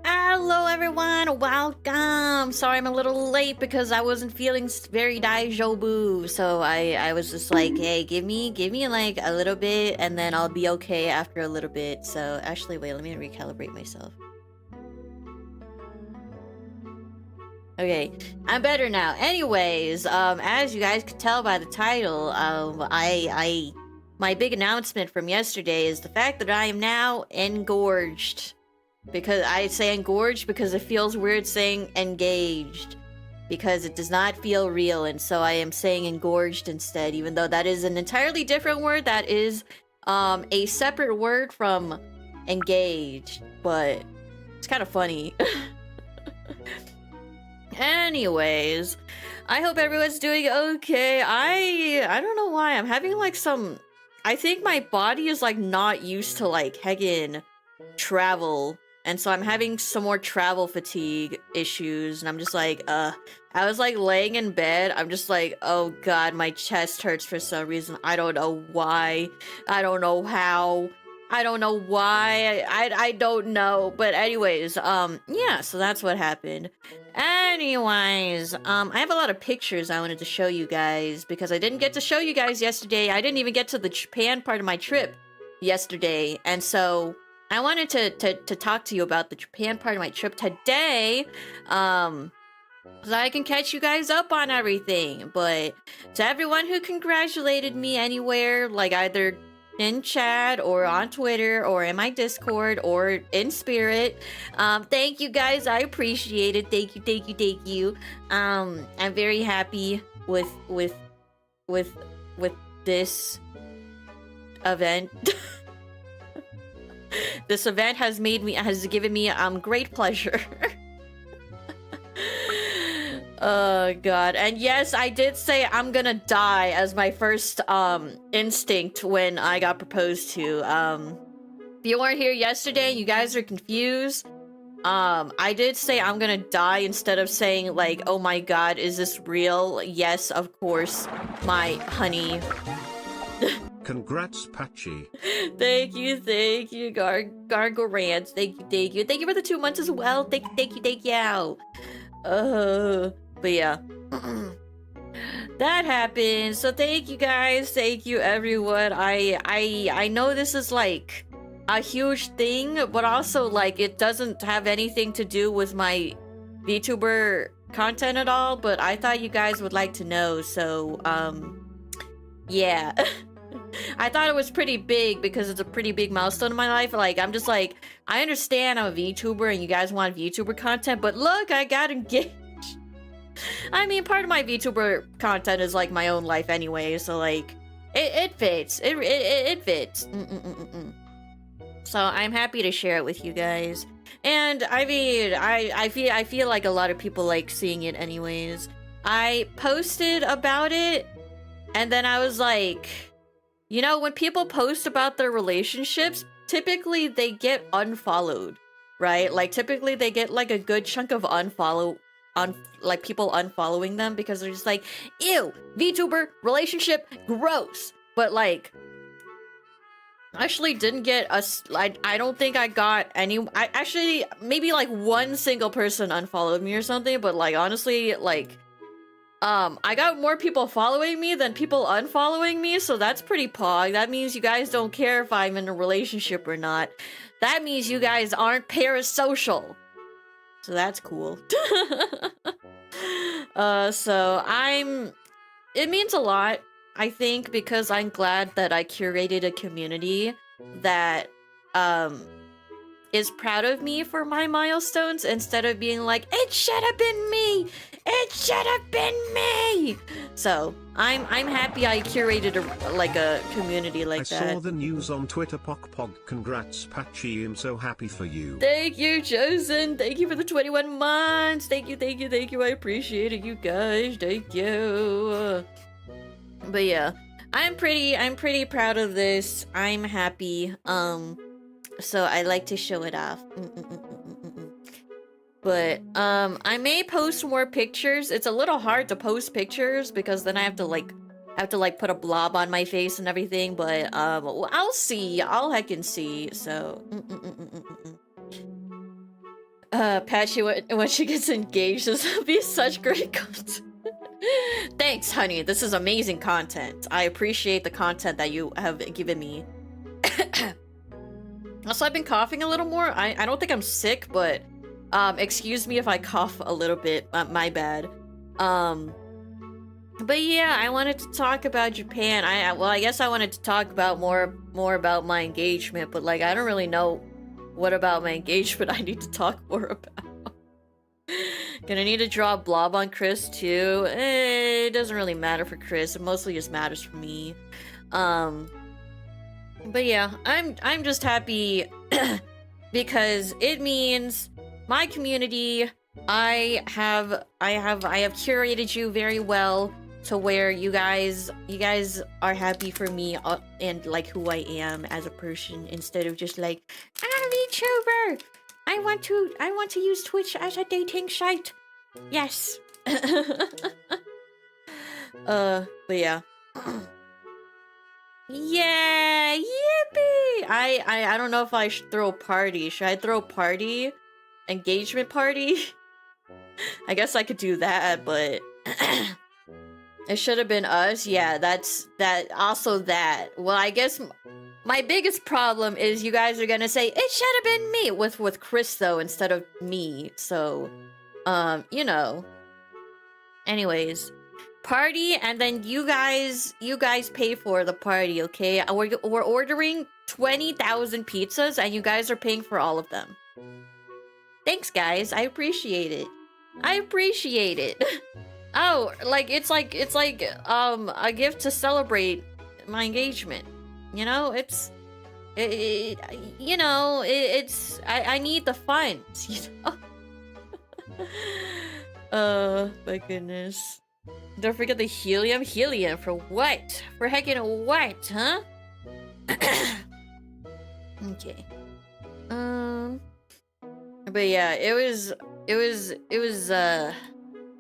Hello everyone, welcome! Sorry I'm a little late because I wasn't feeling very daijoubu, so I was just like, hey, give me like a little bit and then I'll be okay after a little bit. So actually, wait, let me recalibrate myself. Okay, I'm better now. Anyways, as you guys could tell by the title, my big announcement from yesterday is the fact that I am now engorged. Because I say engorged because it feels weird saying engaged. Because it does not feel real, and so I am saying engorged instead, even though that is an entirely different word. That is a separate word from engaged, but it's kind of funny. Anyways, I hope everyone's doing okay. I don't know why I'm having like some, I think my body is like not used to like heckin' travel. And so I'm having some more travel fatigue issues, and I'm just like, I was like laying in bed, I'm just like, oh god, my chest hurts for some reason. I don't know why, I don't know how, I don't know why, I don't know. But anyways, yeah, so that's what happened. Anyways, I have a lot of pictures I wanted to show you guys, because I didn't get to show you guys yesterday. I didn't even get to the Japan part of my trip yesterday, and so I wanted to talk to you about the Japan part of my trip today, so I can catch you guys up on everything. But to everyone who congratulated me anywhere, like either in chat or on Twitter or in my Discord or in spirit, thank you guys, I appreciate it. Thank you. I'm very happy with this event. This event has given me great pleasure. Oh god. And yes, I did say I'm gonna die as my first instinct when I got proposed to. If you weren't here yesterday, you guys are confused. I did say I'm gonna die instead of saying like, oh my god, is this real? Yes, of course, my honey. Congrats, Pachi. Thank you, Gargle Rants. Thank you. Thank you for the 2 months as well. Thank you. But yeah. That happened. So thank you guys. Thank you everyone. I know this is like a huge thing, but also like it doesn't have anything to do with my VTuber content at all, but I thought you guys would like to know. So yeah. I thought it was pretty big because it's a pretty big milestone in my life. Like, I'm just like, I understand I'm a VTuber and you guys want VTuber content, but look, I got engaged. I mean, part of my VTuber content is like my own life anyway, so like, it fits. It fits. So I'm happy to share it with you guys. And I mean, I feel like a lot of people like seeing it anyways. I posted about it, and then I was like, you know, when people post about their relationships, typically they get unfollowed, right? Like typically they get like a good chunk of like people unfollowing them because they're just like, ew, VTuber relationship gross. But like, I actually didn't get I don't think I got any. I actually maybe like one single person unfollowed me or something. But like honestly, like I got more people following me than people unfollowing me, so that's pretty pog. That means you guys don't care if I'm in a relationship or not. That means you guys aren't parasocial. So that's cool. So it means a lot, I think, because I'm glad that I curated a community that is proud of me for my milestones instead of being like, it should have been me! It should have been me! So I'm happy I curated a community like that. I saw the news on Twitter. Pog. Congrats, Pachi. I'm so happy for you. Thank you, Chosen. Thank you for the 21 months. Thank you. I appreciate it, you guys. Thank you. But yeah, I'm pretty proud of this. I'm happy. So I like to show it off. But I may post more pictures. It's a little hard to post pictures because then I have to put a blob on my face and everything. But I'll see. I'll heckin' see. So Patchy, when she gets engaged, this will be such great content. Thanks, honey. This is amazing content. I appreciate the content that you have given me. Also, I've been coughing a little more. I don't think I'm sick, but excuse me if I cough a little bit. My bad. But yeah, I wanted to talk about Japan. I guess I wanted to talk about more about my engagement, but like I don't really know what about my engagement I need to talk more about. Gonna need to draw a blob on Chris too. It doesn't really matter for Chris. It mostly just matters for me. But yeah, I'm just happy because it means my community. I have curated you very well to where you guys are happy for me and like who I am as a person instead of just like, I'm a VTuber. I want to use Twitch as a dating site. Yes. But yeah. Yeah, yippee! I don't know if I should throw a party. Should I throw a party? Engagement party? I guess I could do that, but it should have been us. Yeah, also that. Well, I guess my biggest problem is you guys are gonna say it should have been me with Chris though instead of me. So, you know. Anyways, party, and then you guys pay for the party, okay? We're ordering 20,000 pizzas, and you guys are paying for all of them. Thanks, guys. I appreciate it. Oh, like it's like a gift to celebrate my engagement. You know, I need the funds. You know. My goodness. Don't forget the helium. Helium for what? For heckin' what, huh? Okay. But yeah, it was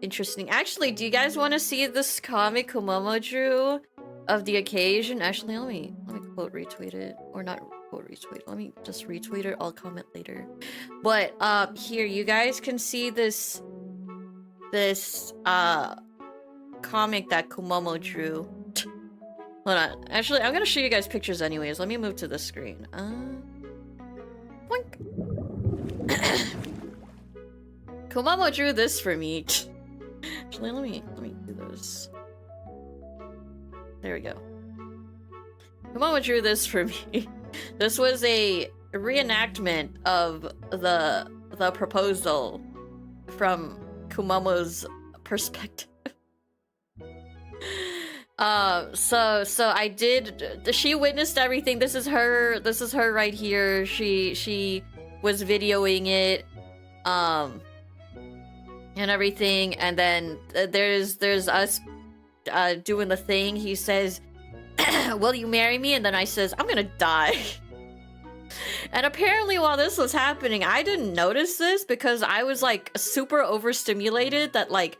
interesting. Actually, do you guys want to see this comic Kumomo drew of the occasion? Actually, let me quote retweet it, or not quote retweet. Let me just retweet it. I'll comment later. But here you guys can see this comic that Kumomo drew. Hold on. Actually, I'm gonna show you guys pictures anyways. Let me move to the screen. Boink. Kumomo drew this for me. Actually, let me do this. There we go. Kumomo drew this for me. This was a reenactment of the proposal from Kumomo's perspective. So I did. She witnessed everything. This is her right here. She was videoing it, and everything. And then there's us doing the thing. He says, "Will you marry me?" And then I says, "I'm gonna die." And apparently while this was happening, I didn't notice this because I was like super overstimulated that like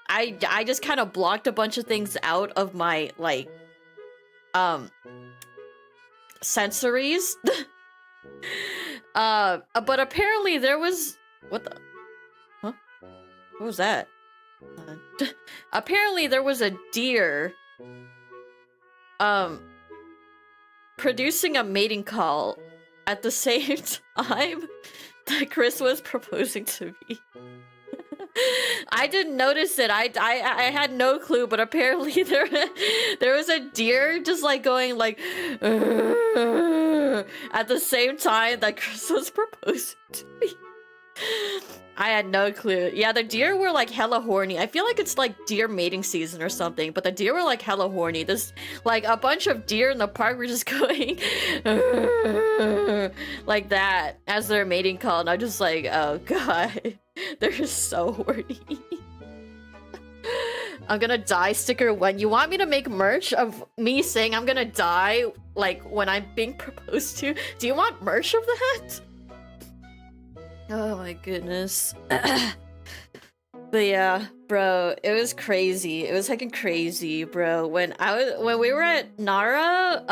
I just kind of blocked a bunch of things out of my like sensories. But apparently there was what the huh? What was that? Apparently there was a deer producing a mating call at the same time that Chris was proposing to me. I didn't notice it. I had no clue, but apparently there was a deer just like going like at the same time that Chris was proposing to me. I had no clue. Yeah, the deer were like hella horny. I feel like it's like deer mating season or something, but the deer were like hella horny. This like a bunch of deer in the park were just going like that as their mating call, and I'm just like, oh god, they're so horny. I'm gonna die sticker 1. You want me to make merch of me saying I'm gonna die like when I'm being proposed to? Do you want merch of that? Oh my goodness. But yeah, bro, it was crazy. It was fucking crazy, bro. When we were at Nara,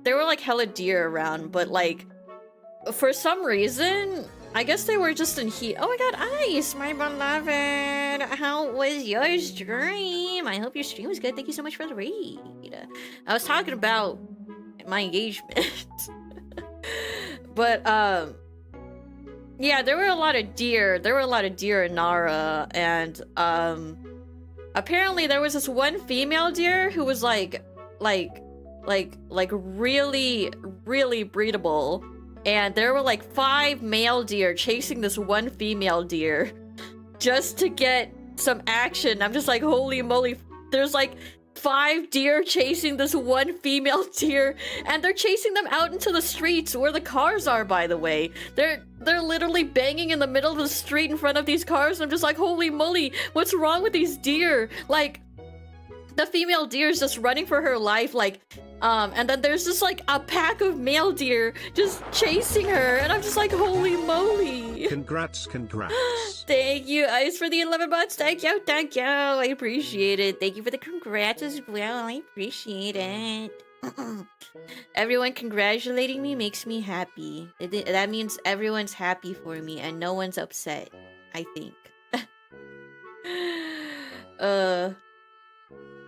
there were like hella deer around, but like for some reason, I guess they were just in heat. Oh my god, Ice, my beloved. How was your stream? I hope your stream was good. Thank you so much for the raid. I was talking about my engagement. But yeah, there were a lot of deer. There were a lot of deer in Nara, and apparently there was this one female deer who was like really, really breedable, and there were like 5 male deer chasing this one female deer just to get some action. I'm just like, holy moly! There's like 5 deer chasing this one female deer, and they're chasing them out into the streets where the cars are, by the way. They're literally banging in the middle of the street in front of these cars. I'm just like, holy moly, what's wrong with these deer? Like, the female deer is just running for her life, like, and then there's just like a pack of male deer just chasing her, and I'm just like, holy moly. Congrats. Thank you, Ice, for the 11 months. Thank you. I appreciate it. Thank you for the congrats as well. I appreciate it. Everyone congratulating me makes me happy. That means everyone's happy for me and no one's upset, I think.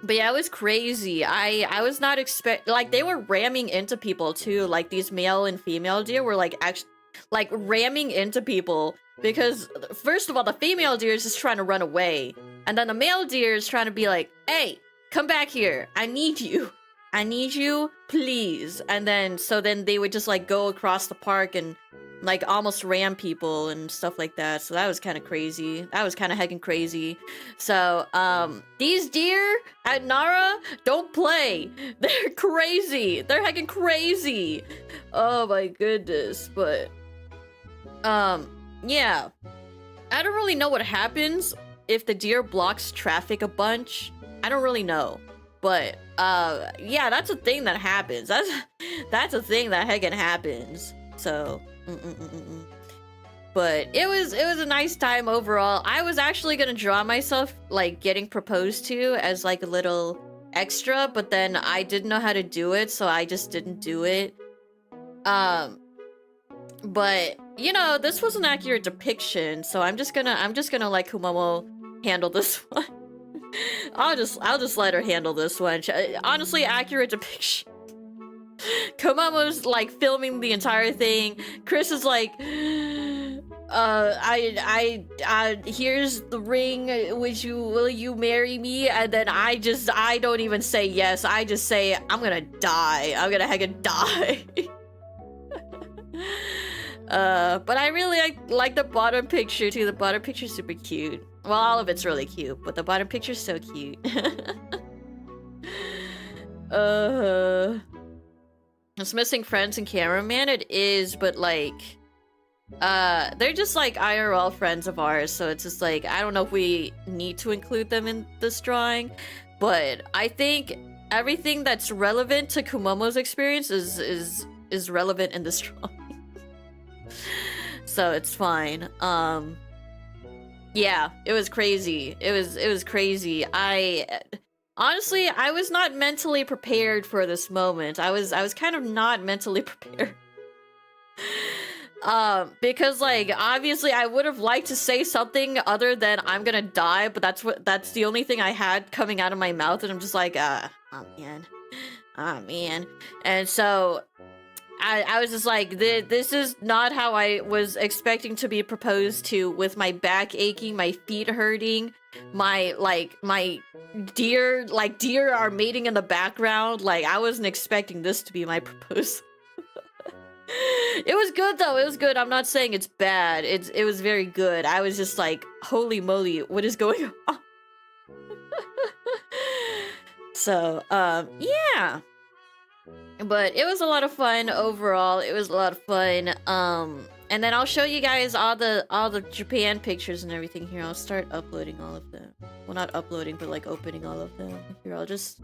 But yeah, it was crazy. I was not like, they were ramming into people too. Like, these male and female deer were like actually like ramming into people because first of all, the female deer is just trying to run away, and then the male deer is trying to be like, hey, come back here, I need you, please. And then then they would just like go across the park and like almost ram people and stuff like that. So that was kind of crazy. That was kind of heckin' crazy. So these deer at Nara don't play. They're crazy. They're heckin' crazy. Oh my goodness. But yeah, I don't really know what happens if the deer blocks traffic a bunch. I don't really know. But yeah, that's a thing that happens. That's a thing that heckin' happens. So but it was a nice time overall. I was actually gonna draw myself like getting proposed to as like a little extra, but then I didn't know how to do it, so I just didn't do it. But you know, this was an accurate depiction, so I'm just gonna like Kumomo handle this one. I'll just let her handle this one. Honestly, accurate depiction. Komomo's like filming the entire thing. Chris is like, here's the ring. Will you marry me? And then I don't even say yes. I just say, I'm gonna die. I'm gonna heckin' die. But I really like the bottom picture too. The bottom picture's super cute. Well, all of it's really cute, but the bottom picture's so cute. It's missing friends and cameraman. It is, but like, they're just like IRL friends of ours, so it's just like, I don't know if we need to include them in this drawing, but I think everything that's relevant to Kumomo's experience is is relevant in this drawing. So it's fine. Yeah, it was crazy. It was crazy. Honestly, I was not mentally prepared for this moment. I was kind of not mentally prepared. Because like obviously I would have liked to say something other than I'm gonna die, but that's the only thing I had coming out of my mouth, and I'm just like, oh man. And so I was just like, this is not how I was expecting to be proposed to, with my back aching, my feet hurting, my deer are mating in the background. Like, I wasn't expecting this to be my proposal. It was good though, it was good. I'm not saying it's bad. It was very good. I was just like, holy moly, what is going on? So, yeah. But it was a lot of fun overall. It was a lot of fun. And then I'll show you guys all the Japan pictures and everything here. I'll start uploading all of them. Well, not uploading, but like opening all of them. Here, I'll just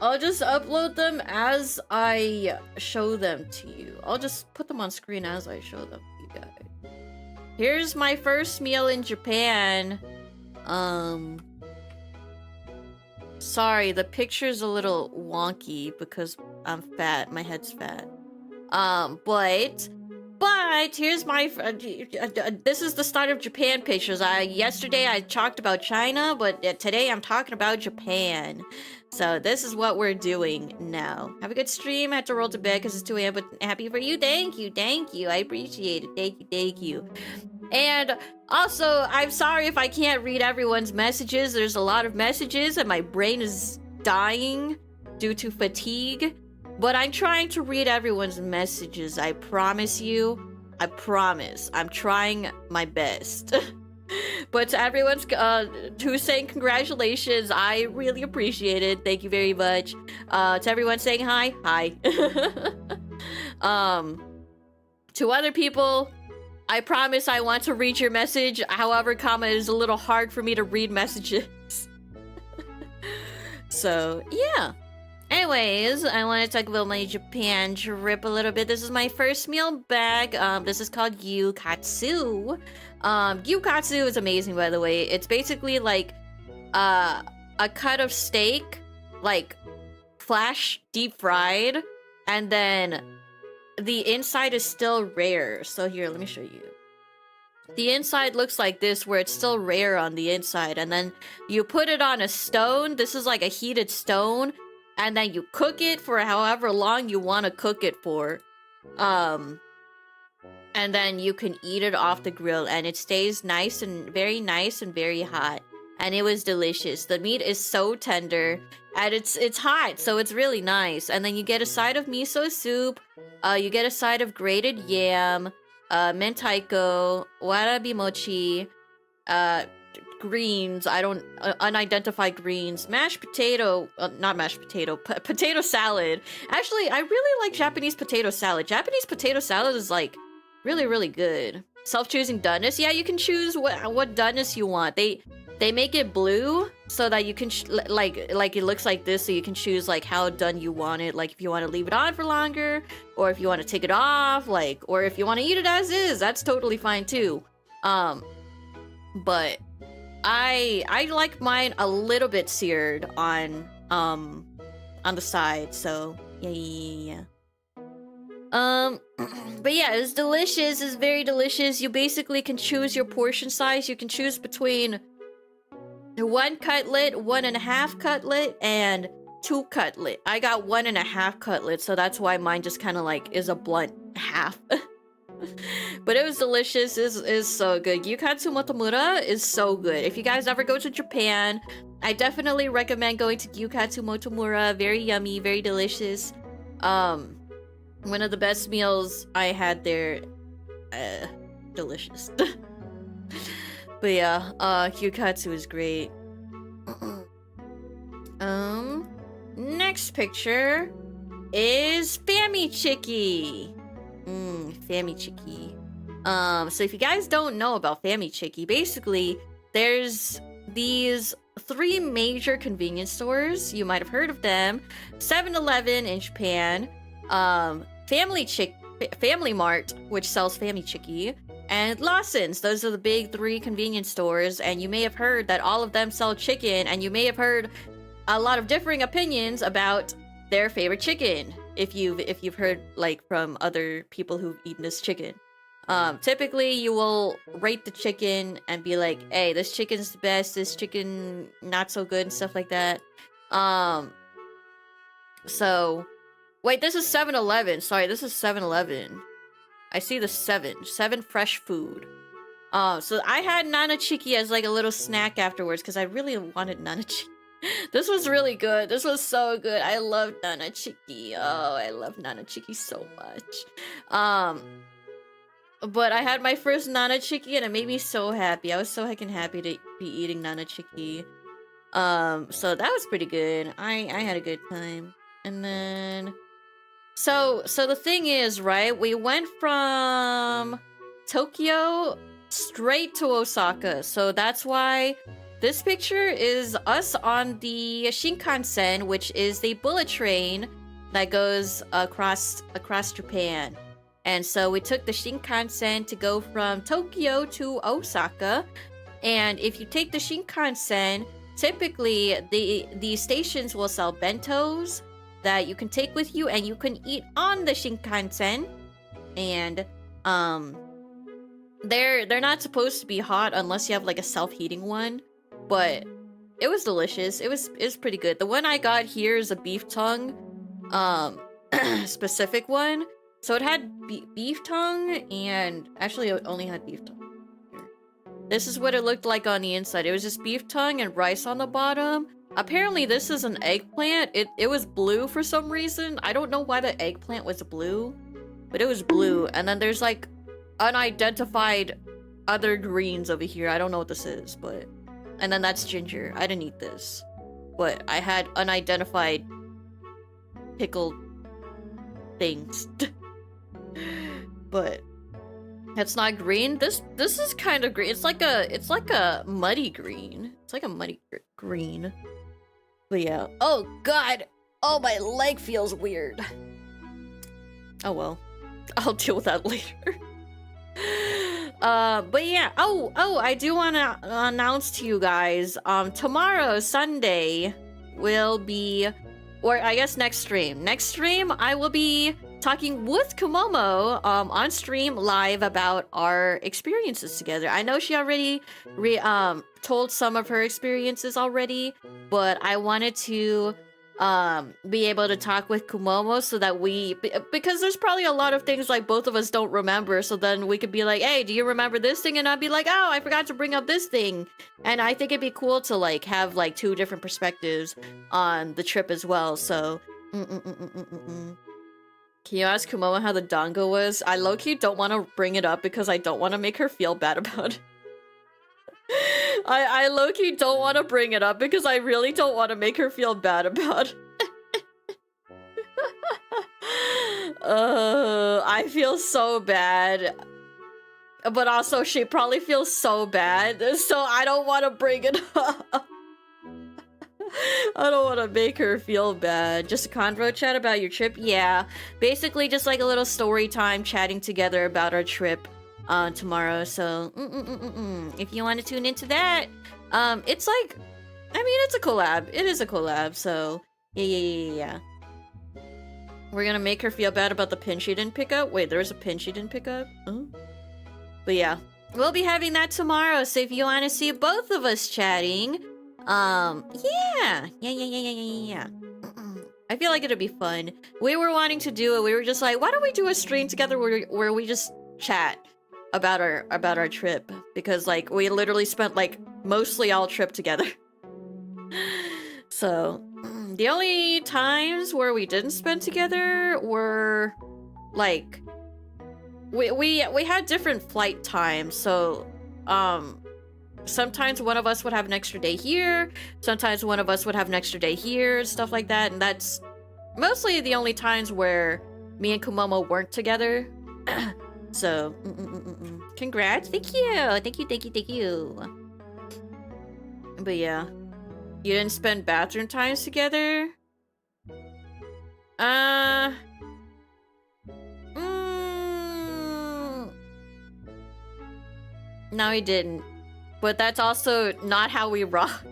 upload them as I show them to you. I'll just put them on screen as I show them to you guys. Here's my first meal in Japan. Sorry, the picture's a little wonky because I'm fat. My head's fat. But here's my this is the start of Japan pictures. Yesterday I talked about China, but today I'm talking about Japan. So this is what we're doing now. Have a good stream. I had to roll to bed because it's 2 a.m. but happy for you. Thank you. I appreciate it. Thank you. And also, I'm sorry if I can't read everyone's messages. There's a lot of messages and my brain is dying due to fatigue. But I'm trying to read everyone's messages. I promise you. I promise. I'm trying my best. But to everyone who's saying congratulations, I really appreciate it. Thank you very much. To everyone saying hi, hi. To other people, I promise I want to read your message. However, it is a little hard for me to read messages. So, yeah. Anyways, I want to talk about my Japan trip a little bit. This is my first meal back. This is called gyukatsu. Gyukatsu is amazing, by the way. It's basically like a cut of steak, like flash deep fried, and then the inside is still rare. So here, let me show you. The inside looks like this, where it's still rare on the inside, and then you put it on a stone. This is like a heated stone, and then you cook it for however long you want to cook it for. And then you can eat it off the grill, and it stays nice and very hot. And it was delicious. The meat is so tender, and it's hot, so it's really nice. And then you get a side of miso soup. You get a side of grated yam, mentaiko, warabi mochi, greens, unidentified greens, mashed potato, not mashed potato, potato salad. Actually, I really like Japanese potato salad. Japanese potato salad is like really good. Self-choosing doneness. Yeah, you can choose what doneness you want. They make it blue so that you can like it looks like this, so you can choose like how done you want it, like if you want to leave it on for longer, or if you want to take it off, like, or if you want to eat it as is, that's totally fine too. But I like mine a little bit seared on the side, so yeah. But yeah, it's delicious. It's very delicious. You basically can choose your portion size. You can choose between 1 cutlet, 1.5 cutlet, and 2 cutlet. I got 1.5 cutlet, so that's why mine just kind of like is a blunt half. But it was delicious. Is so good. Gyukatsu Motomura is so good. If you guys ever go to Japan, I definitely recommend going to Gyukatsu Motomura. Very yummy, very delicious. One of the best meals I had there. Delicious. But yeah, Gyukatsu is great. Next picture is Famichiki. Famichiki. So if you guys don't know about Famichiki, basically there's these 3 major convenience stores. You might have heard of them. 7-Eleven in Japan, Family Mart, which sells Family Chicky, and Lawson's. Those are the big 3 convenience stores, and you may have heard that all of them sell chicken, and you may have heard a lot of differing opinions about their favorite chicken. If you've heard like from other people who've eaten this chicken. Typically you will rate the chicken and be like, hey, this chicken's the best, this chicken not so good, and stuff like that. So wait, this is 7-Eleven. Sorry, this is 7-Eleven. I see the 7 fresh food. So I had Nana Chiki as like a little snack afterwards because I really wanted Nana Chiki. This was really good. This was so good. I love Nana Chiki. Oh, I love Nana Chiki so much. But I had my first Nana Chiki and it made me so happy. I was so heckin' happy to be eating Nana Chiki. So that was pretty good. I had a good time. And then so the thing is, right, we went from Tokyo straight to Osaka. So that's why this picture is us on the Shinkansen, which is the bullet train that goes across Japan. And so we took the Shinkansen to go from Tokyo to Osaka. And if you take the Shinkansen, typically the stations will sell bentos that you can take with you and you can eat on the Shinkansen. And they're not supposed to be hot unless you have like a self-heating one, but it was delicious. It was pretty good. The one I got here is a beef tongue specific one. So it had beef tongue, and actually it only had beef tongue. Here. This is what it looked like on the inside. It was just beef tongue and rice on the bottom. Apparently this is an eggplant. It was blue for some reason. I don't know why the eggplant was blue, but it was blue. And then there's like unidentified other greens over here. I don't know what this is, but... And then that's ginger. I didn't eat this. But I had unidentified pickled things. But it's not green. This is kind of green. It's like a muddy green. It's like a muddy green. But yeah. Oh god. Oh, my leg feels weird. Oh well. I'll deal with that later. But yeah. Oh, I do want to announce to you guys. Tomorrow, Sunday, will be, or I guess next stream. Next stream, I will be talking with Kumomo on stream live about our experiences together. I know she already told some of her experiences already, but I wanted to be able to talk with Kumomo so that because there's probably a lot of things like both of us don't remember, so then we could be like, hey, do you remember this thing? And I'd be like, oh, I forgot to bring up this thing. And I think it'd be cool to like have like 2 different perspectives on the trip as well. So can you ask Kumomo how the dongo was? I low-key don't want to bring it up because I don't want to make her feel bad about it. I low-key don't want to bring it up because I really don't want to make her feel bad about it. I feel so bad. But also, she probably feels so bad, so I don't want to bring it up. I don't want to make her feel bad. Just a convo chat about your trip? Yeah. Basically, just like a little story time chatting together about our trip tomorrow. So, if you want to tune into that, it's like, I mean, it's a collab. It is a collab, so yeah. We're gonna make her feel bad about the pin she didn't pick up. Wait, there was a pin she didn't pick up? Oh. But yeah, we'll be having that tomorrow, so if you want to see both of us chatting, yeah. I feel like it'd be fun. We were wanting to do it. We were just like, why don't we do a stream together where we just chat about our trip, because like we literally spent like mostly all trip together. So the only times where we didn't spend together were like we had different flight times. So sometimes one of us would have an extra day here, sometimes one of us would have an extra day here, stuff like that, and that's mostly the only times where me and Kumomo weren't together. So congrats. Thank you. But yeah, you didn't spend bathroom times together? No, he didn't. But that's also not how we rock.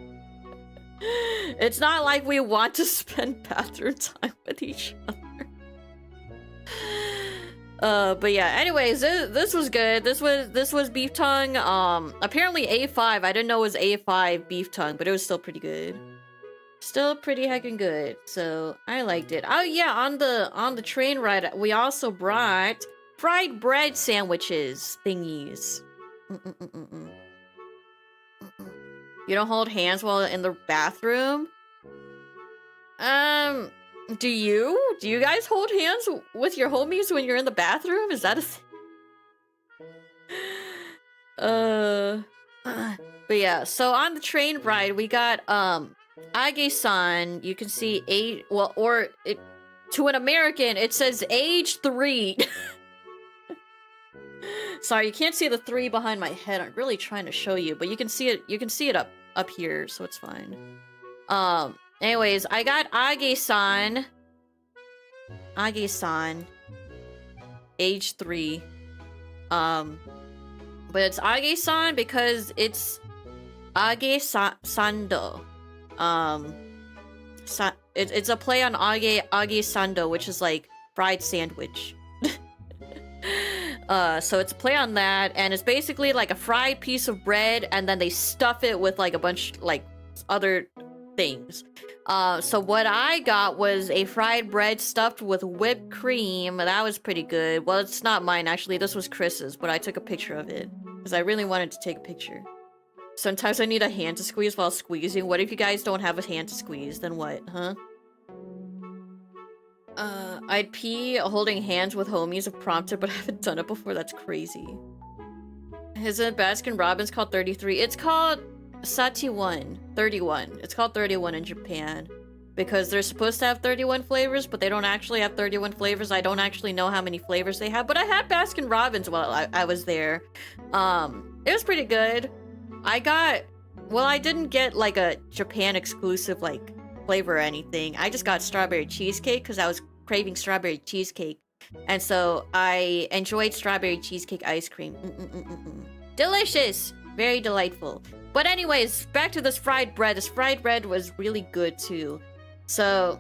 It's not like we want to spend bathroom time with each other. But yeah, anyways, this was good. This was beef tongue. Apparently A5, I didn't know it was A5 beef tongue, but it was still pretty good. Still pretty heckin' good. So I liked it. Oh yeah, on the train ride, we also brought fried bread sandwiches thingies. You don't hold hands while in the bathroom? Do you? Do you guys hold hands with your homies when you're in the bathroom? Is that a thing? But yeah, so on the train ride, we got, Age-san. You can see to an American, it says age 3. Sorry, you can't see the 3 behind my head. I'm really trying to show you, but you can see it. You can see it up here, so it's fine. Anyways, I got Age-san. Age-san. Age 3. But it's Age-san because it's Age-sando. It's a play on Age-sando, which is like fried sandwich. So it's a play on that, and it's basically like a fried piece of bread, and then they stuff it with like a bunch like other things. So what I got was a fried bread stuffed with whipped cream. That was pretty good. Well, it's not mine actually. This was Chris's, but I took a picture of it because I really wanted to take a picture. Sometimes I need a hand to squeeze while squeezing. What if you guys don't have a hand to squeeze? Then what, huh? I'd pee holding hands with homies if prompted, but I haven't done it before. That's crazy. Isn't Baskin Robbins called 33? It's called Sati-1. 31. It's called 31 in Japan. Because they're supposed to have 31 flavors, but they don't actually have 31 flavors. I don't actually know how many flavors they have, but I had Baskin Robbins while I was there. It was pretty good. I didn't get like a Japan exclusive like flavor or anything. I just got strawberry cheesecake because I was craving strawberry cheesecake. And so I enjoyed strawberry cheesecake ice cream. Delicious! Very delightful. But anyways, back to this fried bread. This fried bread was really good too. So,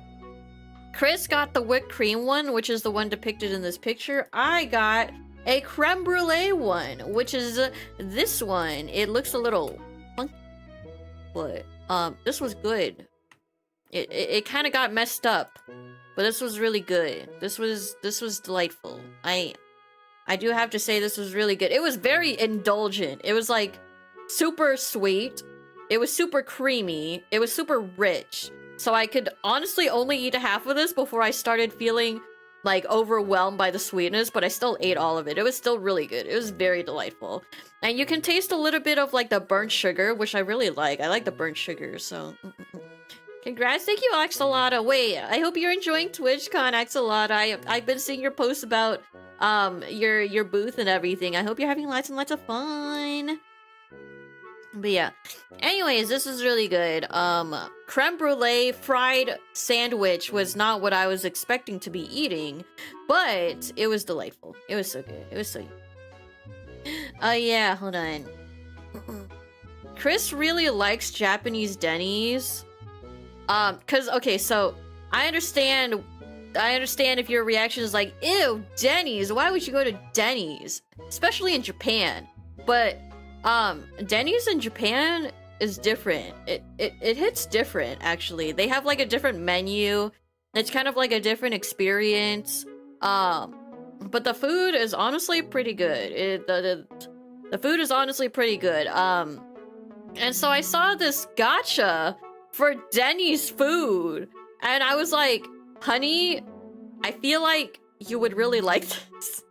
Chris got the whipped cream one, which is the one depicted in this picture. I got a creme brulee one, which is this one. It looks a little funky, but this was good. It kind of got messed up, but this was really good. This was delightful. I do have to say this was really good. It was very indulgent. It was like super sweet. It was super creamy. It was super rich. So I could honestly only eat half of this before I started feeling like overwhelmed by the sweetness, but I still ate all of it. It was still really good. It was very delightful. And you can taste a little bit of like the burnt sugar, which I really like. I like the burnt sugar, so... Congrats, thank you, Axolotl. Wait, I hope you're enjoying TwitchCon, Axolotl. I've been seeing your posts about your booth and everything. I hope you're having lots and lots of fun. But yeah. Anyways, this is really good. Creme brulee fried sandwich was not what I was expecting to be eating, but it was delightful. It was so good. It was so good. Oh yeah, hold on. Chris really likes Japanese Denny's. Okay, so I understand if your reaction is like, ew, Denny's, why would you go to Denny's? Especially in Japan. But Denny's in Japan is different. It hits different, actually. They have like a different menu. It's kind of like a different experience. But the food is honestly pretty good. The food is honestly pretty good. And so I saw this gacha for Denny's food, and I was like, honey, I feel like you would really like this.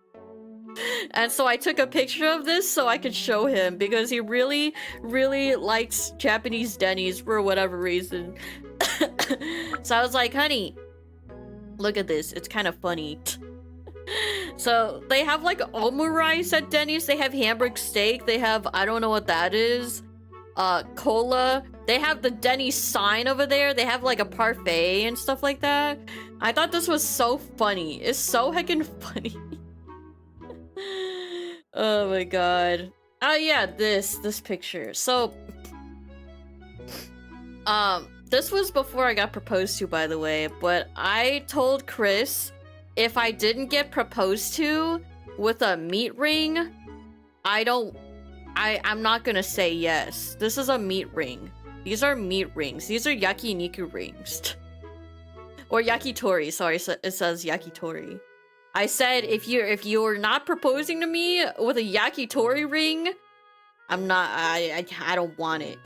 And so I took a picture of this so I could show him, because he really, really likes Japanese Denny's for whatever reason. So I was like, honey, look at this. It's kind of funny. So they have like omurice at Denny's. They have hamburg steak. They have, I don't know what that is. Cola. They have the Denny's sign over there. They have like a parfait and stuff like that. I thought this was so funny. It's so heckin' funny. Oh my god. Oh yeah, this picture. So this was before I got proposed to, by the way, but I told Chris if I didn't get proposed to with a meat ring, I'm not gonna say yes. This is a meat ring. These are meat rings. These are yakiniku rings. Or yakitori, sorry, it says yakitori. I said if you're not proposing to me with a yakitori ring, I'm not I don't want it.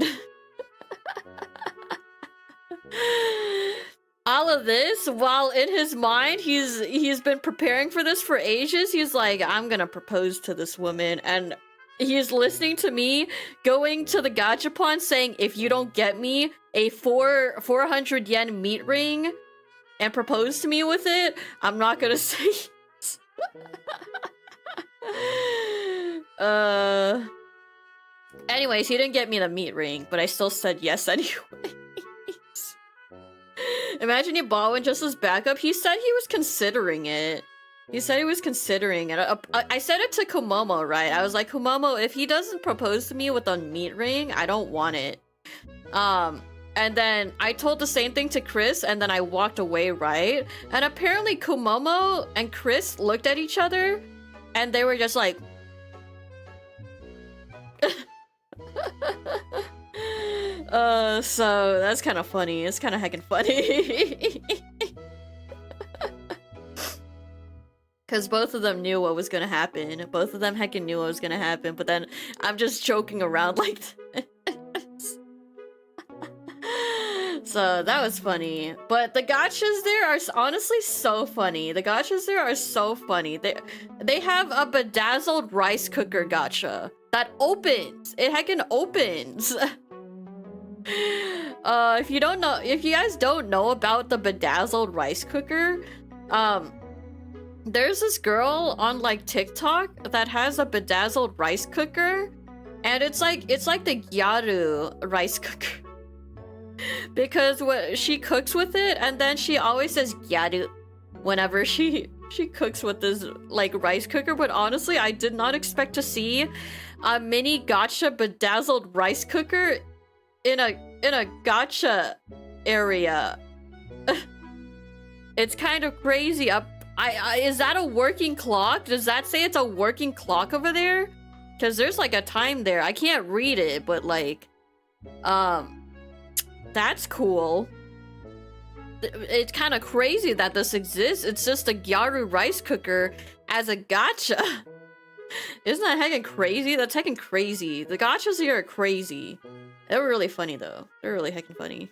All of this while in his mind he's been preparing for this for ages. He's like, I'm gonna propose to this woman, and he's listening to me going to the gachapon saying, if you don't get me a 400 yen meat ring and propose to me with it, I'm not gonna say yes. Anyways, he didn't get me the meat ring, but I still said yes anyways. Imagine you bought one just as backup. He said he was considering it. He said he was considering it. I said it to Komomo, right? I was like, Komomo, if he doesn't propose to me with a meat ring, I don't want it. And then I told the same thing to Chris, and then I walked away, right? And apparently Komomo and Chris looked at each other, and they were just like... so that's kind of funny. It's kind of heckin' funny. Because both of them knew what was gonna happen. Both of them heckin' knew what was gonna happen, but then I'm just joking around like this. So that was funny. But the gachas there are honestly so funny. The gachas there are so funny. They have a bedazzled rice cooker gacha that opens. It heckin' opens. If you guys don't know about the bedazzled rice cooker, there's this girl on like TikTok that has a bedazzled rice cooker, and it's like the gyaru rice cooker. Because she cooks with it, and then she always says gyaru whenever she cooks with this like rice cooker. But honestly, I did not expect to see a mini gacha bedazzled rice cooker in a gacha area. It's kind of crazy. Is that a working clock? Does that say it's a working clock over there? Because there's like a time there. I can't read it, but like, that's cool. It's kind of crazy that this exists. It's just a gyaru rice cooker as a gacha. Isn't that heckin' crazy? That's heckin' crazy. The gachas here are crazy. They were really funny though. They're really heckin' funny.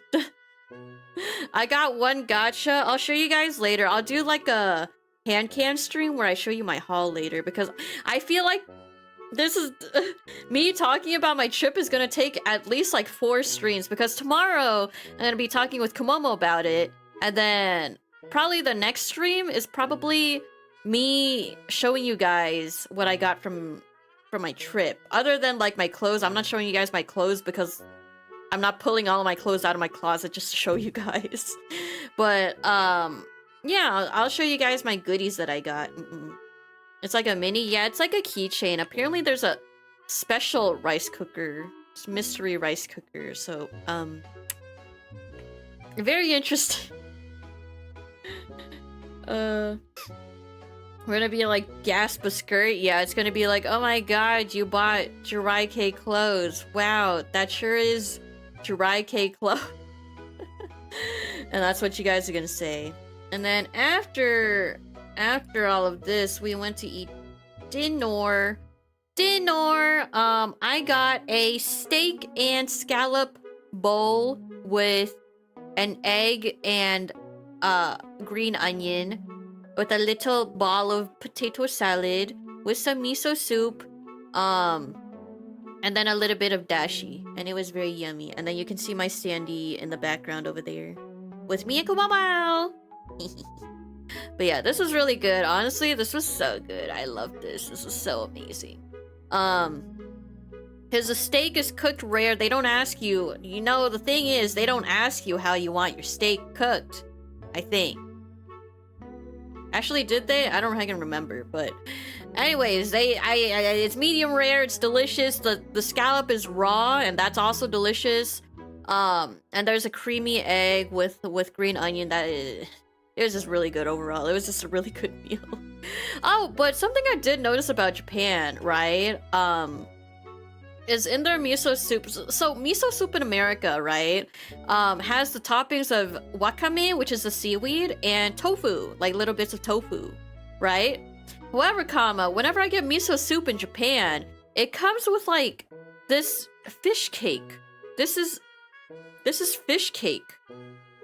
I got one gacha. I'll show you guys later. I'll do like a hand cam stream where I show you my haul later, because I feel like this is me talking about my trip is gonna take at least like 4 streams, because tomorrow I'm gonna be talking with Komomo about it, and then probably the next stream is probably me showing you guys what I got from my trip. Other than like my clothes, I'm not showing you guys my clothes because I'm not pulling all of my clothes out of my closet just to show you guys. But yeah, I'll show you guys my goodies that I got. It's like a mini, yeah, it's like a keychain. Apparently there's a special rice cooker, mystery rice cooker. So very interesting. We're gonna be like, gasp a skirt? Yeah, it's gonna be like, oh my god, you bought Jirai K clothes. Wow, that sure is Jirai K clothes. And that's what you guys are gonna say. And then after all of this, we went to eat dinner. I got a steak and scallop bowl with an egg and green onion, with a little ball of potato salad, with some miso soup, and then a little bit of dashi, and it was very yummy. And then you can see my standee in the background over there, with me and Komomo. But yeah, this was really good. Honestly, this was so good. I love this. This was so amazing. Because the steak is cooked rare. They don't ask you. You know, the thing is, they don't ask you how you want your steak cooked, I think. Actually, did they? I don't remember, but Anyways, it's medium rare. It's delicious. The scallop is raw, and that's also delicious. And there's a creamy egg with green onion. It was just really good overall. It was just a really good meal. Oh, but something I did notice about Japan, right? Is in their miso soup. So miso soup in America, right? Has the toppings of wakame, which is the seaweed, and tofu, like little bits of tofu, right? However, whenever I get miso soup in Japan, it comes with like this fish cake. This is fish cake,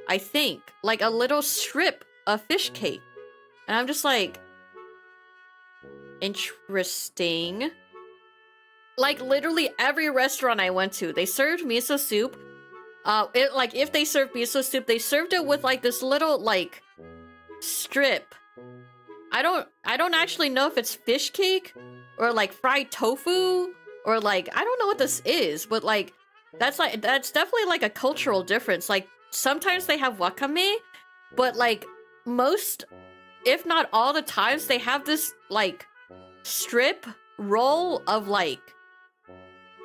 I think, like a little strip of fish cake, and I'm just like, interesting. Like literally every restaurant I went to, they served miso soup. If they served miso soup, they served it with like this little like strip. I don't actually know if it's fish cake or like fried tofu or like I don't know what this is, but like that's definitely like a cultural difference. Like sometimes they have wakame, but like most, if not all the times, they have this like strip roll of like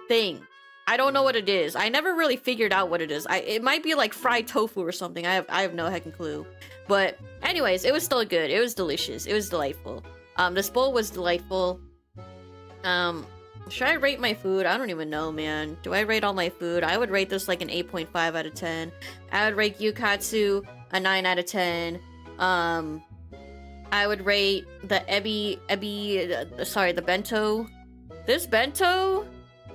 thing. I don't know what it is. I never really figured out what it is. It might be like fried tofu or something. I have no heckin' clue. But anyways, it was still good. It was delicious. It was delightful. This bowl was delightful. Should I rate my food? I don't even know, man. Do I rate all my food? I would rate this like an 8.5 out of 10. I would rate Yukatsu a 9 out of 10. I would rate the the bento. This bento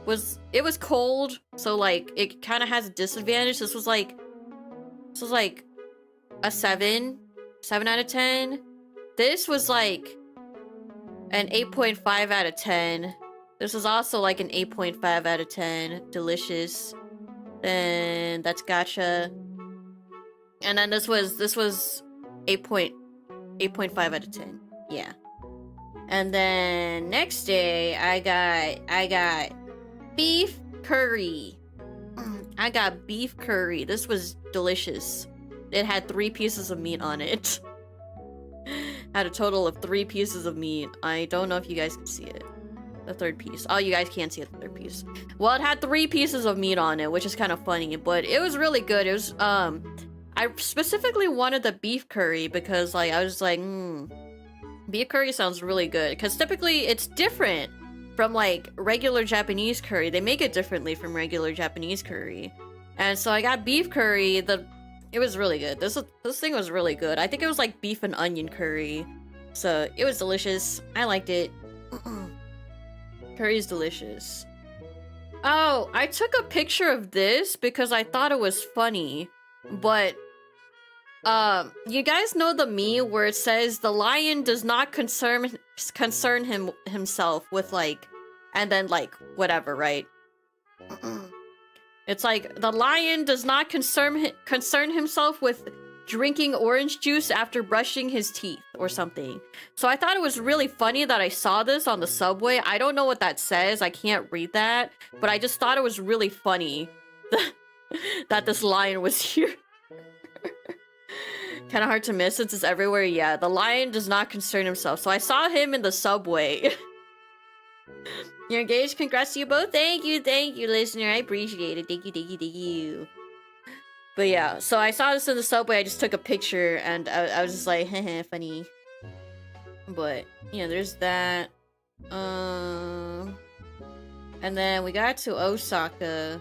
was cold, so like it kind of has a disadvantage. This was like a 7 out of 10. This was like an 8.5 out of 10. This is also like an 8.5 out of 10. Delicious. Then that's gotcha. And then this was 8.5 out of 10. Yeah. And then next day I got beef curry. I got beef curry. This was delicious. It had 3 pieces of meat on it. Had a total of 3 pieces of meat. I don't know if you guys can see it. The third piece. Oh, you guys can't see it, the third piece. Well, it had 3 pieces of meat on it, which is kind of funny, but it was really good. It was, I specifically wanted the beef curry because, like, I was like, beef curry sounds really good. Because typically, it's different from, like, regular Japanese curry. They make it differently from regular Japanese curry. And so I got beef curry. It was really good. This thing was really good. I think it was, like, beef and onion curry. So, it was delicious. I liked it. Curry's delicious. Oh, I took a picture of this because I thought it was funny. But, you guys know the meme where it says the lion does not concern himself with, like, and then, like, whatever, right? It's like, the lion does not concern himself with drinking orange juice after brushing his teeth or something. So I thought it was really funny that I saw this on the subway. I don't know what that says. I can't read that. But I just thought it was really funny that this lion was here. Kind of hard to miss since it's everywhere. Yeah, the lion does not concern himself. So I saw him in the subway. You're engaged? Congrats to you both. Thank you, listener. I appreciate it. Thank you. But yeah, so I saw this in the subway. I just took a picture and I was just like, heh, funny. But yeah, there's that. And then we got to Osaka.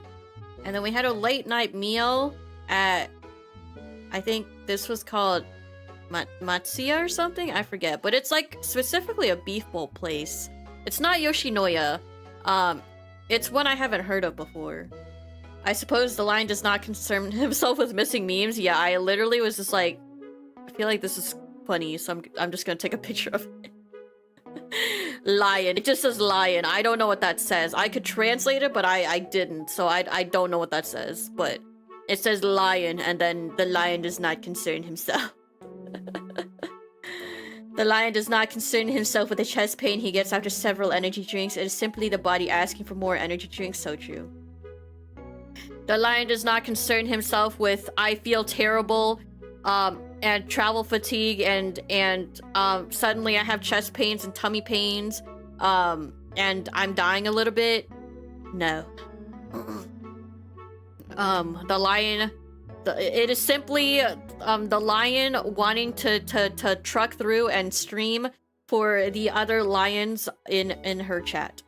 And then we had a late night meal at, I think this was called Matsuya or something? I forget. But it's like specifically a beef bowl place. It's not Yoshinoya. It's one I haven't heard of before. I suppose the lion does not concern himself with missing memes. Yeah, I literally was just like, I feel like this is funny, so I'm just gonna take a picture of it. Lion. It just says lion. I don't know what that says. I could translate it, but I didn't, so I don't know what that says. But it says lion, and then the lion does not concern himself. The lion does not concern himself with the chest pain he gets after several energy drinks. It is simply the body asking for more energy drinks. So true. The lion does not concern himself with I feel terrible and travel fatigue, and suddenly I have chest pains and tummy pains, and I'm dying a little bit. No. The lion, it is simply the lion wanting to truck through and stream for the other lions in her chat.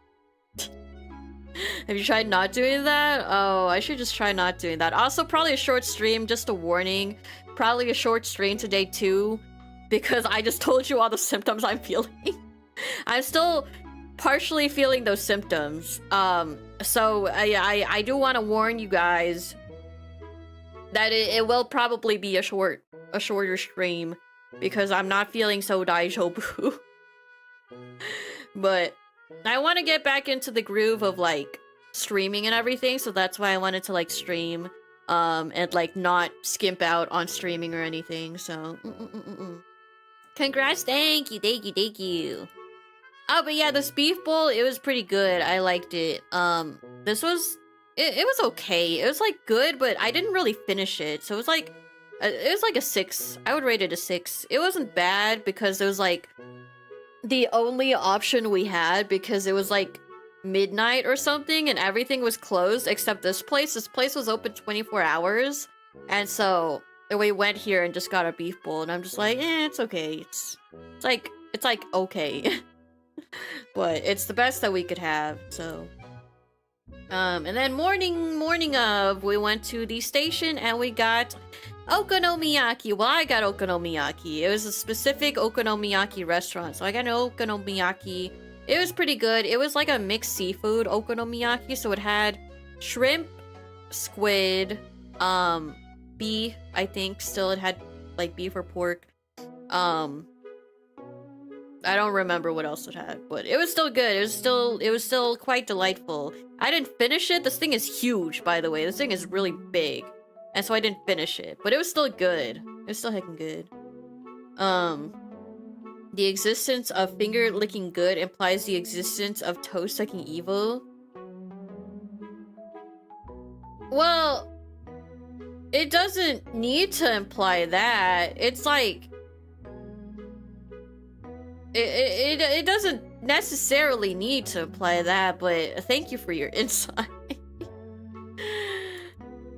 Have you tried not doing that? Oh, I should just try not doing that. Also, probably a short stream, just a warning. Probably a short stream today too, because I just told you all the symptoms I'm feeling. I'm still partially feeling those symptoms. So I do want to warn you guys that it will probably be a shorter stream, because I'm not feeling so daijoubu. But I want to get back into the groove of like streaming and everything, so that's why I wanted to like stream and like not skimp out on streaming or anything. So congrats, thank you. Oh, but yeah, this beef bowl, it was pretty good. I liked it. This was it was okay. It was like good, but I didn't really finish it. So it was like a 6. I would rate it a 6. It wasn't bad because it was like the only option we had, because it was like midnight or something and everything was closed except this place. This place was open 24 hours. And so we went here and just got a beef bowl, and I'm just like, it's okay. It's like okay. But it's the best that we could have, so. And then morning of, we went to the station and we got okonomiyaki. Well, I got okonomiyaki. It was a specific okonomiyaki restaurant, so I got an okonomiyaki. It was pretty good. It was like a mixed seafood okonomiyaki, so it had shrimp, squid, beef, I think. Still, it had like beef or pork. I don't remember what else it had, but it was still good. It was still quite delightful. I didn't finish it. This thing is huge, by the way. This thing is really big. And so I didn't finish it, but it was still good. It was still heckin' good. The existence of finger licking good implies the existence of toe sucking evil. Well, it doesn't need to imply that. It's like it doesn't necessarily need to imply that, but thank you for your insight.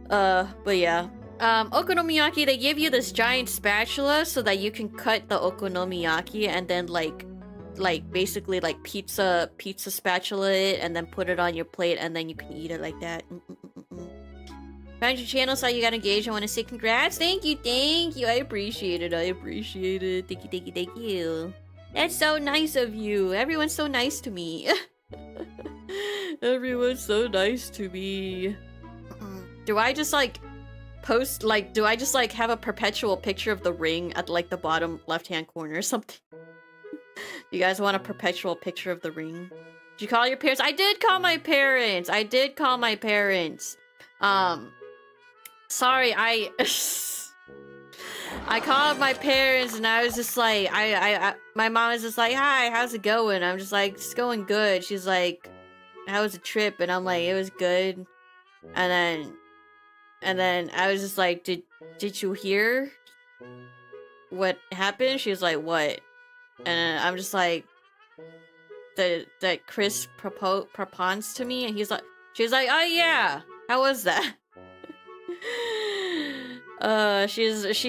But yeah. Okonomiyaki, they give you this giant spatula so that you can cut the okonomiyaki and then like basically like pizza spatula it and then put it on your plate and then you can eat it like that. Found your channel, saw you got engaged. I want to say congrats. Thank you. I appreciate it. Thank you. That's so nice of you. Everyone's so nice to me. Everyone's so nice to me. Do I just like post, like, do I just like have a perpetual picture of the ring at like the bottom left-hand corner or something? You guys want a perpetual picture of the ring? Did you call your parents? I did call my parents. Sorry, I called my parents and I was just like, my mom was just like, hi, how's it going? I'm just like, it's going good. She's like, how was the trip? And I'm like, it was good. And then I was just like, did you hear what happened? She was like, what? And I'm just like, that Chris proposed to me, and she's like, oh yeah, how was that? She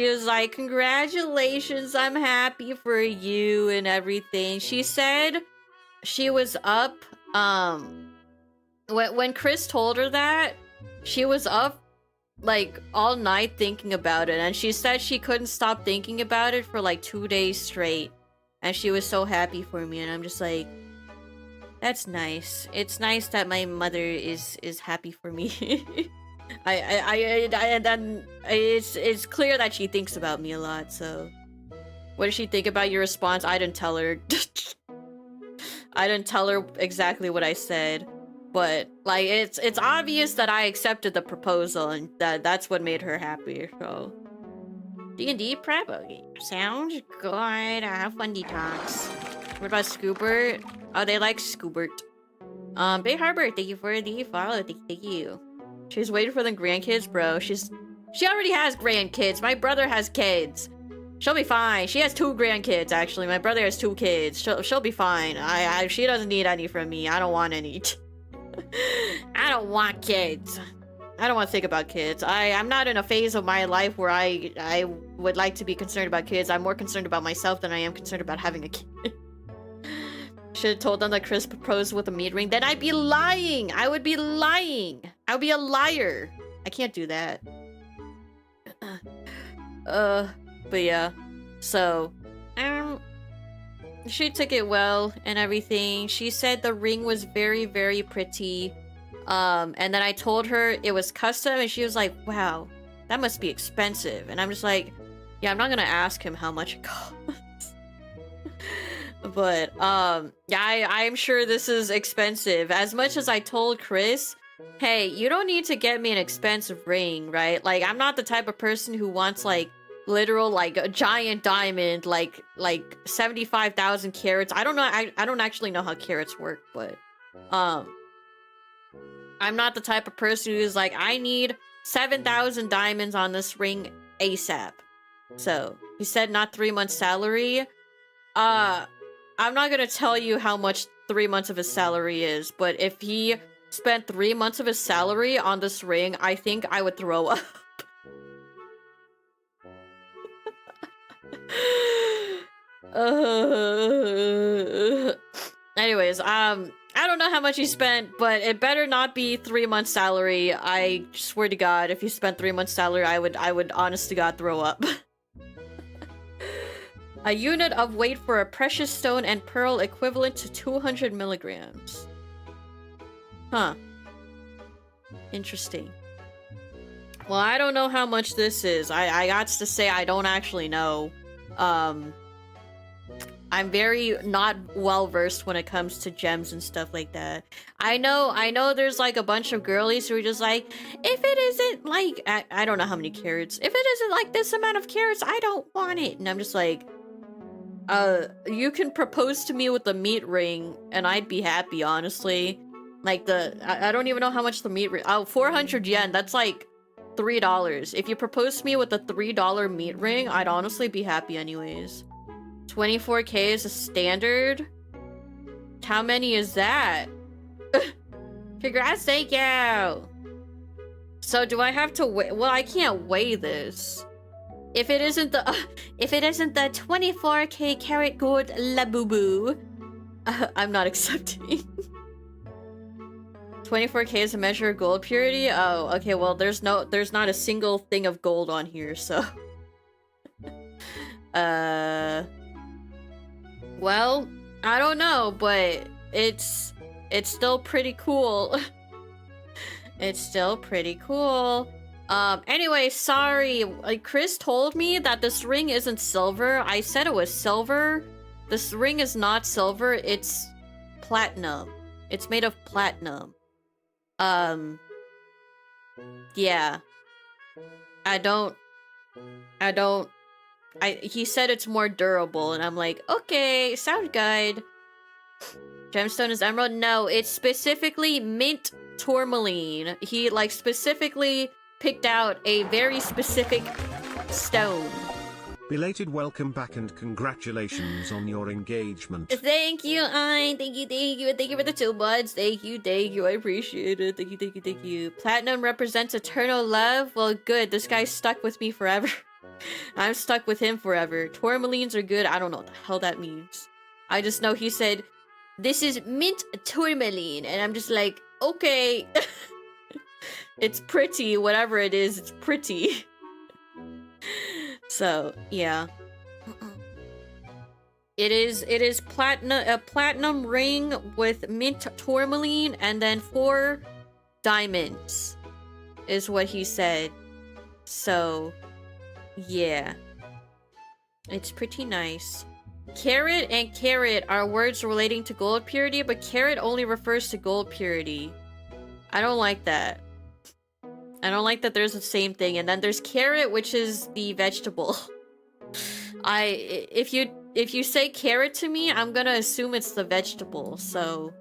is like, congratulations, I'm happy for you and everything. She said she was up, when Chris told her that, she was up like all night thinking about it, and she said she couldn't stop thinking about it for like 2 days straight, and she was so happy for me, and I'm just like, that's nice. It's nice that my mother is happy for me. It's clear that she thinks about me a lot, so. What did she think about your response? I didn't tell her. I didn't tell her exactly what I said, but like it's obvious that I accepted the proposal, and that's what made her happy. So D&D prep, okay. Sounds good. Have fun detox. What about Scoobert? Oh, they like Scoobert. Bay Harbor, thank you for the follow. Thank you. She's waiting for the grandkids, bro. She's She already has grandkids. My brother has kids. She'll be fine. She has 2 grandkids, actually. My brother has 2 kids. She'll be fine. She doesn't need any from me. I don't want any. I don't want kids. I don't want to think about kids. I'm not in a phase of my life where I would like to be concerned about kids. I'm more concerned about myself than I am concerned about having a kid. Should have told them that Chris proposed with a meat ring. Then I'd be lying. I would be lying. I would be a liar. I can't do that. But yeah. So, she took it well and everything. She said the ring was very, very pretty. And then I told her it was custom and she was like, wow, that must be expensive. And I'm just like, yeah, I'm not gonna ask him how much it costs. But, yeah, I'm sure this is expensive. As much as I told Chris, hey, you don't need to get me an expensive ring, right? Like, I'm not the type of person who wants, like, literal, like, a giant diamond, like 75,000 carats. I don't know, I don't actually know how carats work, but, I'm not the type of person who's like, I need 7,000 diamonds on this ring ASAP. So, he said not 3 months salary. I'm not gonna tell you how much 3 months of his salary is, but if he spent 3 months of his salary on this ring, I think I would throw up. Anyways, I don't know how much he spent, but it better not be 3 months salary. I swear to God, if he spent 3 months salary, I would honest to God throw up. A unit of weight for a precious stone and pearl equivalent to 200 milligrams. Huh. Interesting. Well, I don't know how much this is. I got to say I don't actually know. I'm very not well-versed when it comes to gems and stuff like that. I know there's like a bunch of girlies who are just like, if it isn't like, I don't know how many carats. If it isn't like this amount of carats, I don't want it. And I'm just like, you can propose to me with the meat ring and I'd be happy, honestly. Like I don't even know how much the meat ring, 400 yen, that's like $3. If you propose to me with a $3 meat ring, I'd honestly be happy anyways. 24k is a standard? How many is that? Congrats, thank you! So do I have to weigh? Well, I can't weigh this. If it isn't the 24k karat gold labubu, I'm not accepting. 24k is a measure of gold purity? Oh, okay, well there's not a single thing of gold on here, so. Well, I don't know, but it's still pretty cool. It's still pretty cool. Anyway, sorry. Like, Chris told me that this ring isn't silver. I said it was silver. This ring is not silver. It's platinum. It's made of platinum. Yeah. He said it's more durable, and I'm like, okay, sounds good. Gemstone is emerald? No, it's specifically mint tourmaline. He, like, specifically picked out a very specific stone. Belated welcome back and congratulations on your engagement. Thank you, thank you for the 2 buds. Thank you, I appreciate it. Thank you. Platinum represents eternal love. Well, good, this guy's stuck with me forever. I'm stuck with him forever. Tourmalines are good. I don't know what the hell that means. I just know he said, this is mint tourmaline, and I'm just like, okay. It's pretty, whatever it is, it's pretty. So, yeah. It is a platinum ring with mint tourmaline and then 4 diamonds is what he said. So, yeah. It's pretty nice. Carat and carat are words relating to gold purity, but carat only refers to gold purity. I don't like that. I don't like that there's the same thing. And then there's carrot, which is the vegetable. If you say carrot to me, I'm gonna assume it's the vegetable. So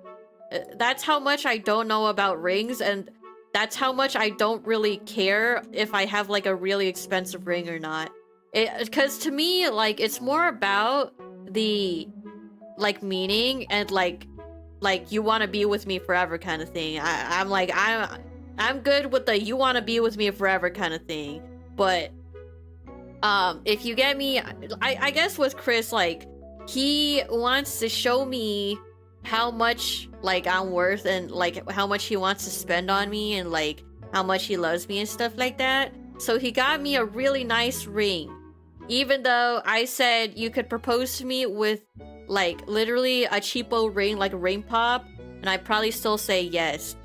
that's how much I don't know about rings. And that's how much I don't really care if I have like a really expensive ring or not. Because to me, like, it's more about the like meaning and like you want to be with me forever kind of thing. I'm good with the you want to be with me forever kind of thing. But if you get me, I guess with Chris, like, he wants to show me how much like I'm worth and like how much he wants to spend on me and like how much he loves me and stuff like that. So he got me a really nice ring, even though I said you could propose to me with like literally a cheapo ring, like a ring pop, and I'd probably still say yes.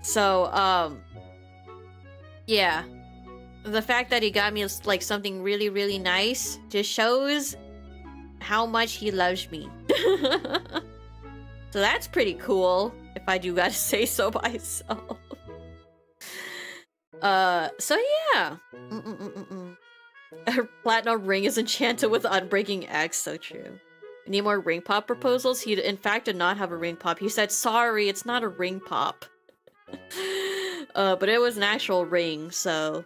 So yeah, the fact that he got me like something really, really nice just shows how much he loves me. So that's pretty cool, if I do gotta say so myself. So yeah. Her platinum ring is enchanted with Unbreaking X, so true. Need more ring pop proposals? He in fact did not have a ring pop. He said, sorry, it's not a ring pop. But it was an actual ring, so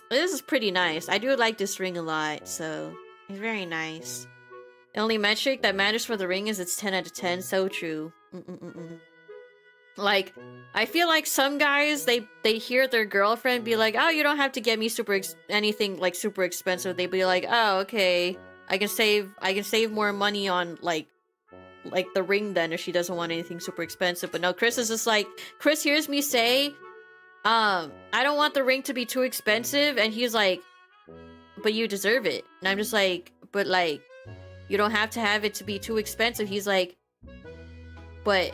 this is pretty nice. I do like this ring a lot, so it's very nice. The only metric that matters for the ring is it's 10 out of 10. So true. Like, I feel like some guys, they hear their girlfriend be like, oh, you don't have to get me anything like super expensive. They be like, oh, okay, I can save more money on like the ring then if she doesn't want anything super expensive. But no, Chris is just like, Chris hears me say, I don't want the ring to be too expensive, and he's like, but you deserve it. And I'm just like, but like, you don't have to have it to be too expensive. He's like, but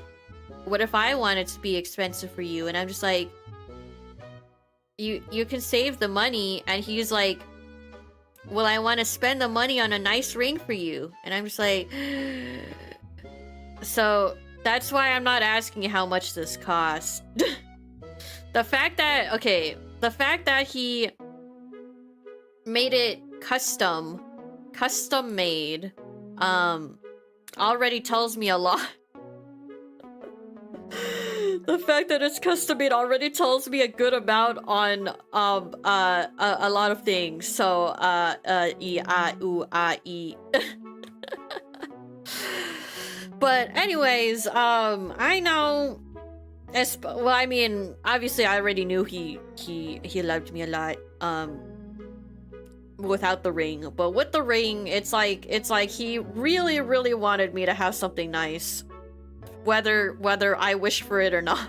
what if I want it to be expensive for you? And I'm just like, you can save the money. And he's like, well, I want to spend the money on a nice ring for you. And I'm just like, so that's why I'm not asking how much this costs. The fact that he made it custom made already tells me a lot. The fact that it's custom made already tells me a good amount on a lot of things. So but anyways, I know, well, I mean, obviously I already knew he loved me a lot without the ring, but with the ring, it's like he really wanted me to have something nice, whether I wish for it or not.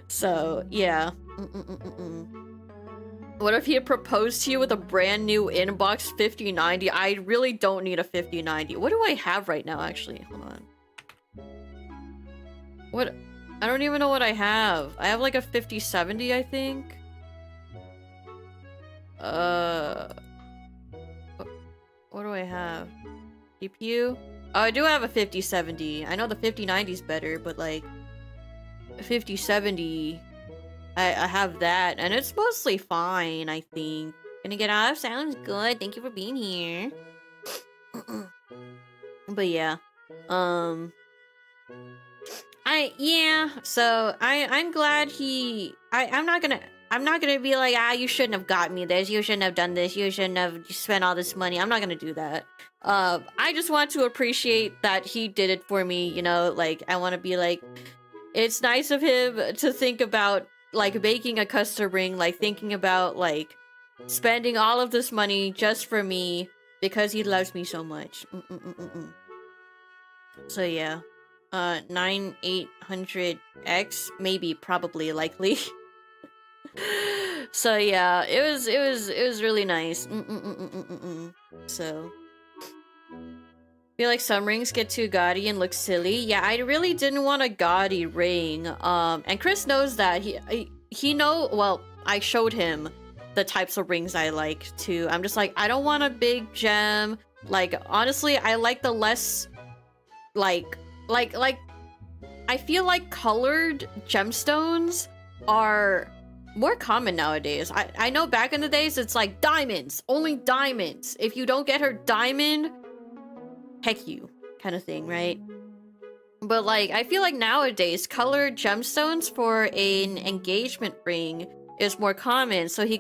So yeah. What if he had proposed to you with a brand new inbox 5090? I really don't need a 5090. What do I have right now, actually? Hold on. What? I don't even know what I have. I have like a 5070, I think. What do I have? GPU? Oh, I do have a 5070. I know the 5090 is better, but like 5070, I have that, and it's mostly fine, I think. Gonna get off? Sounds good. Thank you for being here. But yeah, so I'm glad I'm not gonna be like, you shouldn't have got me this, you shouldn't have done this, you shouldn't have spent all this money. I'm not gonna do that. I just want to appreciate that he did it for me, you know, like, I want to be like, it's nice of him to think about, like, making a custom ring, like, thinking about, like, spending all of this money just for me, because he loves me so much. So yeah. 9800X, maybe, probably, likely. So yeah, it was really nice. So I feel like some rings get too gaudy and look silly. Yeah, I really didn't want a gaudy ring. And Chris knows that. He well, I showed him the types of rings I like too. I'm just like, I don't want a big gem. Like, honestly, I like the less like I feel like colored gemstones are more common nowadays. I know back in the days it's like diamonds, only diamonds. If you don't get her diamond, heck you, kind of thing, right? But like, I feel like nowadays, colored gemstones for an engagement ring is more common. So he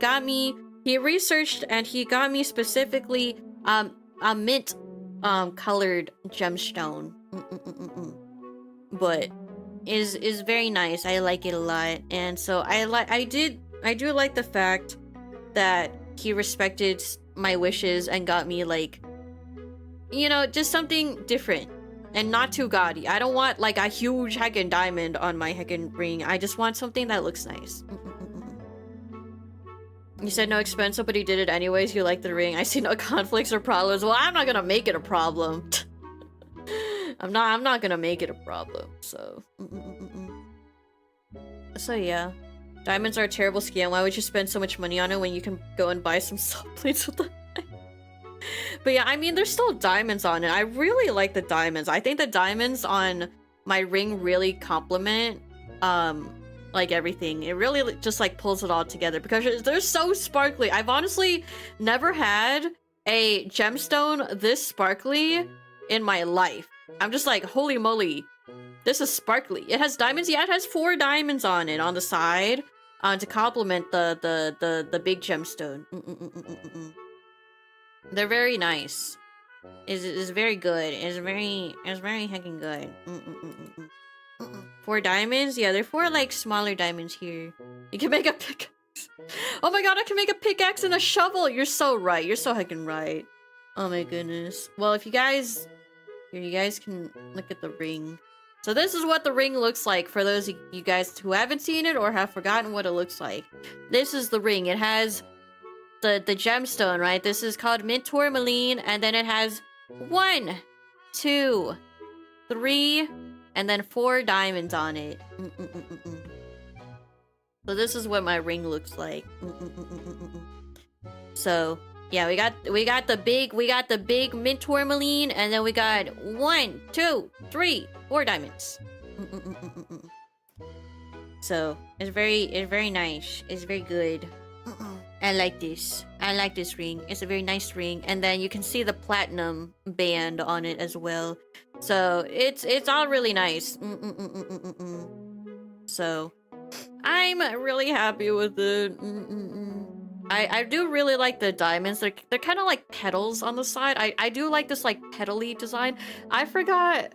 researched and he got me specifically a mint colored gemstone. But is very nice. I like it a lot. And so I do like the fact that he respected my wishes and got me like, you know, just something different. And not too gaudy. I don't want like a huge heckin' diamond on my heckin' ring. I just want something that looks nice. You said no expensive, but he did it anyways. You like the ring. I see no conflicts or problems. Well, I'm not gonna make it a problem. I'm not gonna make it a problem. So. So yeah. Diamonds are a terrible scam. Why would you spend so much money on it when you can go and buy some salt plates with them? But yeah, I mean, there's still diamonds on it. I really like the diamonds. I think the diamonds on my ring really complement, like everything. It really just like pulls it all together because they're so sparkly. I've honestly never had a gemstone this sparkly in my life. I'm just like, holy moly, this is sparkly. It has diamonds. Yeah, it has 4 diamonds on it on the side, to complement the big gemstone. They're very nice. Is very good. It's very heckin' good. 4 diamonds? Yeah, they're 4 like smaller diamonds here. You can make a pickaxe. Oh my god, I can make a pickaxe and a shovel! You're so right. You're so heckin' right. Oh my goodness. Well, if you guys can look at the ring. So this is what the ring looks like for those of you guys who haven't seen it or have forgotten what it looks like. This is the ring. It has the gemstone, right? This is called mint tourmaline, and then it has 1, 2, 3, and then 4 diamonds on it. So this is what my ring looks like. So yeah, we got the big mint tourmaline, and then we got 1, 2, 3, 4 diamonds. So it's very nice. It's very good. I like this. I like this ring. It's a very nice ring. And then you can see the platinum band on it as well. So it's all really nice. So I'm really happy with it. I do really like the diamonds. They're kind of like petals on the side. I do like this like petally design. I forgot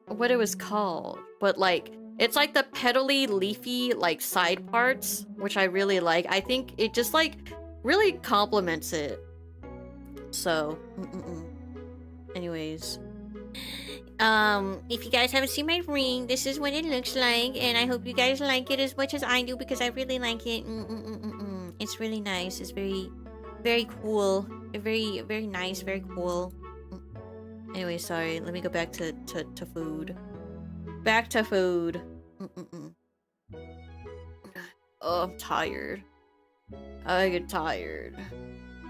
what it was called, but like it's like the petally leafy like side parts, which I really like. I think it just like really complements it. So anyways, if you guys haven't seen my ring, this is what it looks like, and I hope you guys like it as much as I do because I really like it. It's really nice. It's very cool. Very nice. Very cool. Anyway, sorry. Let me go back to food. Back to food. Oh, I'm tired. I get tired.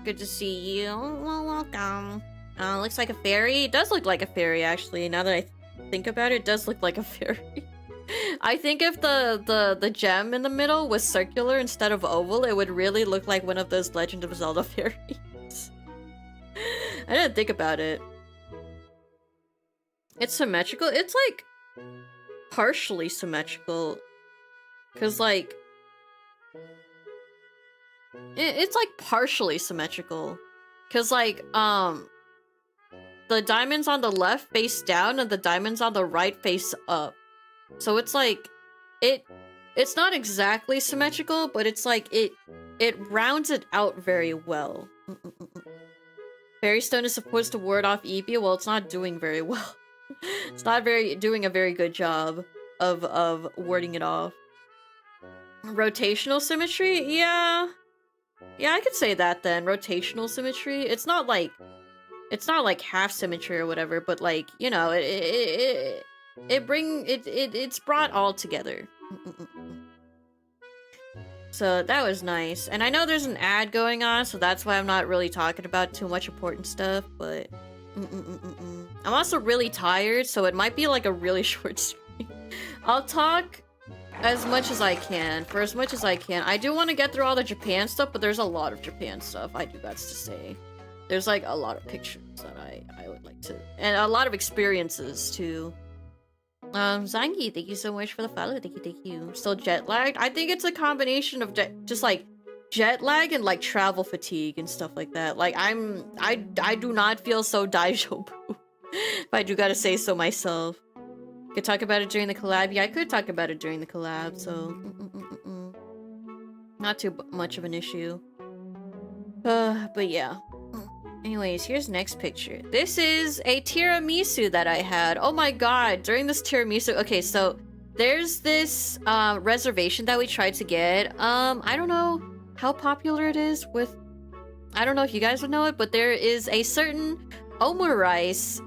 Good to see you. Well, welcome. Looks like a fairy. It does look like a fairy, actually. Now that I think about it, it does look like a fairy. I think if the gem in the middle was circular instead of oval, it would really look like one of those Legend of Zelda fairies. I didn't think about it. It's symmetrical. It's like partially symmetrical, cause like it's like partially symmetrical, cause like the diamonds on the left face down and the diamonds on the right face up. So it's like it's not exactly symmetrical, but it's like it rounds it out very well. Fairy stone is supposed to ward off Eevee. Well, it's not doing very well. It's not doing a very good job of warding it off. Rotational symmetry? Yeah, I could say that then. Rotational symmetry. It's not like half symmetry or whatever, but like, you know, it's brought all together. So that was nice. And I know there's an ad going on, so that's why I'm not really talking about too much important stuff, but I'm also really tired, so it might be like a really short stream. I'll talk as much as I can, for as much as I can. I do want to get through all the Japan stuff, but there's a lot of Japan stuff, I do got to say. There's like a lot of pictures that I would like to, and a lot of experiences too. Zangi, thank you so much for the follow. Thank you. Still jet lagged? I think it's a combination of just like jet lag and like travel fatigue and stuff like that. Like I do not feel so daijoubu. If I do gotta say so myself. Could talk about it during the collab. Yeah, I could talk about it during the collab, so not too much of an issue. But yeah. Anyways, here's next picture. This is a tiramisu that I had. Oh my god, during this tiramisu... Okay, so there's this reservation that we tried to get. I don't know how popular it is with... I don't know if you guys would know it, but there is a certain omurice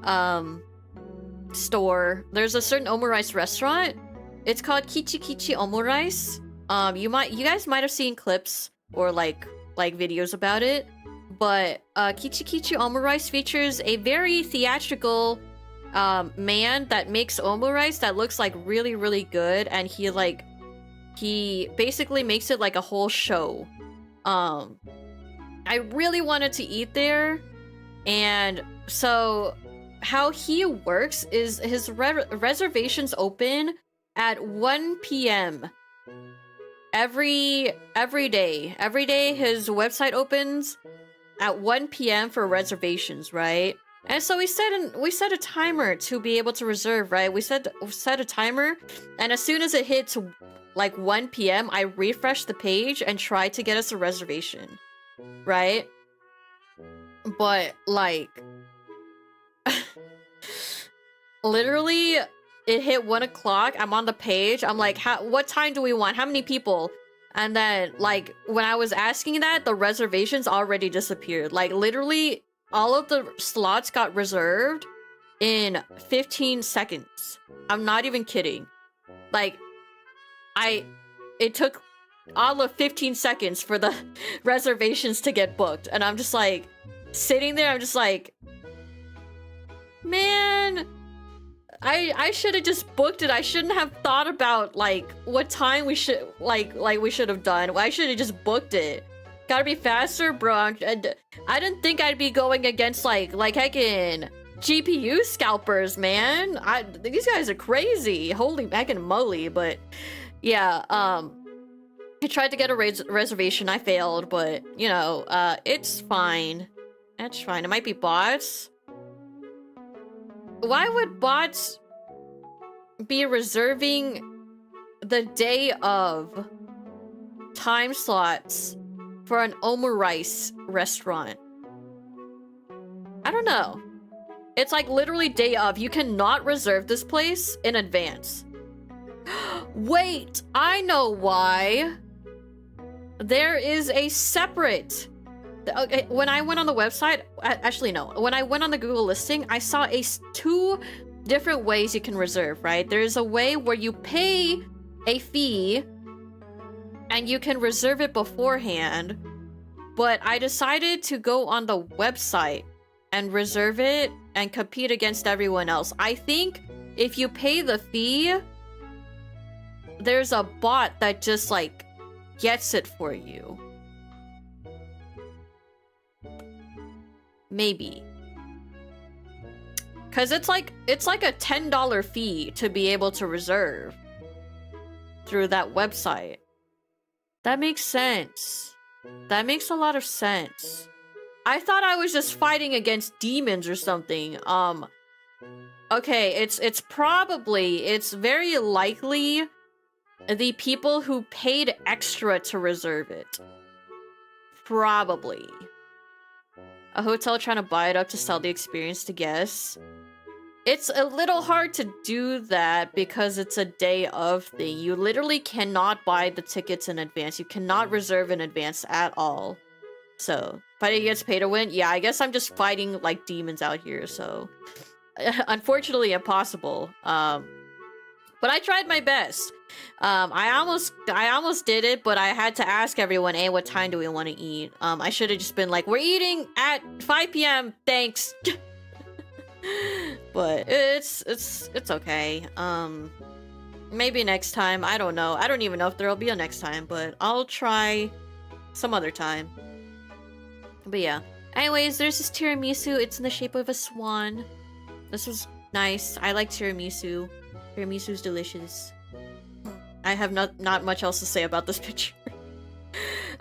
store. There's a certain omurice restaurant. It's called Kichi Kichi Omurice. You guys might have seen clips or like videos about it. But Kichi Kichi Omurice features a very theatrical man that makes omurice that looks like really, really good, and he basically makes it like a whole show. I really wanted to eat there, and so how he works is his reservations open at 1 p.m. every day. Every day his website opens at 1 p.m. for reservations, right? And so we set a timer to be able to reserve, right? We set a timer, and as soon as it hits like 1 p.m., I refresh the page and try to get us a reservation, right? But like literally it hit 1 o'clock. I'm on the page. I'm like, what time do we want? How many people? And then, like, when I was asking that, the reservations already disappeared. Like, literally, all of the slots got reserved in 15 seconds. I'm not even kidding. Like, it took all of 15 seconds for the reservations to get booked. And I'm just, like, sitting there, I'm just like, man... I should have just booked it. I shouldn't have thought about like what time we should we should have done. I should have just booked it. Gotta be faster, bro. I didn't think I'd be going against like heckin' GPU scalpers, man. These guys are crazy. Holy heckin' moly. But yeah, I tried to get a reservation. I failed, but you know, it's fine. It's fine. It might be bots. Why would bots be reserving the day of time slots for an omurice restaurant? I don't know. It's like literally day of. You cannot reserve this place in advance. Wait, I know why. There is a separate... Okay, when I went on the website, actually no, when I went on the Google listing, I saw two different ways you can reserve, right? There's a way where you pay a fee and you can reserve it beforehand, but I decided to go on the website and reserve it and compete against everyone else. I think if you pay the fee, there's a bot that just like gets it for you. Maybe. Cause it's like a $10 fee to be able to reserve through that website. That makes sense. That makes a lot of sense. I thought I was just fighting against demons or something. Okay, it's very likely the people who paid extra to reserve it. Probably. A hotel trying to buy it up to sell the experience to guests. It's a little hard to do that because it's a day of thing. You literally cannot buy the tickets in advance. You cannot reserve in advance at all. So, fighting against pay to win? Yeah, I guess I'm just fighting like demons out here, so... Unfortunately impossible. But I tried my best. I almost did it, but I had to ask everyone, hey, what time do we want to eat? I should have just been like, we're eating at 5 p.m. Thanks. But it's okay. Maybe next time. I don't know. I don't even know if there'll be a next time, but I'll try some other time. But yeah. Anyways, there's this tiramisu. It's in the shape of a swan. This was nice. I like tiramisu. Tiramisu's delicious. I have not much else to say about this picture.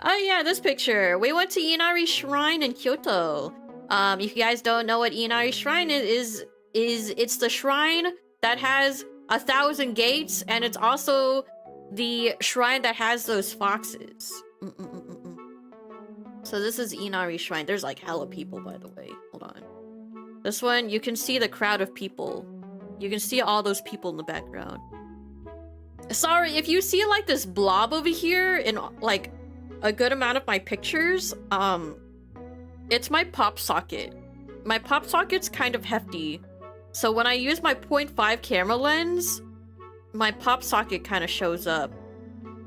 Oh yeah, this picture. We went to Inari Shrine in Kyoto. If you guys don't know what Inari Shrine is it's the shrine that has 1,000 gates, and it's also the shrine that has those foxes. So this is Inari Shrine. There's like hella people, by the way. Hold on. This one, you can see the crowd of people. You can see all those people in the background. Sorry, if you see like this blob over here in like a good amount of my pictures, it's my pop socket. My pop socket's kind of hefty. So when I use my 0.5 camera lens, my pop socket kind of shows up.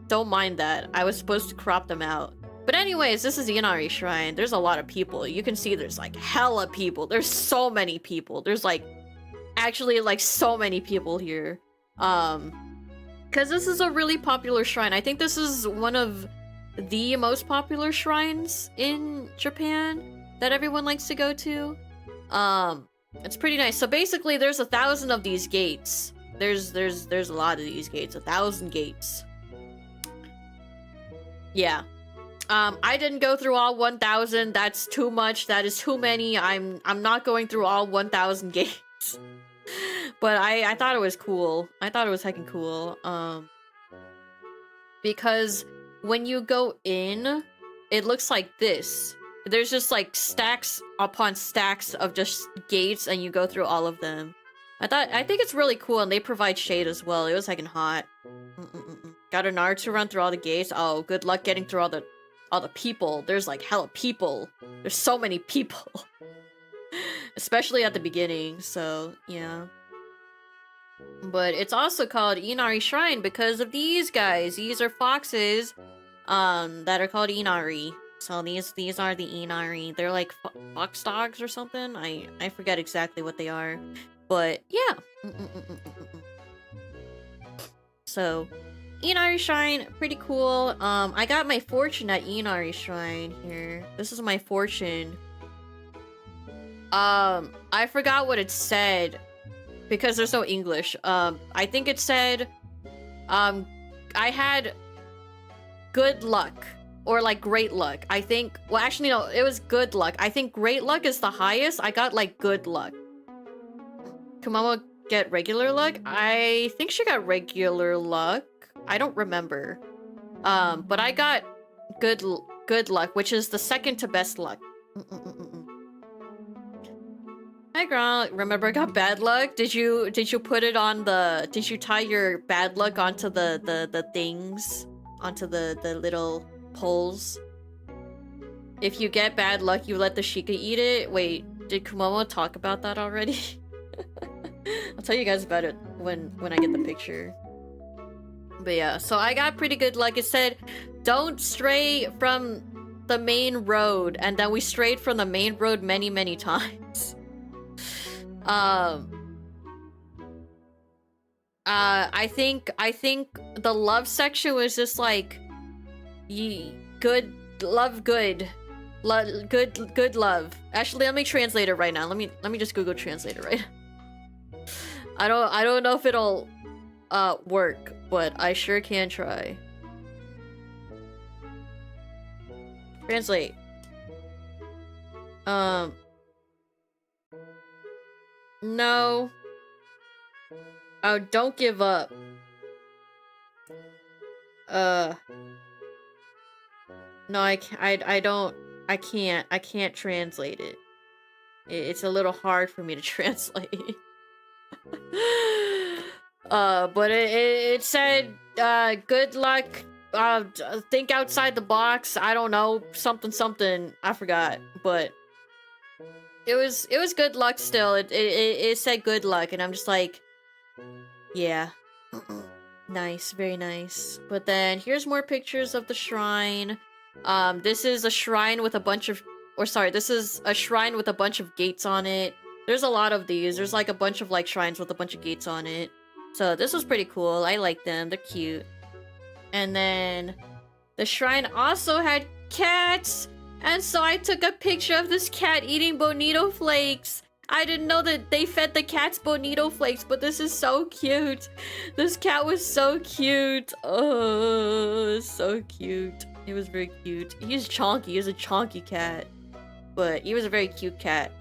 Don't mind that. I was supposed to crop them out. But anyways, this is the Inari Shrine. There's a lot of people. You can see there's like hella people. There's so many people. There's like actually like so many people here. Because this is a really popular shrine. I think this is one of the most popular shrines in Japan that everyone likes to go to. It's pretty nice. So basically there's 1,000 of these gates. There's a lot of these gates. 1,000 gates. Yeah. I didn't go through all 1,000. That's too much. That is too many. I'm not going through all 1,000 gates. But I thought it was cool. I thought it was heckin' cool. Because when you go in, it looks like this. There's just like stacks upon stacks of just gates, and you go through all of them. I think it's really cool, and they provide shade as well. It was heckin' hot. Got a Naruto run through all the gates. Oh, good luck getting through all the people. There's like hella people. There's so many people. Especially at the beginning, so yeah. But it's also called Inari Shrine because of these guys. These are foxes that are called Inari. So these are the Inari. They're like fox dogs or something. I forget exactly what they are. But yeah. So Inari Shrine, pretty cool. I got my fortune at Inari Shrine here. This is my fortune. I forgot what it said because there's no English. I think it said, I had good luck or like great luck. I think, well, actually, no, it was good luck. I think great luck is the highest. I got like good luck. Kamama get regular luck? I think she got regular luck. I don't remember. But I got good luck, which is the second to best luck. Hi, Gronk. Remember I got bad luck? Did you put it on the... Did you tie your bad luck onto the things? Onto the little poles? If you get bad luck, you let the Sheikah eat it? Wait, did Kumomo talk about that already? I'll tell you guys about it when I get the picture. But yeah, so I got pretty good luck. It said, don't stray from the main road. And then we strayed from the main road many, many times. I think the love section was just like, good love. Actually, let me translate it right now. Let me just Google Translate it right now. I don't know if it'll work, but I sure can try. Translate. No. Oh, don't give up. No, I can't translate it. It's a little hard for me to translate. But it said, good luck, think outside the box, I don't know, something, I forgot, but it was good luck still. It said good luck, and I'm just like, yeah. Nice, very nice. But then here's more pictures of the shrine. This is a shrine with a bunch of, this is a shrine with a bunch of gates on it. There's a lot of these. There's like a bunch of like shrines with a bunch of gates on it. So this was pretty cool. I like them. They're cute. And then the shrine also had cats. And so I took a picture of this cat eating bonito flakes. I didn't know that they fed the cats bonito flakes, but this is so cute. This cat was so cute. Oh, so cute. He was very cute. He's chonky. He's a chonky cat. But he was a very cute cat.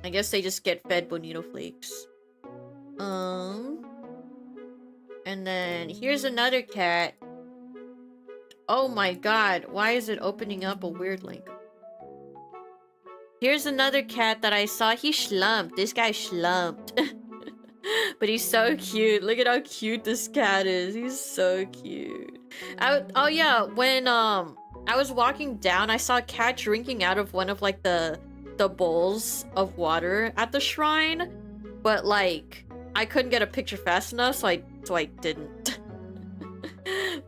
I guess they just get fed bonito flakes. And then here's another cat. Oh my god, why is it opening up a weird link? Here's another cat that I saw. He slumped. This guy slumped. But he's so cute. Look at how cute this cat is. He's so cute. Oh yeah, when I was walking down, I saw a cat drinking out of one of like the bowls of water at the shrine. But like I couldn't get a picture fast enough, so I didn't.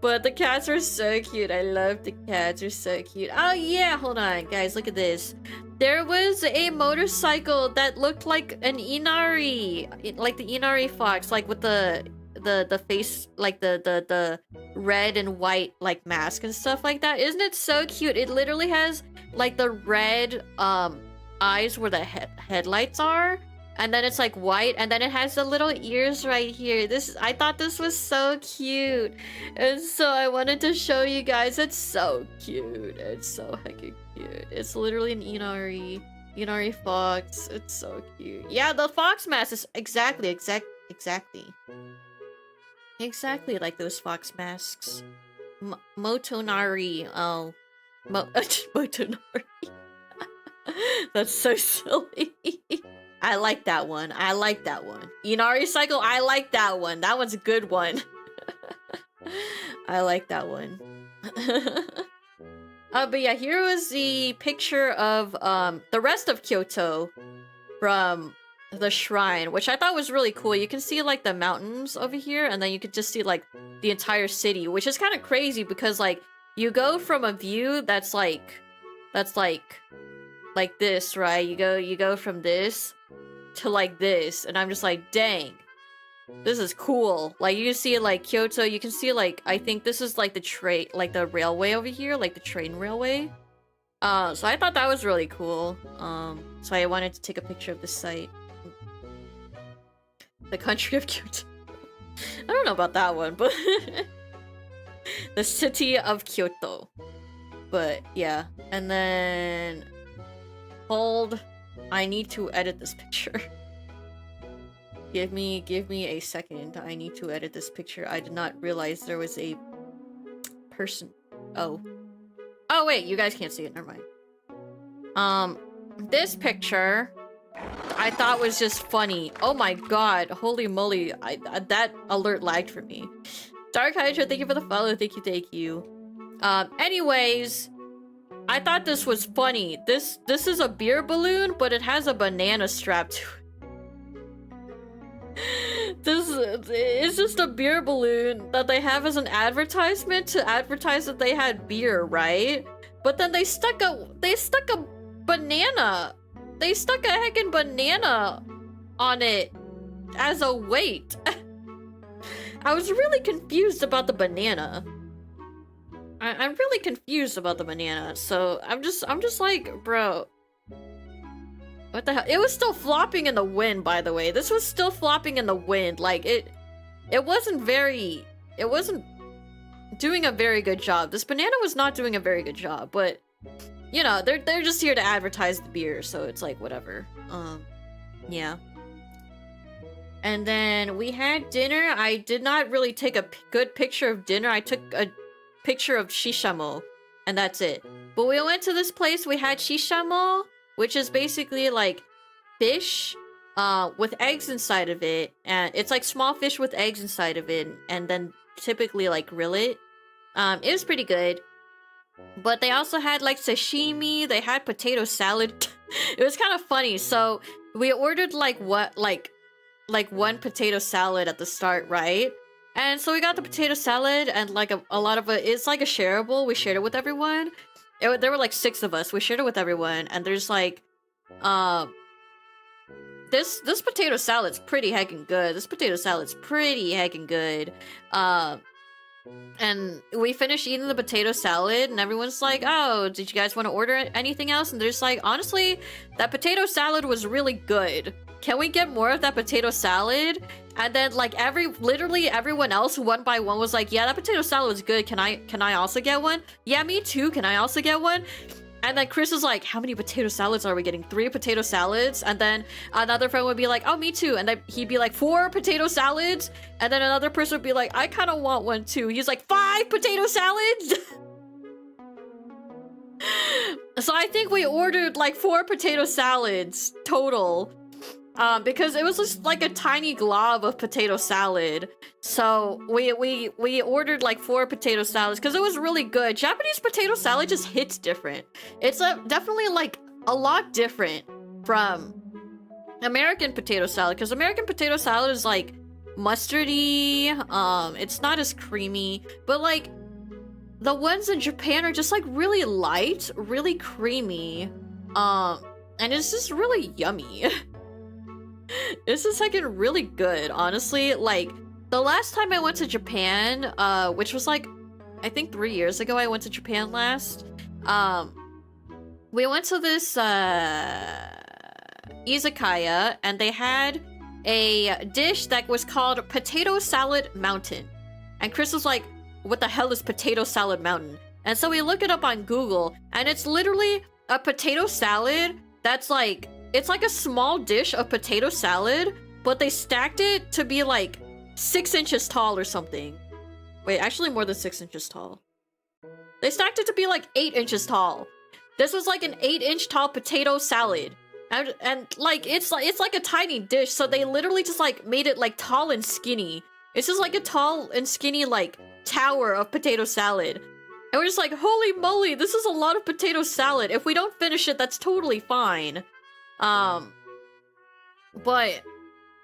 But the cats are so cute. I love the cats. They're so cute. Oh yeah, hold on, guys. Look at this. There was a motorcycle that looked like an Inari, like the Inari fox, like with the face, like the red and white like mask and stuff like that. Isn't it so cute? It literally has like the red eyes where the headlights are. And then it's like white, and then it has the little ears right here. I thought this was so cute. And so I wanted to show you guys. It's so cute. It's so heckin' cute. It's literally an Inari fox. It's so cute. Yeah, the fox mask is exactly like those fox masks. Motonari. Oh. Motonari. That's so silly. I like that one. I like that one. Inari cycle, I like that one. That one's a good one. I like that one. But yeah, here was the picture of the rest of Kyoto from the shrine, which I thought was really cool. You can see like the mountains over here, and then you could just see like the entire city, which is kind of crazy because like you go from a view that's like this, right? You go from this to like this, and I'm just like, dang, this is cool. Like you can see like Kyoto, you can see like, I think this is like the railway over here, like the train railway. So I thought that was really cool. So I wanted to take a picture of this site. The country of Kyoto. I don't know about that one, but the city of Kyoto. But yeah, and then hold. I need to edit this picture. Give me a second. I need to edit this picture. I did not realize there was a person. Oh wait, you guys can't see it. Never mind. This picture I thought was just funny. Oh my god, holy moly! That alert lagged for me. Dark Hydra, thank you for the follow. Thank you. Anyways. I thought this was funny. This is a beer balloon, but it has a banana strapped to it. This is just a beer balloon that they have as an advertisement to advertise that they had beer, right? But then they stuck a banana. They stuck a heckin' banana on it as a weight. I was really confused about the banana. I'm really confused about the banana, so I'm just like, bro, what the hell? It was still flopping in the wind, by the way. This was still flopping in the wind. Like it wasn't doing a very good job. This banana was not doing a very good job, but you know, they're just here to advertise the beer, so it's like whatever. Yeah. And then we had dinner. I did not really take a good picture of dinner. I took a picture of shishamo, and that's it. But we went to this place. We had shishamo, which is basically like fish with eggs inside of it, and it's like small fish with eggs inside of it, and then typically like grill it. It was pretty good. But they also had like sashimi. They had potato salad. It was kind of funny. So we ordered like one potato salad at the start, right? And so we got the potato salad, and like a lot of it, it's like a shareable. We shared it with everyone. There were like 6 of us. We shared it with everyone, and there's like, this potato salad's pretty heckin' good. And we finished eating the potato salad, and everyone's like, oh, did you guys want to order anything else? And they're just like, honestly, that potato salad was really good. Can we get more of that potato salad? And then like literally everyone else one by one was like, yeah, that potato salad was good. Can I also get one? Yeah, me too. Can I also get one? And then Chris was like, how many potato salads are we getting? 3 potato salads? And then another friend would be like, oh, me too. And then he'd be like, 4 potato salads? And then another person would be like, I kind of want one too. He's like, 5 potato salads? So I think we ordered like 4 potato salads total. Because it was just like a tiny glob of potato salad. So we ordered like 4 potato salads because it was really good. Japanese potato salad just hits different. It's definitely like a lot different from American potato salad, because American potato salad is like mustardy. It's not as creamy, but like the ones in Japan are just like really light, really creamy. And it's just really yummy. This is like really good, honestly. Like the last time I went to Japan, which was like I think 3 years ago, I went to Japan last. We went to this izakaya, and they had a dish that was called Potato Salad Mountain. And Chris was like, what the hell is Potato Salad Mountain? And so we look it up on Google, and it's literally a potato salad that's like, it's like a small dish of potato salad, but they stacked it to be like 6 inches tall or something. Wait, actually more than 6 inches tall. They stacked it to be like 8 inches tall. This was like an 8-inch tall potato salad. And like, it's like a tiny dish, so they literally just like made it like tall and skinny. It's just like a tall and skinny like tower of potato salad. And we're just like, holy moly, this is a lot of potato salad. If we don't finish it, that's totally fine. But,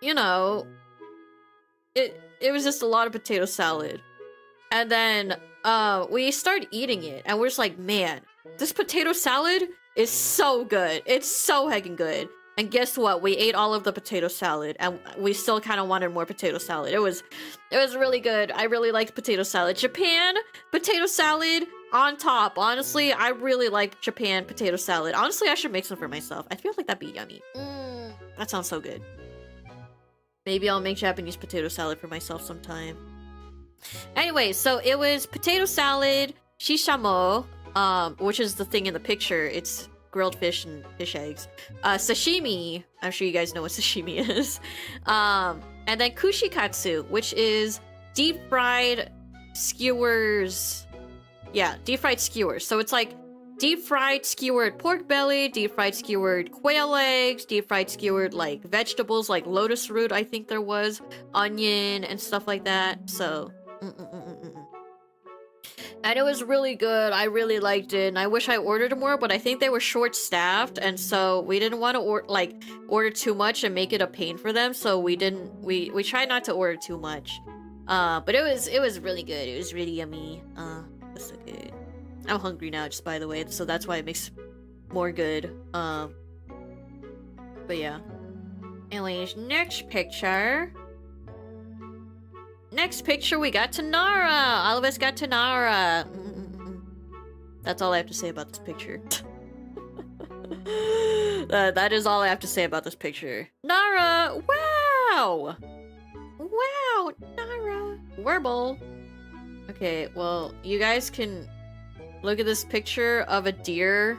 you know, it was just a lot of potato salad. And then, we started eating it, and we're just like, man, this potato salad is so good. It's so heckin' good. And guess what? We ate all of the potato salad, and we still kind of wanted more potato salad. It was really good. I really liked potato salad. Japan potato salad on top. Honestly, I really like Japan potato salad. Honestly, I should make some for myself. I feel like that'd be yummy. That sounds so good. Maybe I'll make Japanese potato salad for myself sometime. Anyway, so it was potato salad, shishamo, which is the thing in the picture. It's grilled fish and fish eggs. Sashimi, I'm sure you guys know what sashimi is. And then kushikatsu, which is deep fried skewers. Yeah, deep fried skewers. So it's like deep fried skewered pork belly, deep fried skewered quail eggs, deep fried skewered like vegetables like lotus root, I think there was, onion and stuff like that. So and it was really good. I really liked it, and I wish I ordered more, but I think they were short-staffed, and so we didn't want to order too much and make it a pain for them. So we didn't. We tried not to order too much. But it was really good. It was really yummy. That's so good. I'm hungry now, just by the way, so that's why it makes more good. But yeah. Anyways, next picture. Next picture, we got Tanara! All of us got Tanara! That's all I have to say about this picture. That is all I have to say about this picture. Nara! Wow! Wow, Nara! Warble! Okay, well, you guys can look at this picture of a deer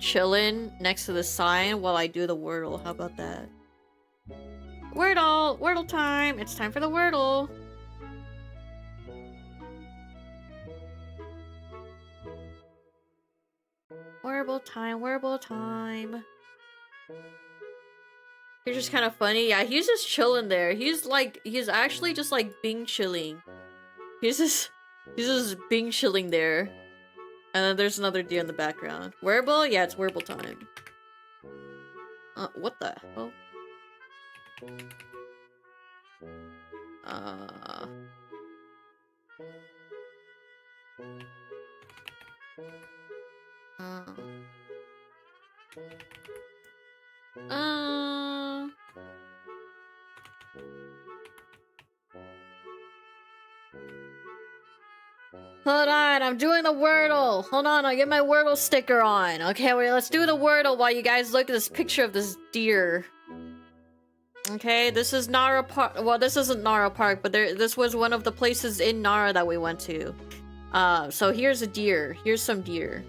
chilling next to the sign while I do the Wordle. How about that? Wordle! Wordle time! It's time for the Wordle! Wordle time, Wordle time. He's just kind of funny. Yeah, he's just chilling there. He's actually just like Bing chilling. He's just Bing chilling there. And then there's another deer in the background. Wordle? Yeah, it's Wordle time. What the hell? Hold on, I'm doing the Wordle. Hold on, I'll get my Wordle sticker on. Okay, wait, let's do the Wordle while you guys look at this picture of this deer. Okay, this is Nara Park. Well, this isn't Nara Park, but this was one of the places in Nara that we went to. So here's a deer. Here's some deer.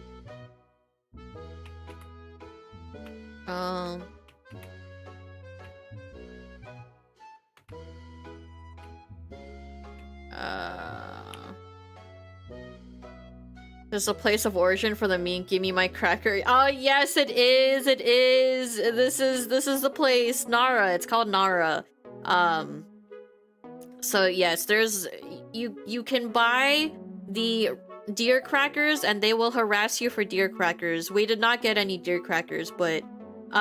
There's a place of origin for the meme. Give me my cracker. Oh yes, it is. It is. This is the place. Nara. It's called Nara. So yes, there's you can buy the deer crackers and they will harass you for deer crackers. We did not get any deer crackers, but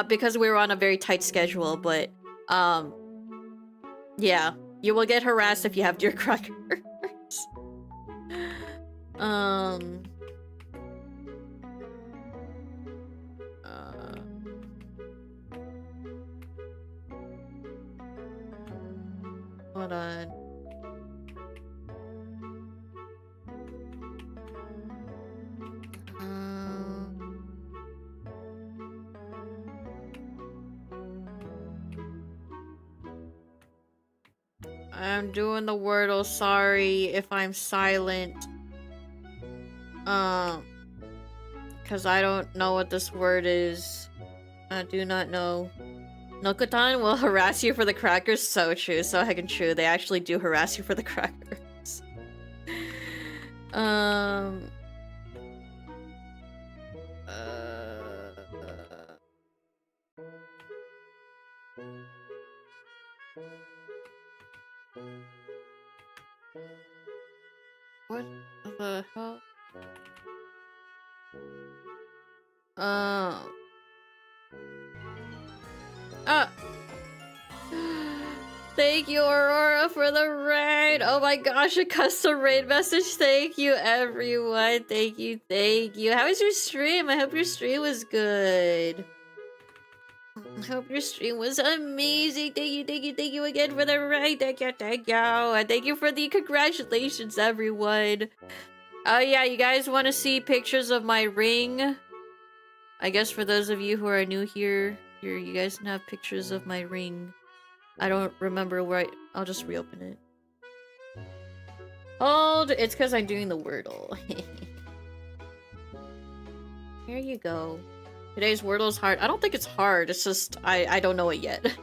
because we were on a very tight schedule, but yeah, you will get harassed if you have deer crackers. Hold on. I'm doing the Wordle. Sorry if I'm silent. Because I don't know what this word is. I do not know. Nokotan will harass you for the crackers. So true. So heckin' true. They actually do harass you for the crackers. What the hell? Thank you, Aurora, for the raid. Oh my gosh, a custom raid message. Thank you, everyone. Thank you, thank you. How was your stream? I hope your stream was good. I hope your stream was amazing. Thank you, thank you, thank you again for the raid. Thank you, thank you. And thank you for the congratulations, everyone. Oh yeah, you guys want to see pictures of my ring? I guess for those of you who are new here, you guys can have pictures of my ring. I don't remember where I'll just reopen it. Hold! It's because I'm doing the Wordle. Here you go. Today's Wordle is hard. I don't think it's hard. It's just, I don't know it yet.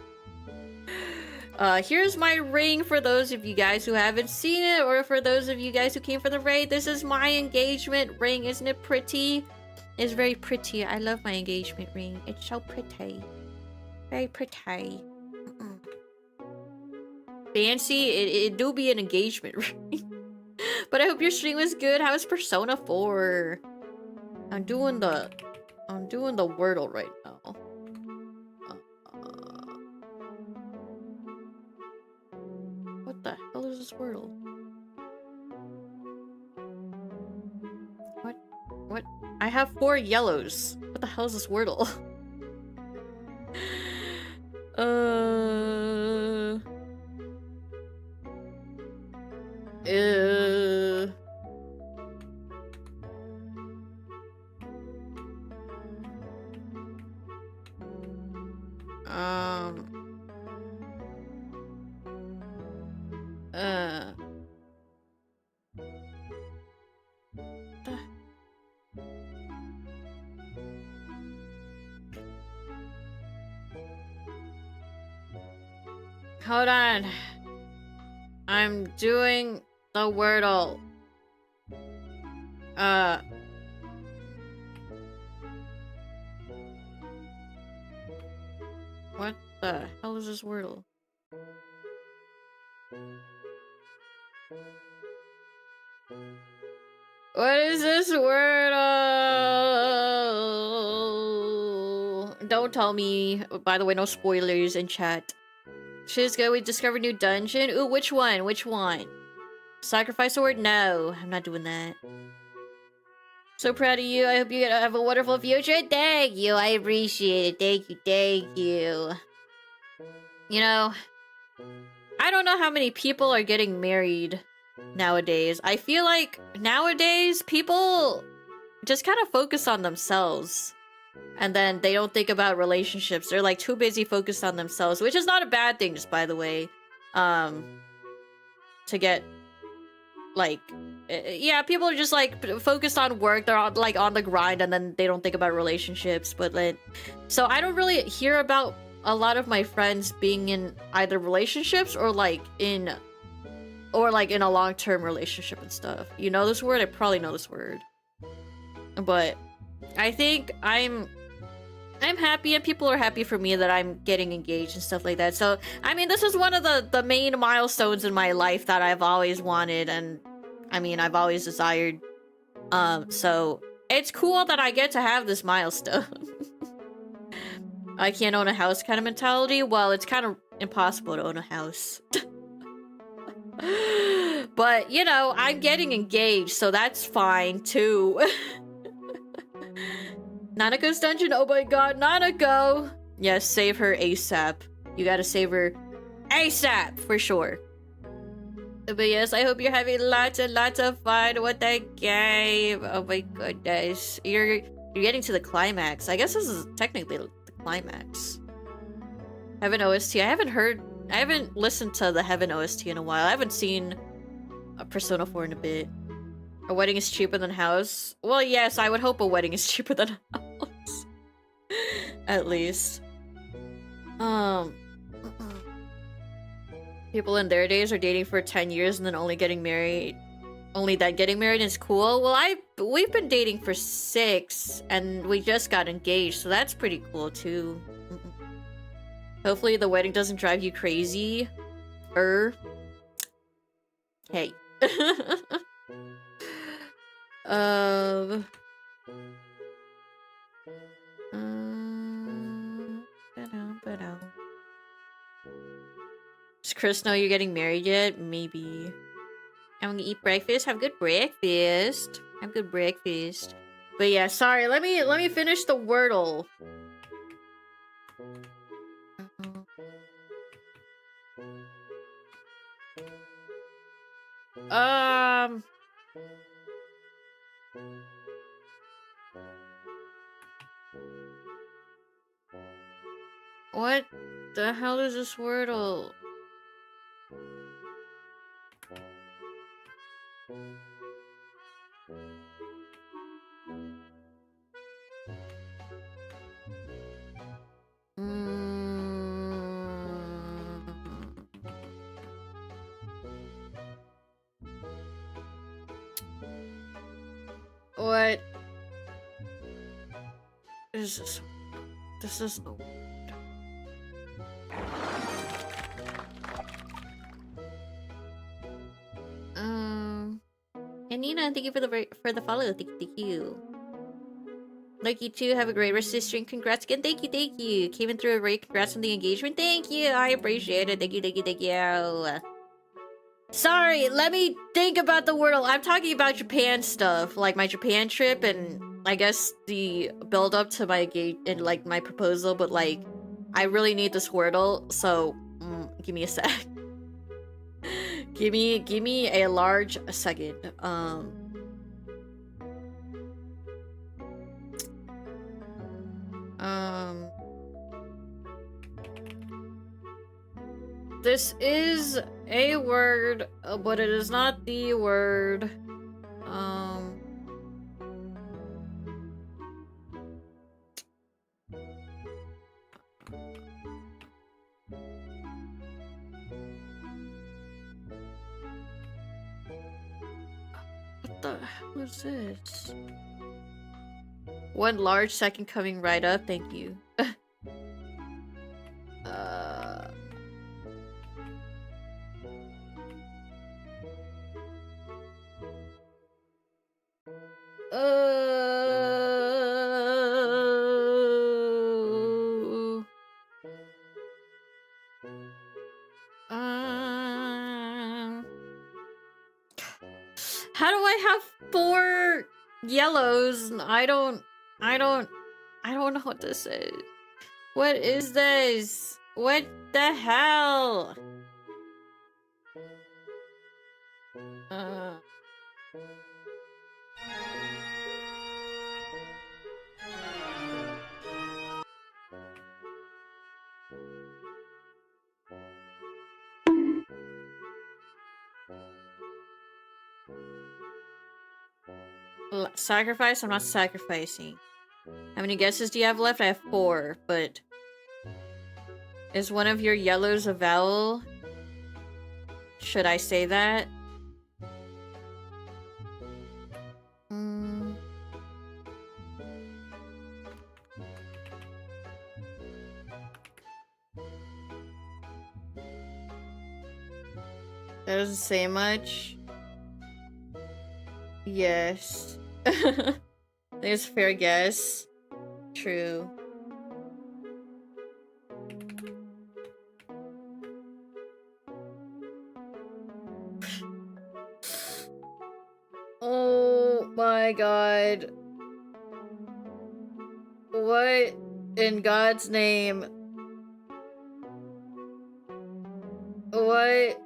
Here's my ring for those of you guys who haven't seen it, or for those of you guys who came for the raid. This is my engagement ring. Isn't it pretty? It's very pretty. I love my engagement ring. It's so pretty. Very pretty. Fancy. It do be an engagement ring. But I hope your stream was good. How is Persona 4? I'm doing the Wordle right now. What the hell is this Wordle? What? I have 4 yellows. What the hell is this Wordle? Hold on. I'm doing the Wordle. What the hell is this Wordle? What is this Wordle? Don't tell me. By the way, no spoilers in chat. Shizgo, we discovered a new dungeon. Ooh, which one? Which one? Sacrifice a word? No, I'm not doing that. So proud of you. I hope you have a wonderful future. Thank you. I appreciate it. Thank you. Thank you. You know, I don't know how many people are getting married nowadays. I feel like nowadays people just kind of focus on themselves. And then they don't think about relationships. They're like too busy focused on themselves, which is not a bad thing, just by the way. To get like, yeah, people are just like focused on work. They're on, like on the grind, and then they don't think about relationships. But like, so I don't really hear about a lot of my friends being in either relationships or like in a long-term relationship and stuff. You know this word? I probably know this word, but I think I'm happy, and people are happy for me that I'm getting engaged and stuff like that. So, I mean, this is one of the main milestones in my life that I've always wanted, and I mean, I've always desired. So it's cool that I get to have this milestone. I can't own a house kind of mentality. Well, it's kind of impossible to own a house. But, you know, I'm getting engaged, so that's fine too. Nanako's dungeon, oh my god, Nanako! Yes, save her ASAP. You gotta save her ASAP, for sure. But yes, I hope you're having lots and lots of fun with that game. Oh my goodness. You're getting to the climax. I guess this is technically the climax. Heaven OST. I haven't listened to the Heaven OST in a while. I haven't seen a Persona 4 in a bit. A wedding is cheaper than a house. Well, yes, I would hope a wedding is cheaper than a house. At least. People in their days are dating for 10 years and then only getting married. Only then getting married is cool. Well, we've been dating for 6 and we just got engaged, so that's pretty cool too. Hopefully the wedding doesn't drive you crazy. Hey. Does Chris know you're getting married yet? Maybe. I'm gonna eat breakfast. Have good breakfast. Have good breakfast. But yeah, sorry. Let me finish the Wordle. What the hell is this Wordle? What is this? This is the word. And Nina, thank you for the follow. Thank you. Like you too. Have a great rest of the stream. Congrats again. Thank you. Came in through a break. Congrats on the engagement. Thank you. I appreciate it. Thank you. Sorry, let me think about the Wordle. I'm talking about Japan stuff, like my Japan trip, and I guess the build up to my and like my proposal. But like, I really need this Wordle, so give me a sec. give me a large second. This is a word, but it is not the word. What the hell is this? One large second coming right up, thank you. How do I have 4 yellows? I don't know what this is. What is this? What the hell? Sacrifice? I'm not sacrificing. How many guesses do you have left? I have 4, but... Is one of your yellows a vowel? Should I say that? That doesn't say much. Yes. I think it's a fair guess. True. Oh my god. What in God's name? What?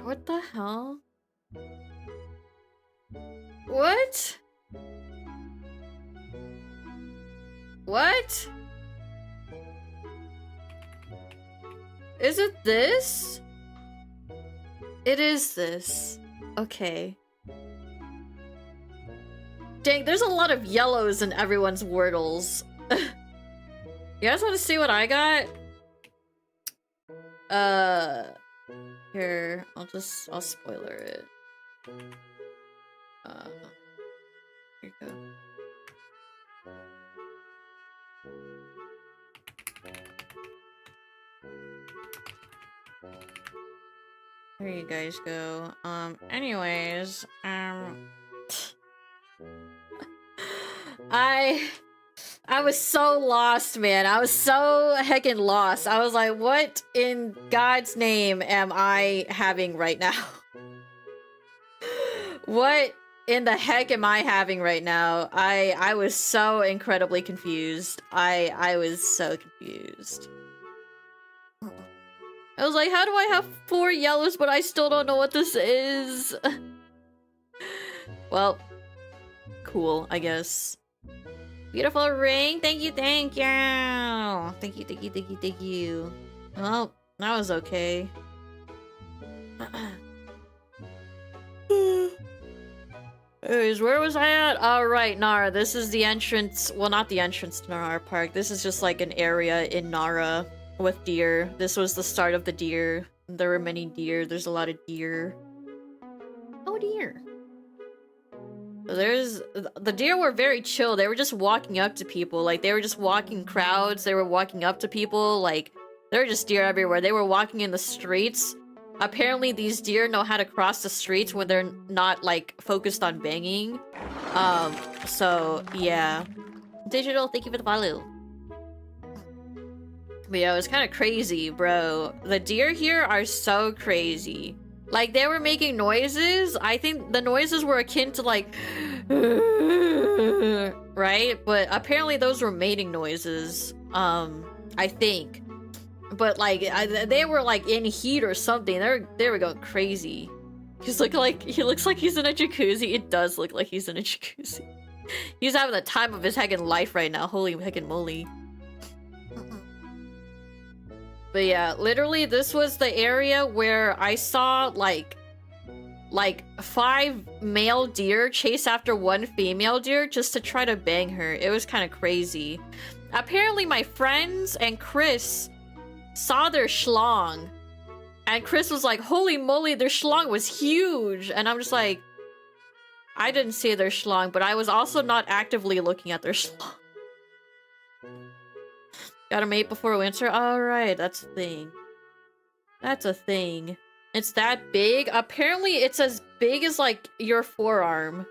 What the hell? What? What? Is it this? It is this. Okay. Dang, there's a lot of yellows in everyone's Wordles. You guys want to see what I got? Here, I'll spoiler it. Here you go. There you guys go. Anyways, I was so lost, man. I was so heckin' lost. I was like, what in God's name am I having right now? What in the heck am I having right now? I was so incredibly confused. I was so confused. I was like, how do I have 4 yellows, but I still don't know what this is? Well, cool, I guess. Beautiful ring. Thank you, thank you. Thank you, thank you, thank you, thank you. Well, that was okay. Anyways, where was I at? Oh, right, Nara. This is the entrance. Well, not the entrance to Nara Park. This is just like an area in Nara with deer. This was the start of the deer. There were many deer. There's a lot of deer. Oh, deer. The deer were very chill. They were just walking up to people. Like, they were just walking crowds. They were walking up to people. Like, there were just deer everywhere. They were walking in the streets. Apparently, these deer know how to cross the streets when they're not, like, focused on banging. So, yeah. Digital, thank you for the follow. But yeah, it was kind of crazy, bro. The deer here are so crazy. Like, they were making noises. I think the noises were akin to, like... right? But apparently those were mating noises. I think. But, like, they were, like, in heat or something. They were going crazy. He looks like he's in a jacuzzi. It does look like he's in a jacuzzi. He's having the time of his heckin' life right now. Holy heckin' moly. But yeah, literally this was the area where I saw like 5 male deer chase after 1 female deer just to try to bang her. It was kind of crazy. Apparently my friends and Chris saw their schlong. And Chris was like, holy moly, their schlong was huge. And I'm just like, I didn't see their schlong, but I was also not actively looking at their schlong. Got a mate before winter? Alright, that's a thing. That's a thing. It's that big? Apparently it's as big as, like, your forearm.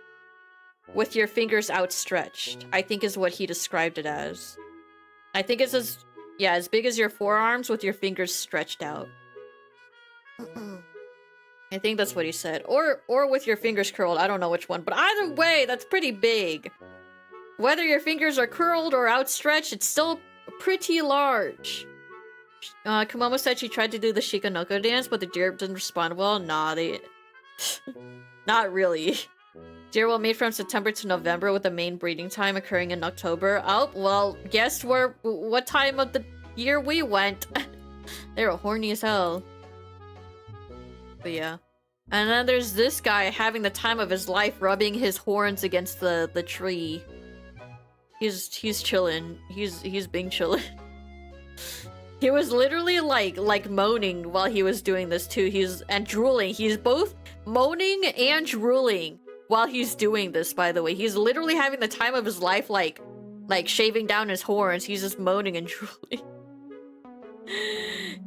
with your fingers outstretched, I think is what he described it as. I think it's as big as your forearms with your fingers stretched out. I think that's what he said. Or with your fingers curled. I don't know which one. But either way, that's pretty big. Whether your fingers are curled or outstretched, it's still pretty large. Kumomo said she tried to do the Shikanoko dance, but the deer didn't respond well. Nah, they... Not really. Deer will mate from September to November with the main breeding time occurring in October. Oh, well, guess what time of the year we went. They were horny as hell. But yeah. And then there's this guy having the time of his life rubbing his horns against the tree. He's chilling. He's being chillin'. He was literally like moaning while he was doing this too. And drooling. He's both moaning and drooling while he's doing this, by the way. He's literally having the time of his life, like shaving down his horns. He's just moaning and drooling.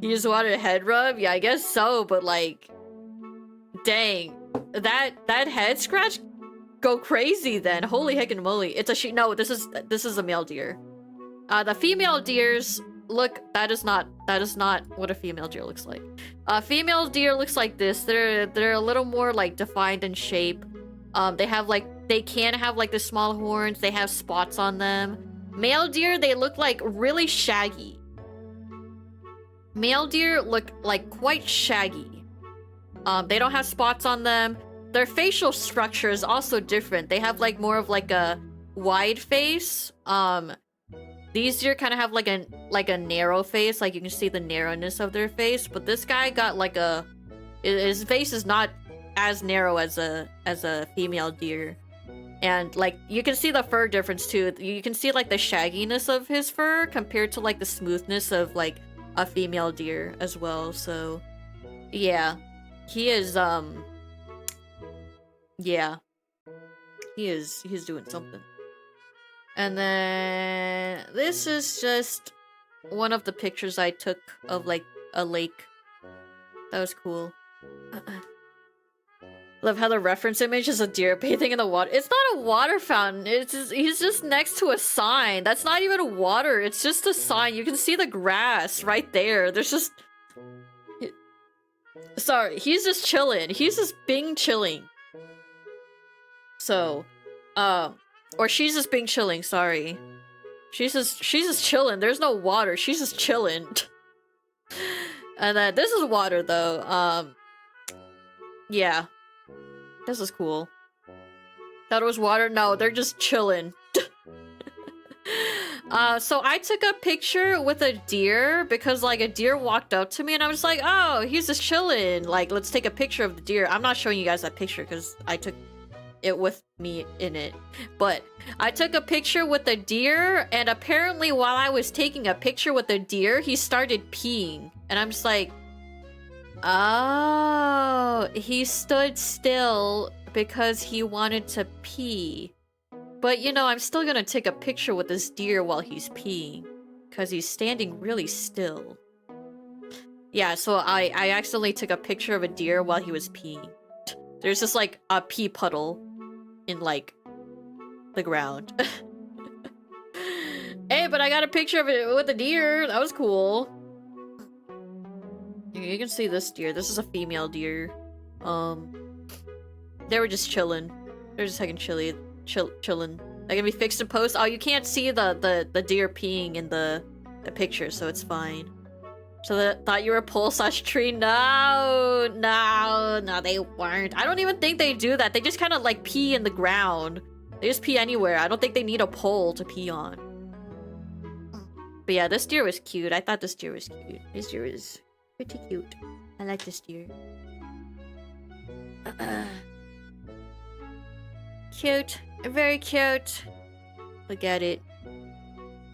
You just wanted a head rub? Yeah, I guess so, but like, dang, that head scratch go crazy then. Holy heckin' moly. It's a no, this is a male deer. The female deers look, that is not what a female deer looks like. Female deer looks like this. They're a little more like defined in shape. They can have like the small horns. They have spots on them. Male deer, they look like really shaggy. Male deer look like quite shaggy. They don't have spots on them. Their facial structure is also different. They have like more of like a wide face. These deer kind of have like a narrow face. Like you can see the narrowness of their face. But this guy got like his face is not as narrow as a female deer. And like you can see the fur difference too. You can see like the shagginess of his fur compared to like the smoothness of like a female deer as well. So yeah, he is he's doing something. And then this is just one of the pictures I took of like a lake. That was cool. Love how the reference image is a deer bathing in the water. It's not a water fountain. He's just next to a sign. That's not even a water. It's just a sign. You can see the grass right there. There's just... Sorry, he's just chilling. He's just being chilling. So, or she's just being chilling, sorry. She's just chilling. There's no water. She's just chilling. And then this is water though. Yeah. This is cool. Thought it was water? No, they're just chilling. So I took a picture with a deer because like a deer walked up to me and I was like, oh, he's just chilling. Like, let's take a picture of the deer. I'm not showing you guys that picture because I took it with me in it. But I took a picture with the deer and apparently while I was taking a picture with the deer, he started peeing. And I'm just like, oh, he stood still because he wanted to pee. But you know, I'm still gonna take a picture with this deer while he's peeing because he's standing really still. Yeah, so I accidentally took a picture of a deer while he was peeing. There's just like a pee puddle in like the ground. Hey, but I got a picture of it with a deer. That was cool. You can see this deer. This is a female deer. They were just chilling. They're just heckin' chilling. They're gonna be fixed in post. Oh, you can't see the deer peeing in the picture, so it's fine. So thought you were a pole/tree? No, they weren't. I don't even think they do that. They just kind of like pee in the ground. They just pee anywhere. I don't think they need a pole to pee on. But yeah, this deer was cute. I thought this deer was cute. This deer was pretty cute. I like this deer. Cute. Very cute. Look at it.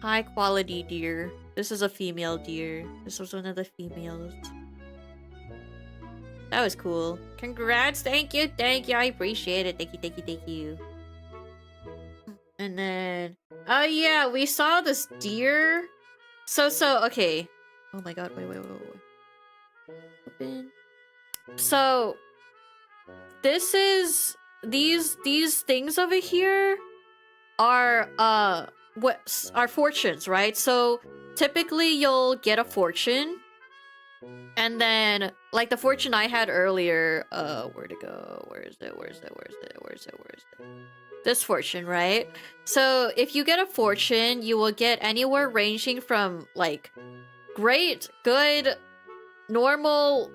High quality deer. This is a female deer. This was one of the females. That was cool. Congrats. Thank you. I appreciate it. Thank you. And then... oh yeah, we saw this deer. So, okay. Oh my god, wait. Open. So, this is these things over here are what are fortunes, right? So typically you'll get a fortune, and then like the fortune I had earlier, where'd it go? Where is it? This fortune, right? So if you get a fortune, you will get anywhere ranging from like great, good, normal,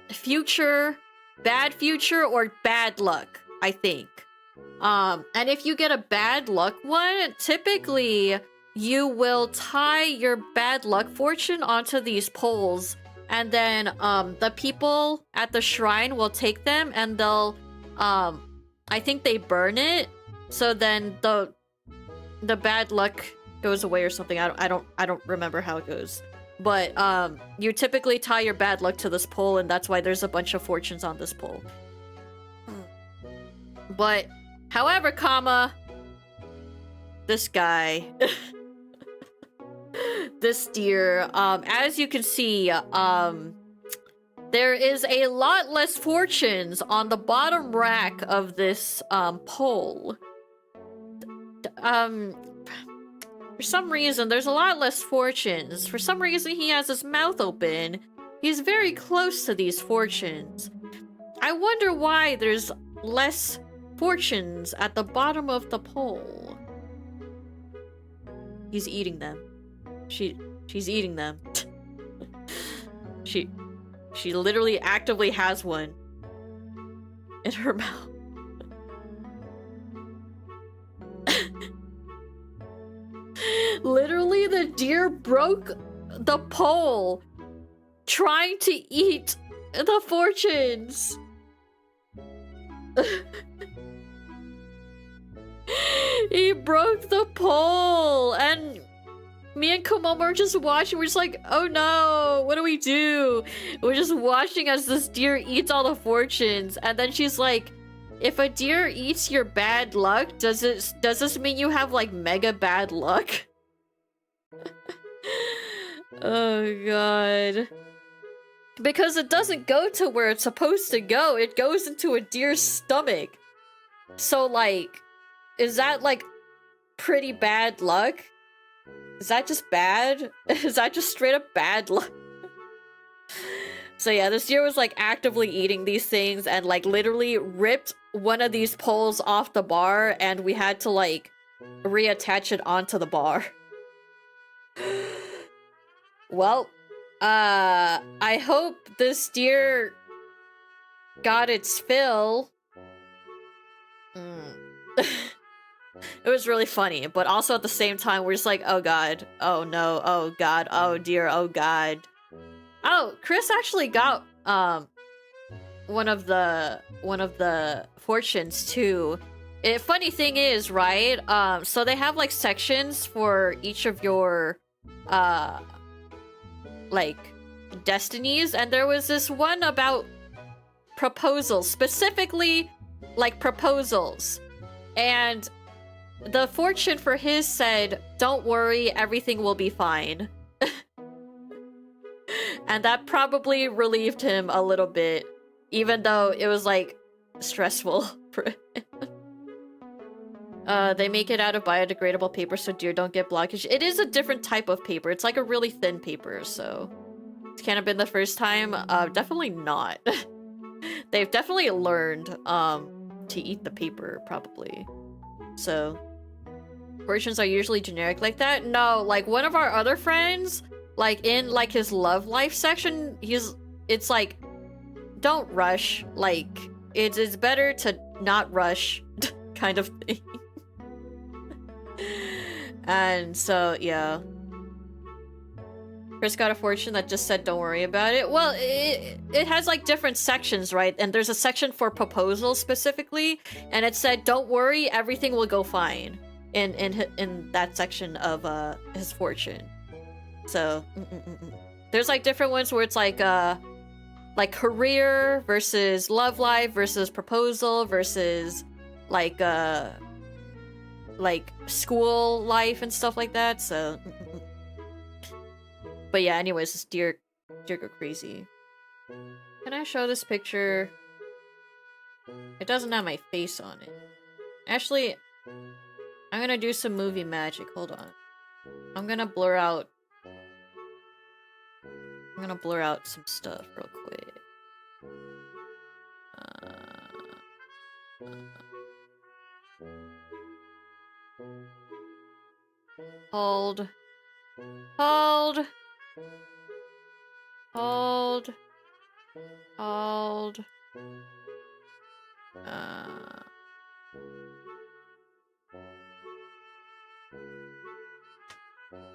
future, bad future, or bad luck, I think. And if you get a bad luck one, typically you will tie your bad luck fortune onto these poles, and then the people at the shrine will take them and they'll I think they burn it, so then the bad luck goes away or something. I don't remember how it goes. But you typically tie your bad luck to this pole, and that's why there's a bunch of fortunes on this pole. But however, comma, this guy, this deer, as you can see, there is a lot less fortunes on the bottom rack of this pole. For some reason, there's a lot less fortunes. For some reason, he has his mouth open. He's very close to these fortunes. I wonder why there's less fortunes at the bottom of the pole. He's eating them. She's eating them. She literally actively has one in her mouth. Literally, the deer broke the pole trying to eat the fortunes. He broke the pole, and me and Komomo are just watching. We're just like, oh no, what do we do? We're just watching as this deer eats all the fortunes, and then she's like, if a deer eats your bad luck, does this mean you have like mega bad luck? Oh god. Because it doesn't go to where it's supposed to go. It goes into a deer's stomach. So like, is that like pretty bad luck? Is that just bad? Is that just straight up bad luck? So yeah, this deer was like actively eating these things and like literally ripped one of these poles off the bar, and we had to like reattach it onto the bar. Well, I hope this deer got its fill. It was really funny, but also at the same time, we're just like, oh god, oh no, oh god, oh dear, oh god. Oh, Chris actually got one of the fortunes too. Funny thing is, right? So they have like sections for each of your like destinies, and there was this one about proposals, specifically like proposals, and the fortune for his said, don't worry, everything will be fine. And that probably relieved him a little bit, even though it was like stressful for him. They make it out of biodegradable paper so deer don't get blockage. It is a different type of paper. It's like a really thin paper, so it can't have been the first time. Definitely not. They've definitely learned to eat the paper, probably. So fortunes are usually generic like that. No, like one of our other friends, like in like his love life section, it's like, don't rush. Like it's better to not rush, kind of thing. And so yeah, Chris got a fortune that just said don't worry about it. Well, it has like different sections, right? And there's a section for proposals specifically, and it said don't worry, everything will go fine in that section of his fortune. So there's like different ones where it's like career versus love life versus proposal versus like school life and stuff like that. So but yeah, anyways, this deer go crazy. Can I show this picture? It doesn't have my face on it. Actually, I'm gonna do some movie magic. Hold on. I'm gonna blur out some stuff real quick. Hold. Hold. Hold. Hold.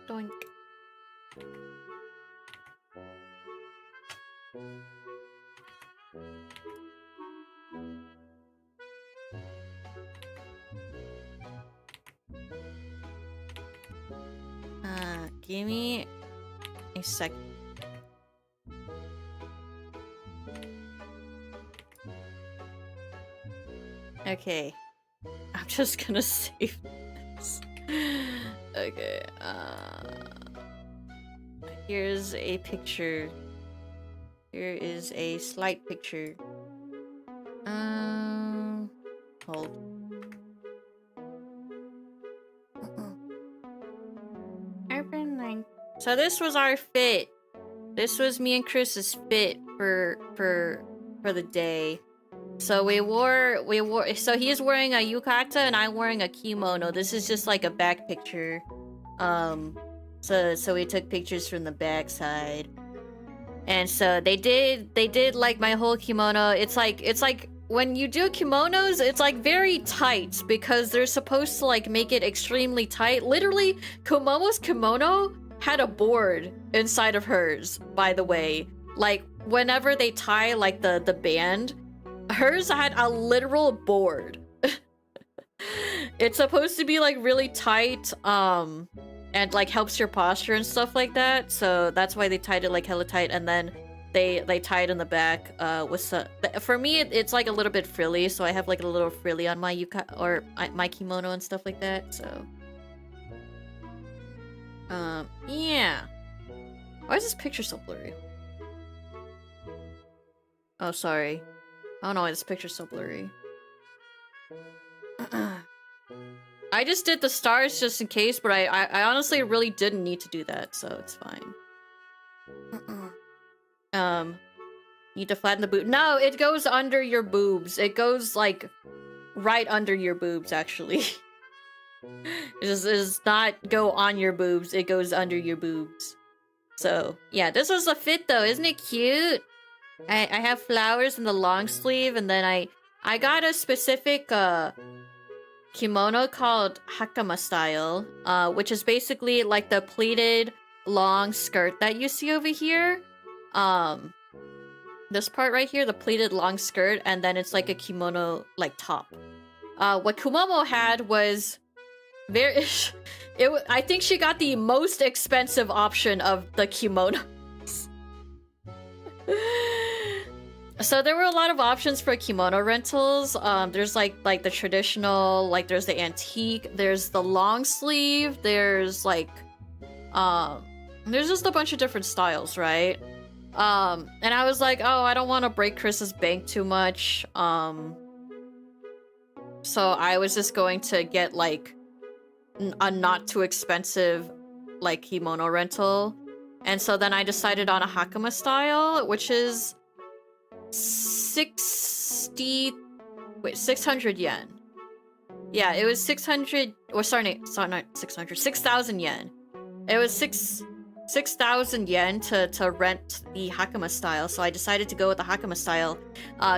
Doink. Give me a sec. Okay. I'm just gonna save this. Okay, here's a picture. Here is a slight picture. Hold. So this was our fit. This was me and Chris's fit for the day. So we wore so he's wearing a yukata and I'm wearing a kimono. This is just like a back picture. So we took pictures from the back side. And so they did like my whole kimono. It's like when you do kimonos, it's like very tight because they're supposed to like make it extremely tight. Literally, Kumomo's kimono had a board inside of hers, by the way. Like whenever they tie like the band, hers had a literal board. It's supposed to be like really tight, and like helps your posture and stuff like that. So that's why they tied it like hella tight, and then they tie it in the back with some. For me, it's like a little bit frilly, so I have like a little frilly on my my kimono and stuff like that. So, yeah. Why is this picture so blurry? Oh, sorry. I don't know why this picture's so blurry. I just did the stars just in case, but I honestly really didn't need to do that, so it's fine. Need to flatten the boob. No, it goes under your boobs. It goes like right under your boobs, actually. It does not go on your boobs. It goes under your boobs. So yeah, this was a fit though. Isn't it cute? I have flowers in the long sleeve, and then I got a specific kimono called hakama style, which is basically like the pleated long skirt that you see over here. This part right here, the pleated long skirt, and then it's like a kimono like top. What Kumomo had was very I think she got the most expensive option of the kimonos. So there were a lot of options for kimono rentals. There's like the traditional, like there's the antique, there's the long sleeve, there's like there's just a bunch of different styles, right? And I was like, oh, I don't want to break Chris's bank too much. So I was just going to get like a not too expensive like kimono rental. And so then I decided on a hakama style, which is 600 yen. Yeah, it was 600, or sorry, not 600, 6,000 yen. It was 6,000 yen to rent the hakama style, so I decided to go with the hakama style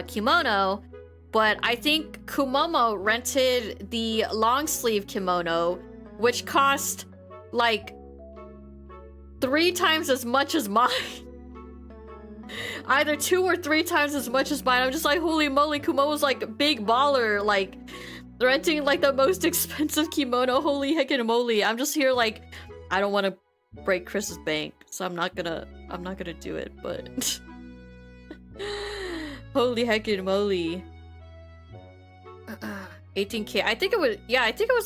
kimono. But I think Kumomo rented the long sleeve kimono, which cost like 3 times as much as mine. Either 2 or 3 times as much as mine. I'm just like, holy moly, Kumomo's like big baller, like renting like the most expensive kimono. Holy heckin' moly. I'm just here like, I don't want to break Chris's bank, so I'm not gonna do it, but holy heckin' moly. 18k. I think it was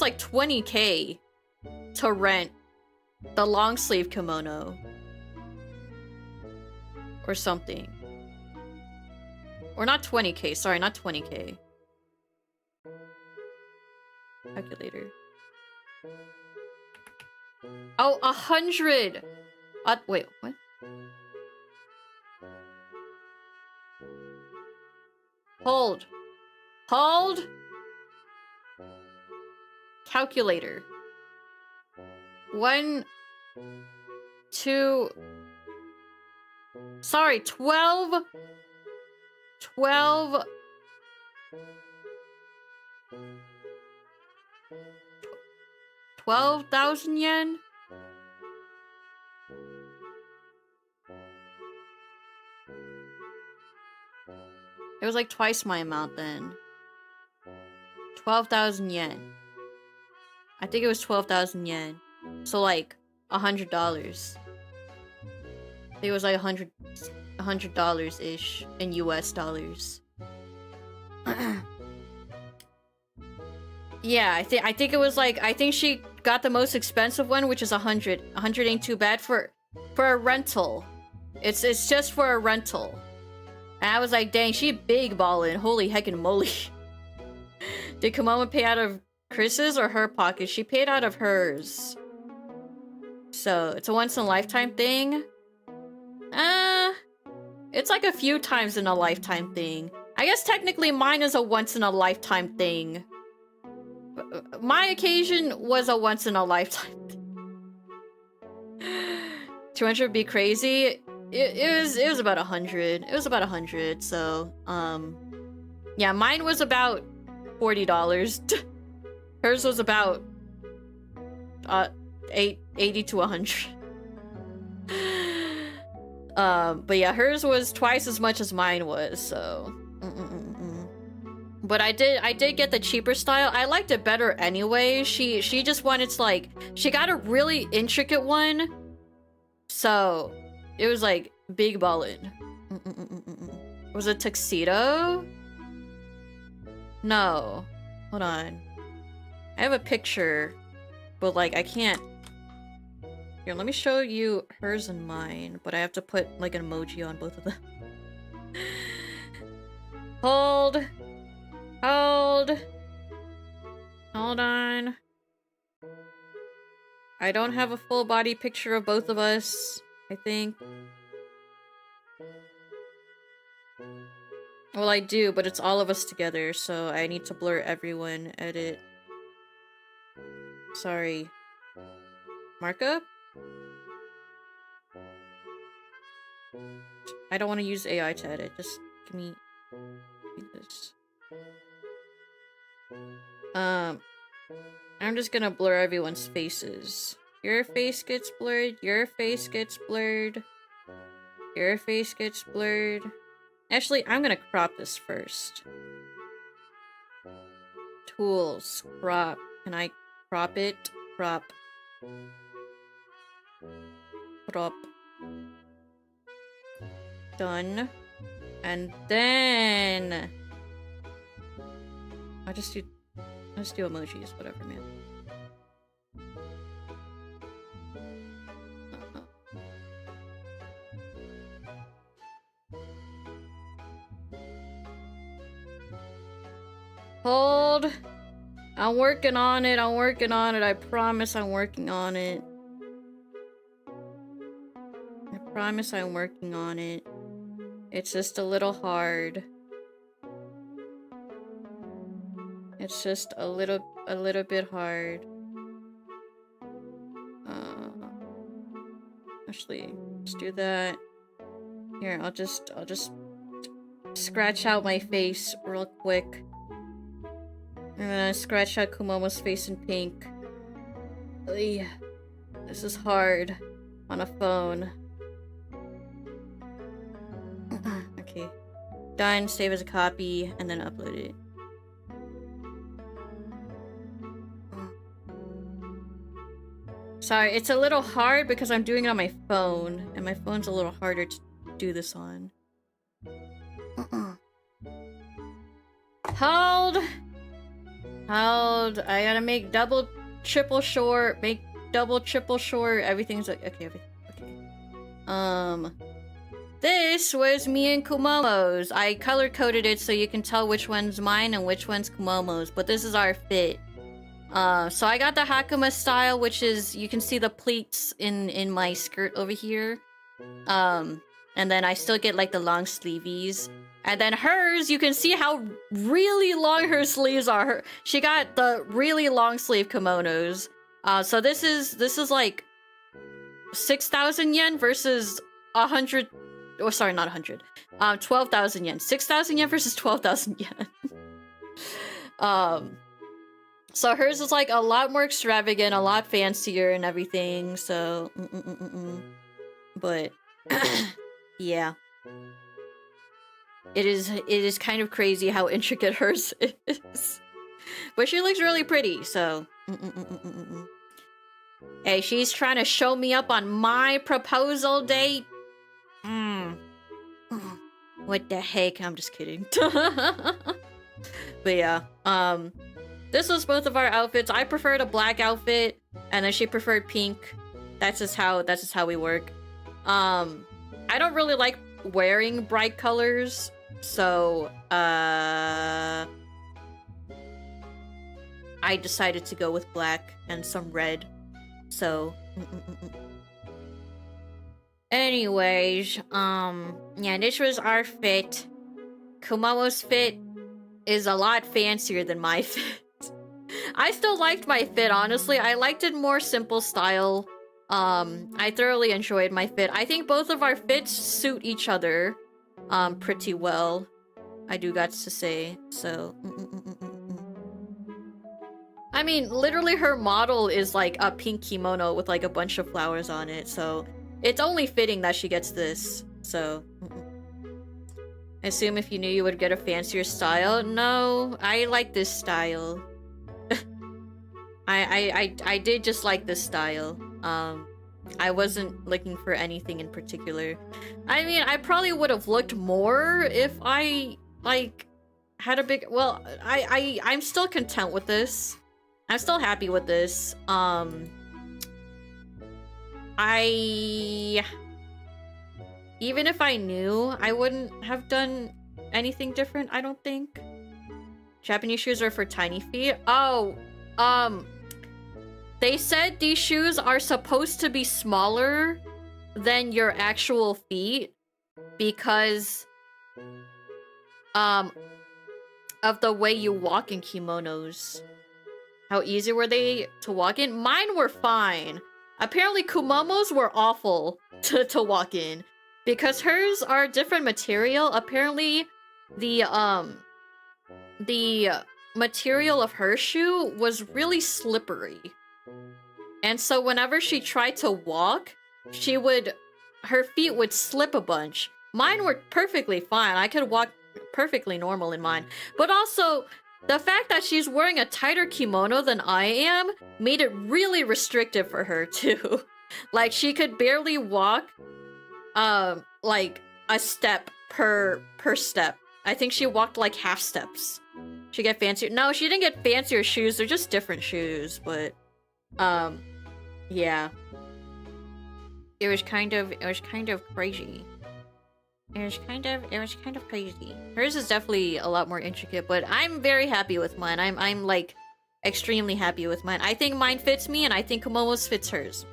like 20k to rent the long sleeve kimono or something. Or not 20k, sorry, not 20k. Calculator. Oh, 100! Wait, what? Hold. Hold! Calculator. 1, 2... Sorry, 12... 12,000 yen? It was like twice my amount then. 12,000 yen. I think it was 12,000 yen. So like $100. I think it was like $100-ish in US dollars. Yeah, I think it was like, I think she got the most expensive one, which is 100. 100 ain't too bad for a rental. It's just for a rental. And I was like, dang, she big ballin'. Holy heckin' moly. Did Komoma pay out of Chris's or her pocket? She paid out of hers. So, it's a once-in-a-lifetime thing. It's like a few times in a lifetime thing. I guess technically mine is a once-in-a-lifetime thing. My occasion was a once-in-a-lifetime thing. 200 would be crazy. It was about 100. It was about 100, so, yeah, mine was about $40. Hers was about, 80 to 100. But yeah, hers was twice as much as mine was, so... But I did get the cheaper style. I liked it better anyway. She just wanted to, like... She got a really intricate one. So, it was like, big ballin'. Was it tuxedo? No. Hold on. I have a picture. But, like, I can't... Here, let me show you hers and mine. But I have to put, like, an emoji on both of them. Hold. Hold. Hold on. I don't have a full body picture of both of us, I think. Well, I do, but it's all of us together, so I need to blur everyone. Edit. Sorry. Markup? I don't want to use AI to edit. Just give me this. I'm just gonna blur everyone's faces. Your face gets blurred, your face gets blurred, your face gets blurred. Actually, I'm gonna crop this first. Tools, crop. Can I crop it? Crop. Crop. Done. And then... I'll just do emojis, whatever, man. Hold. I'm working on it. I'm working on it. I promise I'm working on it. I promise I'm working on it. It's just a little hard. It's just a little bit hard. Actually, let's do that. Here, I'll just scratch out my face real quick. And then I scratch out Kumomo's face in pink. Ugh. This is hard on a phone. Okay. Done, save as a copy, and then upload it. Sorry, it's a little hard because I'm doing it on my phone, and my phone's a little harder to do this on. Hold! Hold. I gotta make double, triple short, make double, triple short, everything's like, okay, okay. this was me and Kumomo's. I color-coded it so you can tell which one's mine and which one's Kumomo's, but this is our fit. So I got the Hakama style, which is, you can see the pleats in my skirt over here. And then I still get like the long sleeveys. And then hers, you can see how really long her sleeves are. She got the really long sleeve kimonos. So this is like 6,000 yen versus 100. Oh, sorry, not 100. 12,000 yen. 6,000 yen versus 12,000 yen. So hers is like a lot more extravagant, a lot fancier and everything. So, but yeah, it is kind of crazy how intricate hers is. But she looks really pretty. So, hey, she's trying to show me up on my proposal date. What the heck? I'm just kidding. But yeah, this was both of our outfits. I preferred a black outfit, and then she preferred pink. That's just how we work. I don't really like wearing bright colors, so I decided to go with black and some red. So anyways, yeah, this was our fit. Kumamo's fit is a lot fancier than my fit. I still liked my fit, honestly. I liked it more simple style. I thoroughly enjoyed my fit. I think both of our fits suit each other pretty well, I do got to say. So I mean, literally her model is like a pink kimono with like a bunch of flowers on it, so it's only fitting that she gets this. So I assume if you knew you would get a fancier style. No, I like this style. I did just like this style. I wasn't looking for anything in particular. I mean, I probably would have looked more if I like had a big, well, I'm still content with this. I'm still happy with this. Even if I knew, I wouldn't have done anything different, I don't think. Japanese shoes are for tiny feet. Oh, they said these shoes are supposed to be smaller than your actual feet because of the way you walk in kimonos. How easy were they to walk in? Mine were fine. Apparently Kumomo's were awful to walk in because hers are different material. Apparently the material of her shoe was really slippery. And so whenever she tried to walk, her feet would slip a bunch. Mine were perfectly fine. I could walk perfectly normal in mine. But also, the fact that she's wearing a tighter kimono than I am made it really restrictive for her too. Like she could barely walk like a step per step. I think she walked like half steps. She get fancier. No, she didn't get fancier shoes. They're just different shoes, but yeah. It was kind of crazy. It was kind of crazy. Hers is definitely a lot more intricate, but I'm very happy with mine. I'm like extremely happy with mine. I think mine fits me, and I think Kumomo's fits hers.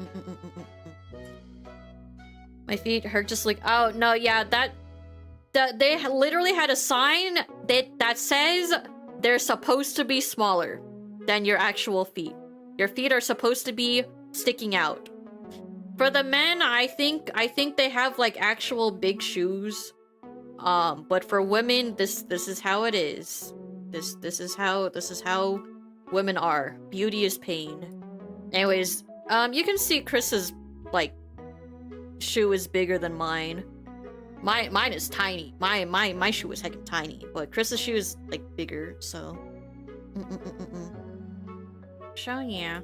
My feet hurt just like, oh no, yeah, they literally had a sign that says they're supposed to be smaller than your actual feet. Your feet are supposed to be sticking out. For the men, I think they have like actual big shoes. But for women, this is how it is. This is how women are. Beauty is pain. Anyways, you can see Chris's like shoe is bigger than mine. Mine is tiny. My shoe is heckin' tiny, but Chris's shoe is like bigger, so So yeah.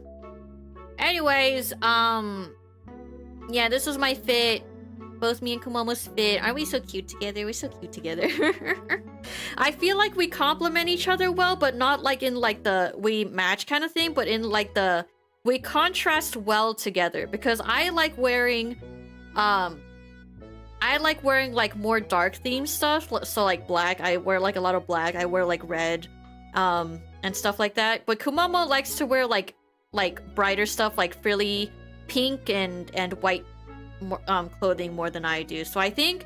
Anyways, yeah, this was my fit. Both me and Kumomo's fit. Aren't we so cute together? We're so cute together. I feel like we complement each other well, but not like in like the we match kind of thing, but in like the we contrast well together because I like wearing I like wearing like more dark themed stuff. So like black, I wear like a lot of black. I wear like red, and stuff like that. But Kumomo likes to wear like brighter stuff, like frilly pink and white clothing more than I do. So I think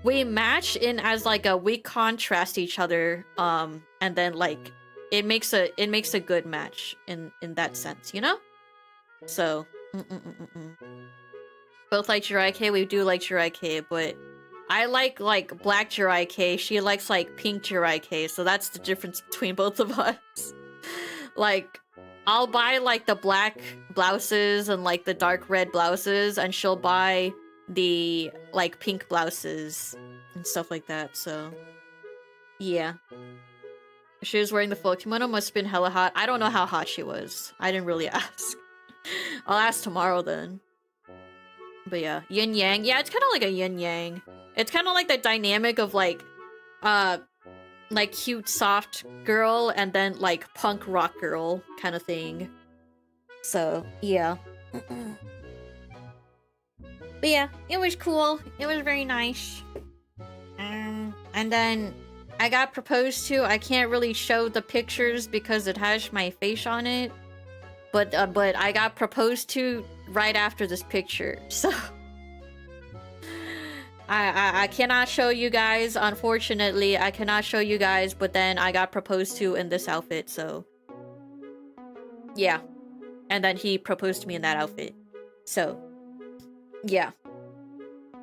we match in as like we contrast each other, and then like it makes a good match in that sense, you know? So both like Jiraiya. We do like Jiraiya, but I like black Jiraiya. She likes like pink Jiraiya, so that's the difference between both of us. Like, I'll buy like the black blouses and like the dark red blouses, and she'll buy the like pink blouses and stuff like that. So yeah, she was wearing the full kimono. Must have been hella hot. I don't know how hot she was. I didn't really ask. I'll ask tomorrow then. But yeah, yin yang. Yeah, it's kind of like a yin yang. It's kind of like the dynamic of like cute soft girl and then like punk rock girl kind of thing. So yeah. But yeah, it was cool. It was very nice. And then I got proposed to. I can't really show the pictures because it has my face on it. But I got proposed to right after this picture. So I cannot show you guys, unfortunately. I cannot show you guys, but then I got proposed to in this outfit, so yeah. And then he proposed to me in that outfit. So yeah.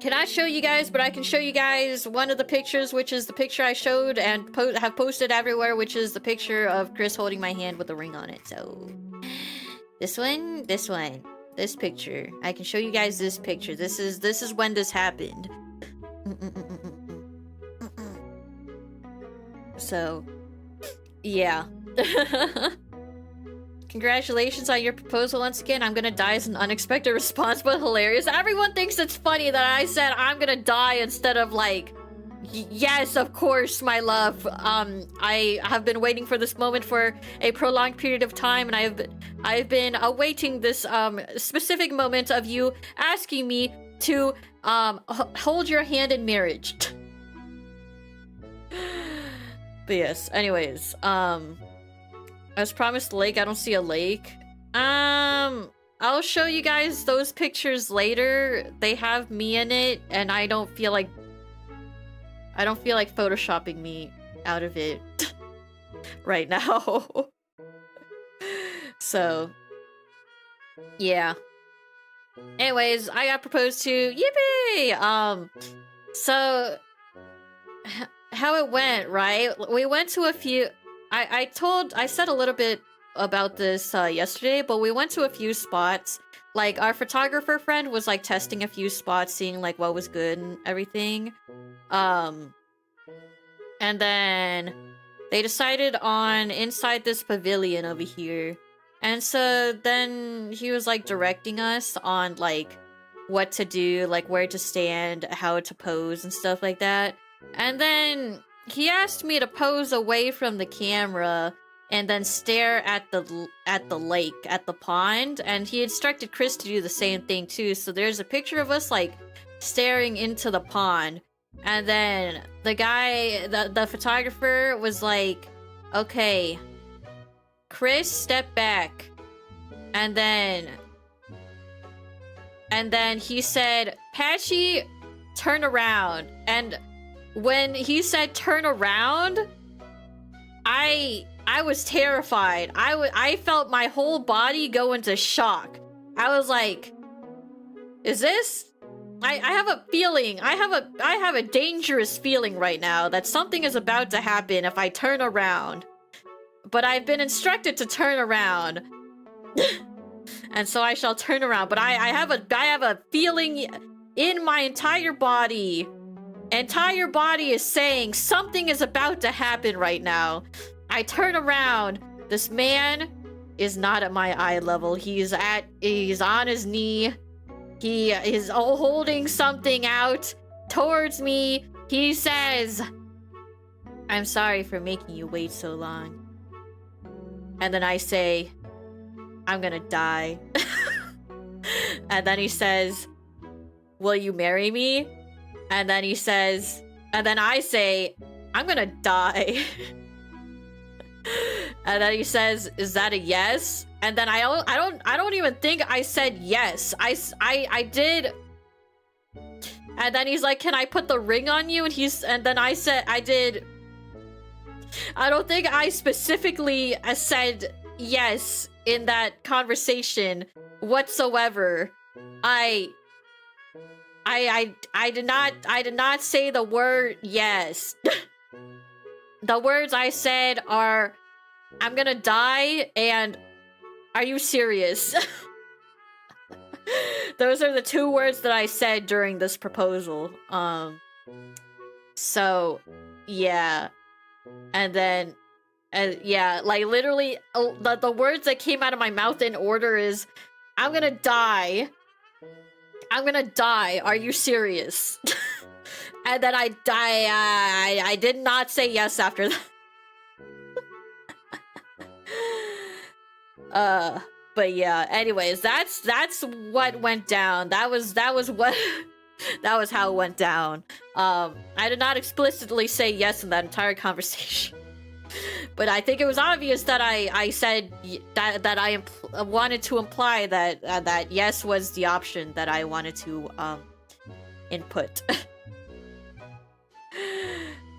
Cannot show you guys, but I can show you guys one of the pictures, which is the picture I showed and have posted everywhere, which is the picture of Chris holding my hand with a ring on it. So this one, this picture. I can show you guys this picture. This is when this happened. So yeah. Congratulations on your proposal once again. I'm gonna die as an unexpected response, but hilarious. Everyone thinks it's funny that I said I'm gonna die instead of like, yes, of course, my love. I have been waiting for this moment for a prolonged period of time, and I've been awaiting this specific moment of you asking me to hold your hand in marriage. But yes, anyways, I was promised a lake. I don't see a lake. I'll show you guys those pictures later. They have me in it, and I don't feel like photoshopping me out of it right now. So yeah. Anyways, I got proposed to. Yippee! So how it went, right? We went to a few. I said a little bit about this yesterday, but we went to a few spots. Like, our photographer friend was like testing a few spots, seeing like what was good and everything. And then they decided on inside this pavilion over here. And so then he was like directing us on like what to do, like where to stand, how to pose and stuff like that. And then he asked me to pose away from the camera and then stare at the lake, at the pond, and he instructed Chris to do the same thing too. So there's a picture of us like staring into the pond, and then the guy, the photographer was like, "Okay, Chris, step back," and then he said, "Pachi, turn around," and when he said turn around, I was terrified. I felt my whole body go into shock. I was like, is this? I have a feeling. I have a dangerous feeling right now that something is about to happen if I turn around. But I've been instructed to turn around. And so I shall turn around. But I have a feeling in my entire body. Entire body is saying something is about to happen right now. I turn around. This man is not at my eye level. He's on his knee. He is holding something out towards me. He says, "I'm sorry for making you wait so long." And then I say, "I'm gonna die." And then he says, "Will you marry me?" And then he says, and then I say, I'm gonna die. And then he says, is that a yes? And then I don't even think I said yes. I did. And then he's like, can I put the ring on you? And then I said, I did. I don't think I specifically said yes in that conversation whatsoever. I did not say the word yes. The words I said are, I'm gonna die and are you serious? Those are the two words that I said during this proposal. So yeah. And then yeah, like literally the words that came out of my mouth in order is, I'm gonna die. I'm gonna die. Are you serious? And then I did not say yes after that. But yeah, anyways, that's what went down. That was what that was how it went down. I did not explicitly say yes in that entire conversation. But I think it was obvious that I said that I wanted to imply that that yes was the option that I wanted to input.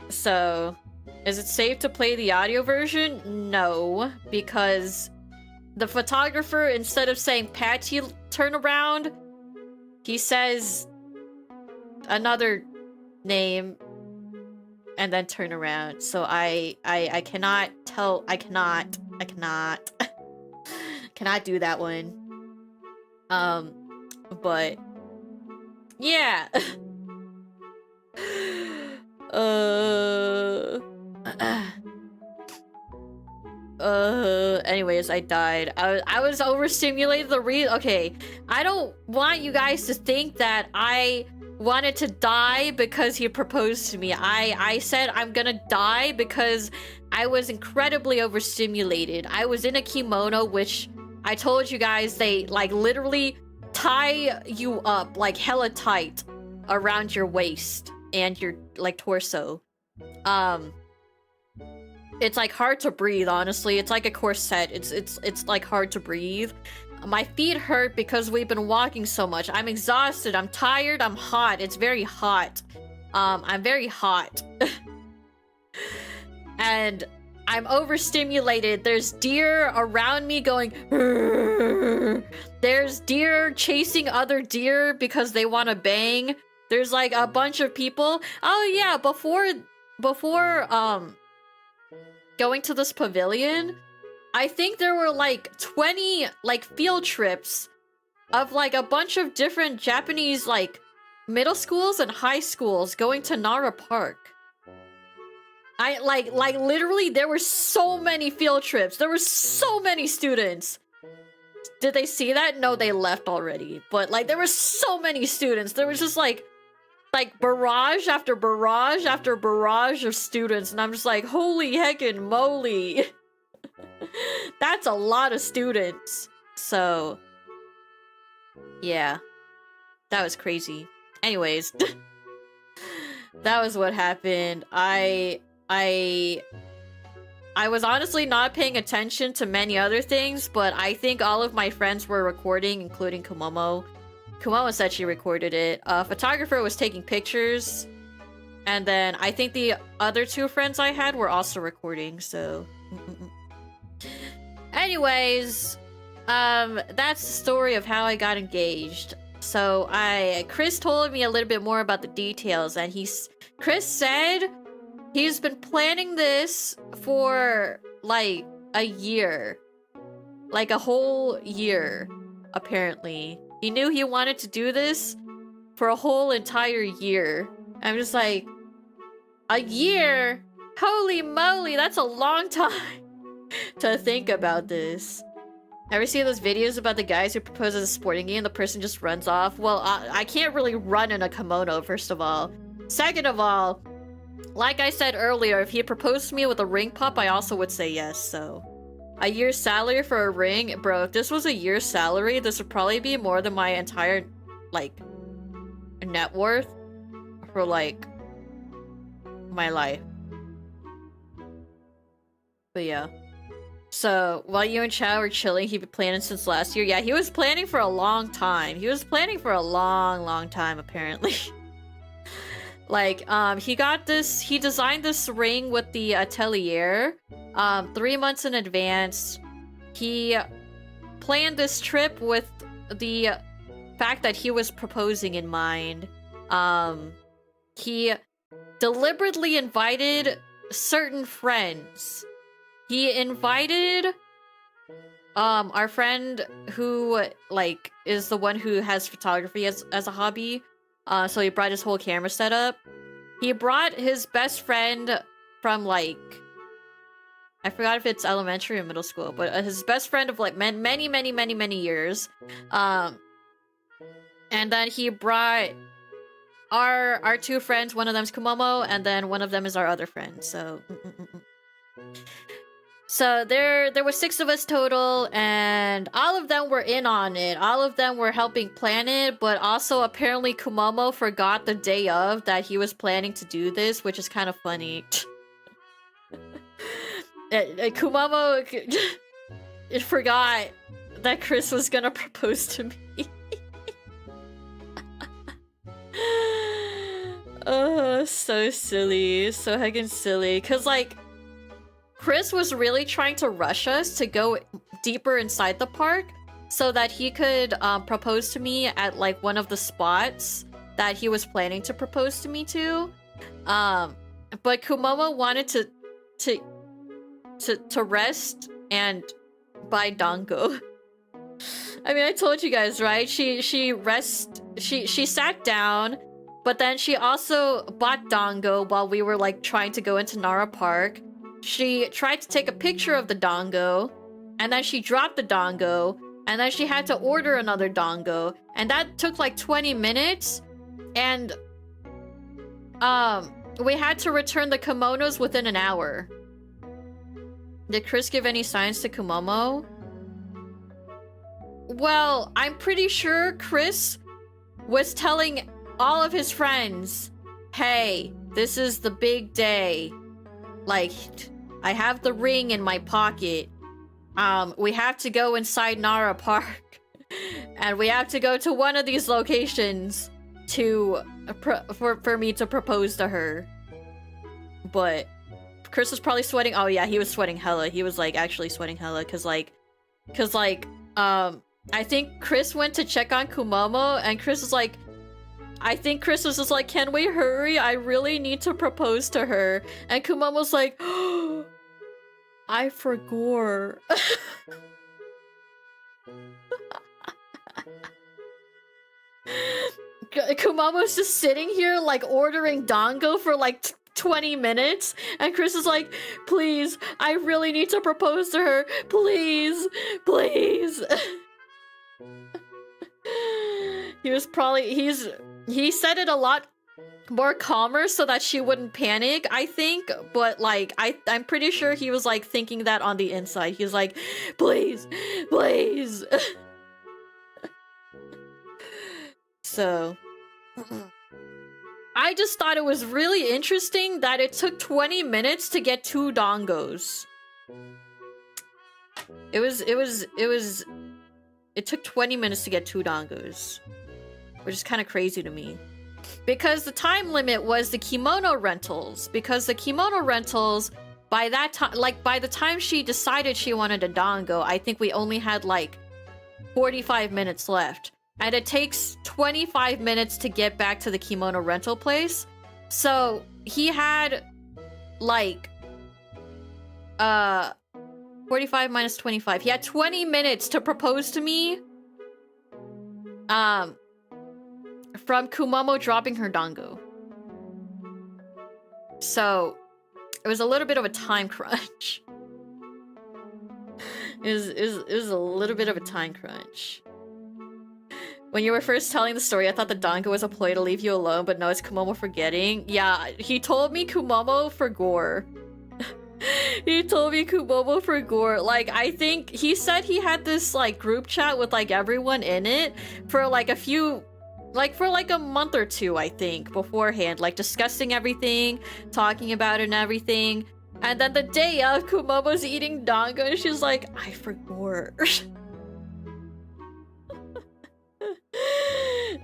So, is it safe to play the audio version? No, because the photographer, instead of saying Pachi turn around, he says another name and then turn around. So I cannot tell. I cannot cannot do that one. But yeah. Anyways, I died. I was overstimulated. Okay, I don't want you guys to think that I wanted to die because he proposed to me. I said I'm gonna die because I was incredibly overstimulated. I was in a kimono, which I told you guys they like literally tie you up like hella tight around your waist and your like torso. It's like hard to breathe, honestly. It's like a corset. It's like hard to breathe. My feet hurt because we've been walking so much. I'm exhausted, I'm tired, I'm hot. It's very hot. I'm very hot. And I'm overstimulated. There's deer around me going "Rrr." There's deer chasing other deer because they want to bang. There's like a bunch of people. Oh yeah, before going to this pavilion, I think there were like 20 like field trips of like a bunch of different Japanese like middle schools and high schools going to Nara Park. I like literally there were so many field trips. There were so many students. Did they see that? No, they left already. But like there were so many students. There was just like barrage after barrage after barrage of students, and I'm just like, holy heckin' moly. That's a lot of students. So yeah, that was crazy. Anyways, that was what happened. I was honestly not paying attention to many other things, but I think all of my friends were recording, including Kumomo. Kumomo said she recorded it. A photographer was taking pictures, and then I think the other two friends I had were also recording, so... Anyways, that's the story of how I got engaged. So Chris told me a little bit more about the details, and Chris said he's been planning this for like a year. Like a whole year, apparently. He knew he wanted to do this for a whole entire year. I'm just like, a year? Holy moly, that's a long time to think about this. Ever see those videos about the guys who propose at a sporting game, the person just runs off? Well, I can't really run in a kimono, first of all. Second of all, like I said earlier, if he proposed to me with a ring pop, I also would say yes, so... A year's salary for a ring? Bro, if this was a year's salary, this would probably be more than my entire, like, net worth. for like my life. But yeah. So while you and Chow were chilling, he'd been planning since last year. Yeah, he was planning for a long time. He was planning for a long time, apparently. Like, he designed this ring with the atelier, 3 months in advance. He planned this trip with the fact that he was proposing in mind. He deliberately invited certain friends. He invited our friend who like is the one who has photography as a hobby. So he brought his whole camera setup. He brought his best friend from like, I forgot if it's elementary or middle school, but his best friend of like many years. And then he brought our two friends. One of them's Kumomo, and then one of them is our other friend. So. So there were 6 of us total, and all of them were in on it. All of them were helping plan it, but also apparently Kumomo forgot the day of that he was planning to do this, which is kind of funny. Kumomo forgot that Chris was gonna propose to me. Oh, so silly. So heckin' silly. Cause like, Chris was really trying to rush us to go deeper inside the park so that he could propose to me at like one of the spots that he was planning to propose to me to. But Kumomo wanted to rest and buy dango. I mean, I told you guys, right? She sat down, but then she also bought dango while we were like trying to go into Nara Park. She tried to take a picture of the dango, and then she dropped the dango, and then she had to order another dango, and that took like 20 minutes, and we had to return the kimonos within an hour. Did Chris give any signs to Kumomo? Well, I'm pretty sure Chris was telling all of his friends, hey, this is the big day. Like, I have the ring in my pocket. We have to go inside Nara Park. And we have to go to one of these locations to for me to propose to her. But Chris was probably sweating. Oh yeah, he was sweating hella. He was like actually sweating hella cause I think Chris went to check on Kumomo, and Chris was like, I think Chris was just like, can we hurry? I really need to propose to her. And Kumomo's like, oh, I forgot. Kumomo's just sitting here like ordering dango for like 20 minutes, and Chris is like, please, I really need to propose to her. Please, please. He said it a lot more calmer so that she wouldn't panic, I think, but like I'm pretty sure he was like thinking that on the inside. He was like, please, please. So I just thought it was really interesting that it took 20 minutes to get 2 dongos. It took 20 minutes to get 2 dongos, which is kind of crazy to me. Because the time limit was the kimono rentals. Because the kimono rentals, by that time, like by the time she decided she wanted a dango, I think we only had like 45 minutes left. And it takes 25 minutes to get back to the kimono rental place. So he had like 45 minus 25. He had 20 minutes to propose to me. From Kumomo dropping her dango. So it was a little bit of a time crunch. It was a little bit of a time crunch. When you were first telling the story, I thought the dango was a ploy to leave you alone, but no, it's Kumomo forgetting. Yeah, he told me Kumomo for gore. He told me Kumomo for gore. Like, I think he said he had this like group chat with like everyone in it for like a few like for like a month or two, I think, beforehand, like discussing everything, talking about it and everything. And then the day of, Kumomo's eating dango and she's like, I forgot.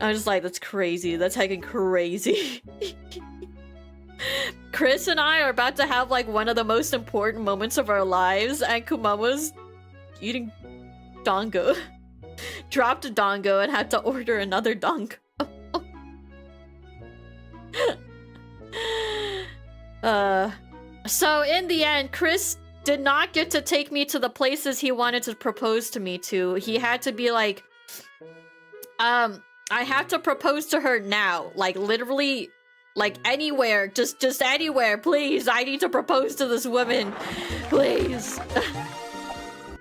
I was just like, that's crazy. That's heckin' crazy. Chris and I are about to have like one of the most important moments of our lives, and Kumomo's eating dango. Dropped a dango and had to order another dango. So in the end, Chris did not get to take me to the places he wanted to propose to me to. He had to be like, I have to propose to her now. Like literally, like anywhere, just anywhere, please. I need to propose to this woman, please.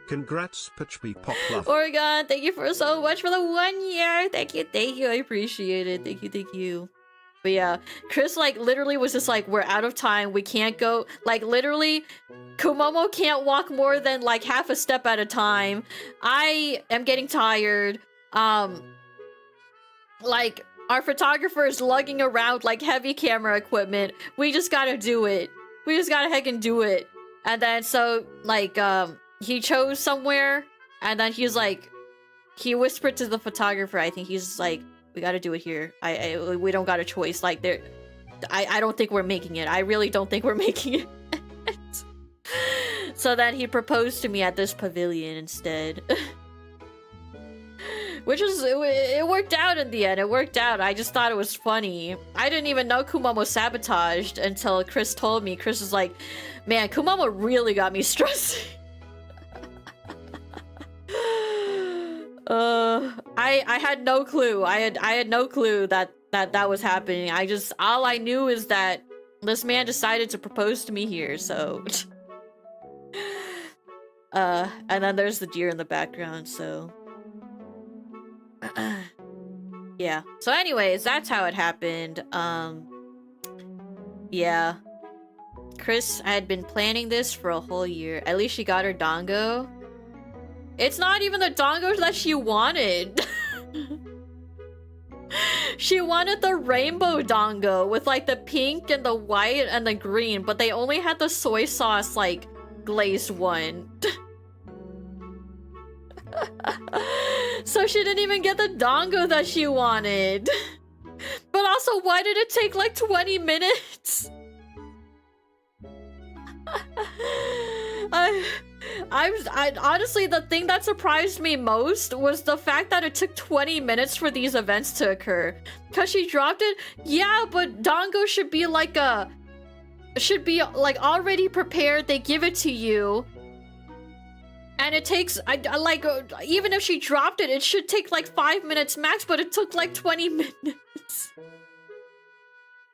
Congrats, Pachi Pop Love. Oregon, thank you for so much for the 1 year. Thank you, I appreciate it. Thank you. But yeah, Chris like literally was just like, we're out of time, we can't go. Like literally, Kumomo can't walk more than like half a step at a time. I am getting tired. Like our photographer is lugging around like heavy camera equipment. We just gotta do it. We just gotta heckin' do it. And then so like he chose somewhere, and then he's like, he whispered to the photographer, I think he's like, we gotta do it here. We don't got a choice. Like there, I don't think we're making it. I really don't think we're making it. So then he proposed to me at this pavilion instead. Which is, it worked out in the end. It worked out. I just thought it was funny. I didn't even know Kumomo sabotaged until Chris told me. Chris was like, man, Kumomo really got me stressing. I had no clue. I had no clue that was happening. All I knew is that this man decided to propose to me here, so and then there's the deer in the background, so yeah. So anyways, that's how it happened. Yeah. Chris had been planning this for a whole year. At least she got her dango. It's not even the dango that she wanted. She wanted the rainbow dango with like the pink and the white and the green, but they only had the soy sauce like glazed one. So she didn't even get the dango that she wanted. But also, why did it take like 20 minutes? I honestly, the thing that surprised me most was the fact that it took 20 minutes for these events to occur. Cause she dropped it. Yeah, but dango should be like already prepared. They give it to you. And it takes, even if she dropped it, it should take like 5 minutes max, but it took like 20 minutes.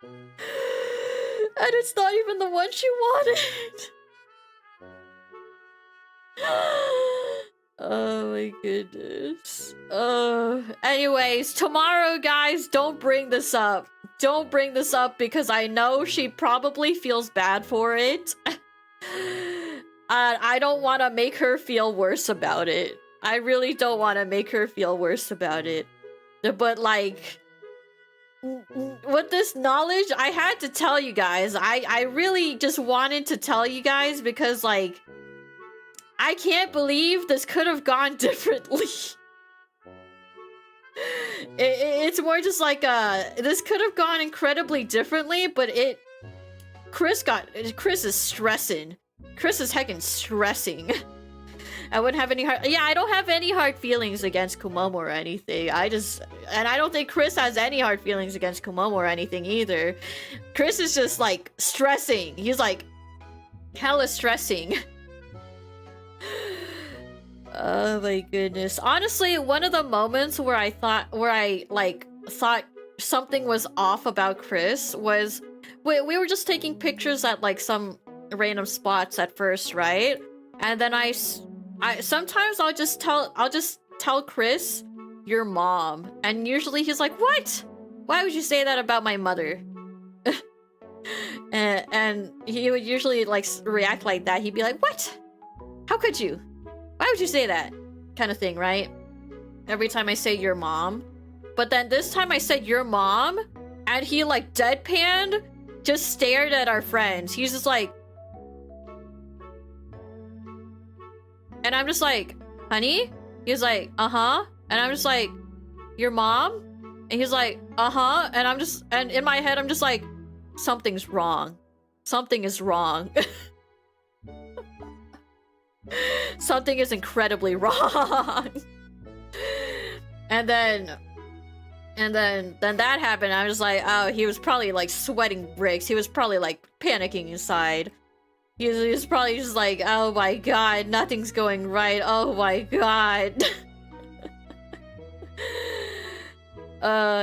And it's not even the one she wanted. Oh my goodness. Anyways, tomorrow, guys, don't bring this up. Don't bring this up because I know she probably feels bad for it. I don't want to make her feel worse about it. I really don't want to make her feel worse about it. But like, with this knowledge, I had to tell you guys. I really just wanted to tell you guys because like, I can't believe this could have gone differently. It's more just like, this could have gone incredibly differently, but Chris is stressing. Chris is heckin' stressing. I wouldn't have any I don't have any hard feelings against Kumomo or anything. And I don't think Chris has any hard feelings against Kumomo or anything either. Chris is just like stressing. He's like hella stressing. Oh my goodness. Honestly, one of the moments where I thought something was off about Chris was we were just taking pictures at like some random spots at first, right? And then I sometimes I'll just tell Chris, your mom, and usually he's like, what? Why would you say that about my mother? and he would usually like react like that. He'd be like, what? How could you? Why would you say that? Kind of thing, right? Every time I say your mom. But then this time I said your mom, and he like deadpanned, just stared at our friends. He's just like, and I'm just like, honey? He's like, uh-huh. And I'm just like, your mom? And he's like, uh-huh. And in my head, I'm just like, something's wrong. Something is wrong. Something is incredibly wrong. And then that happened. I was like, oh, he was probably like sweating bricks. He was probably like panicking inside. He was probably just like, oh my god, nothing's going right. Oh my god.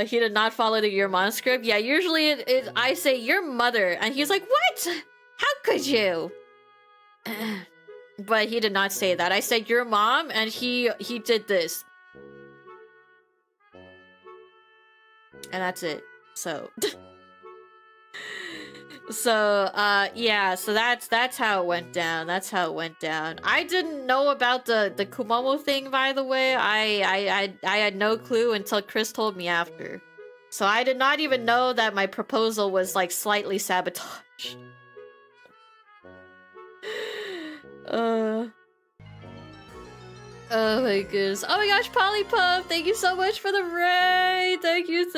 He did not follow the your mom script. Yeah, usually I say your mother, and he's like, what? How could you? But he did not say that. I said your mom, and he did this. And that's it. So yeah, so that's how it went down. That's how it went down. I didn't know about the Kumomo thing, by the way. I had no clue until Chris told me after. So I did not even know that my proposal was like slightly sabotaged. Oh my goodness. Oh my gosh, Polypuff, thank you so much for the raid. Thank you.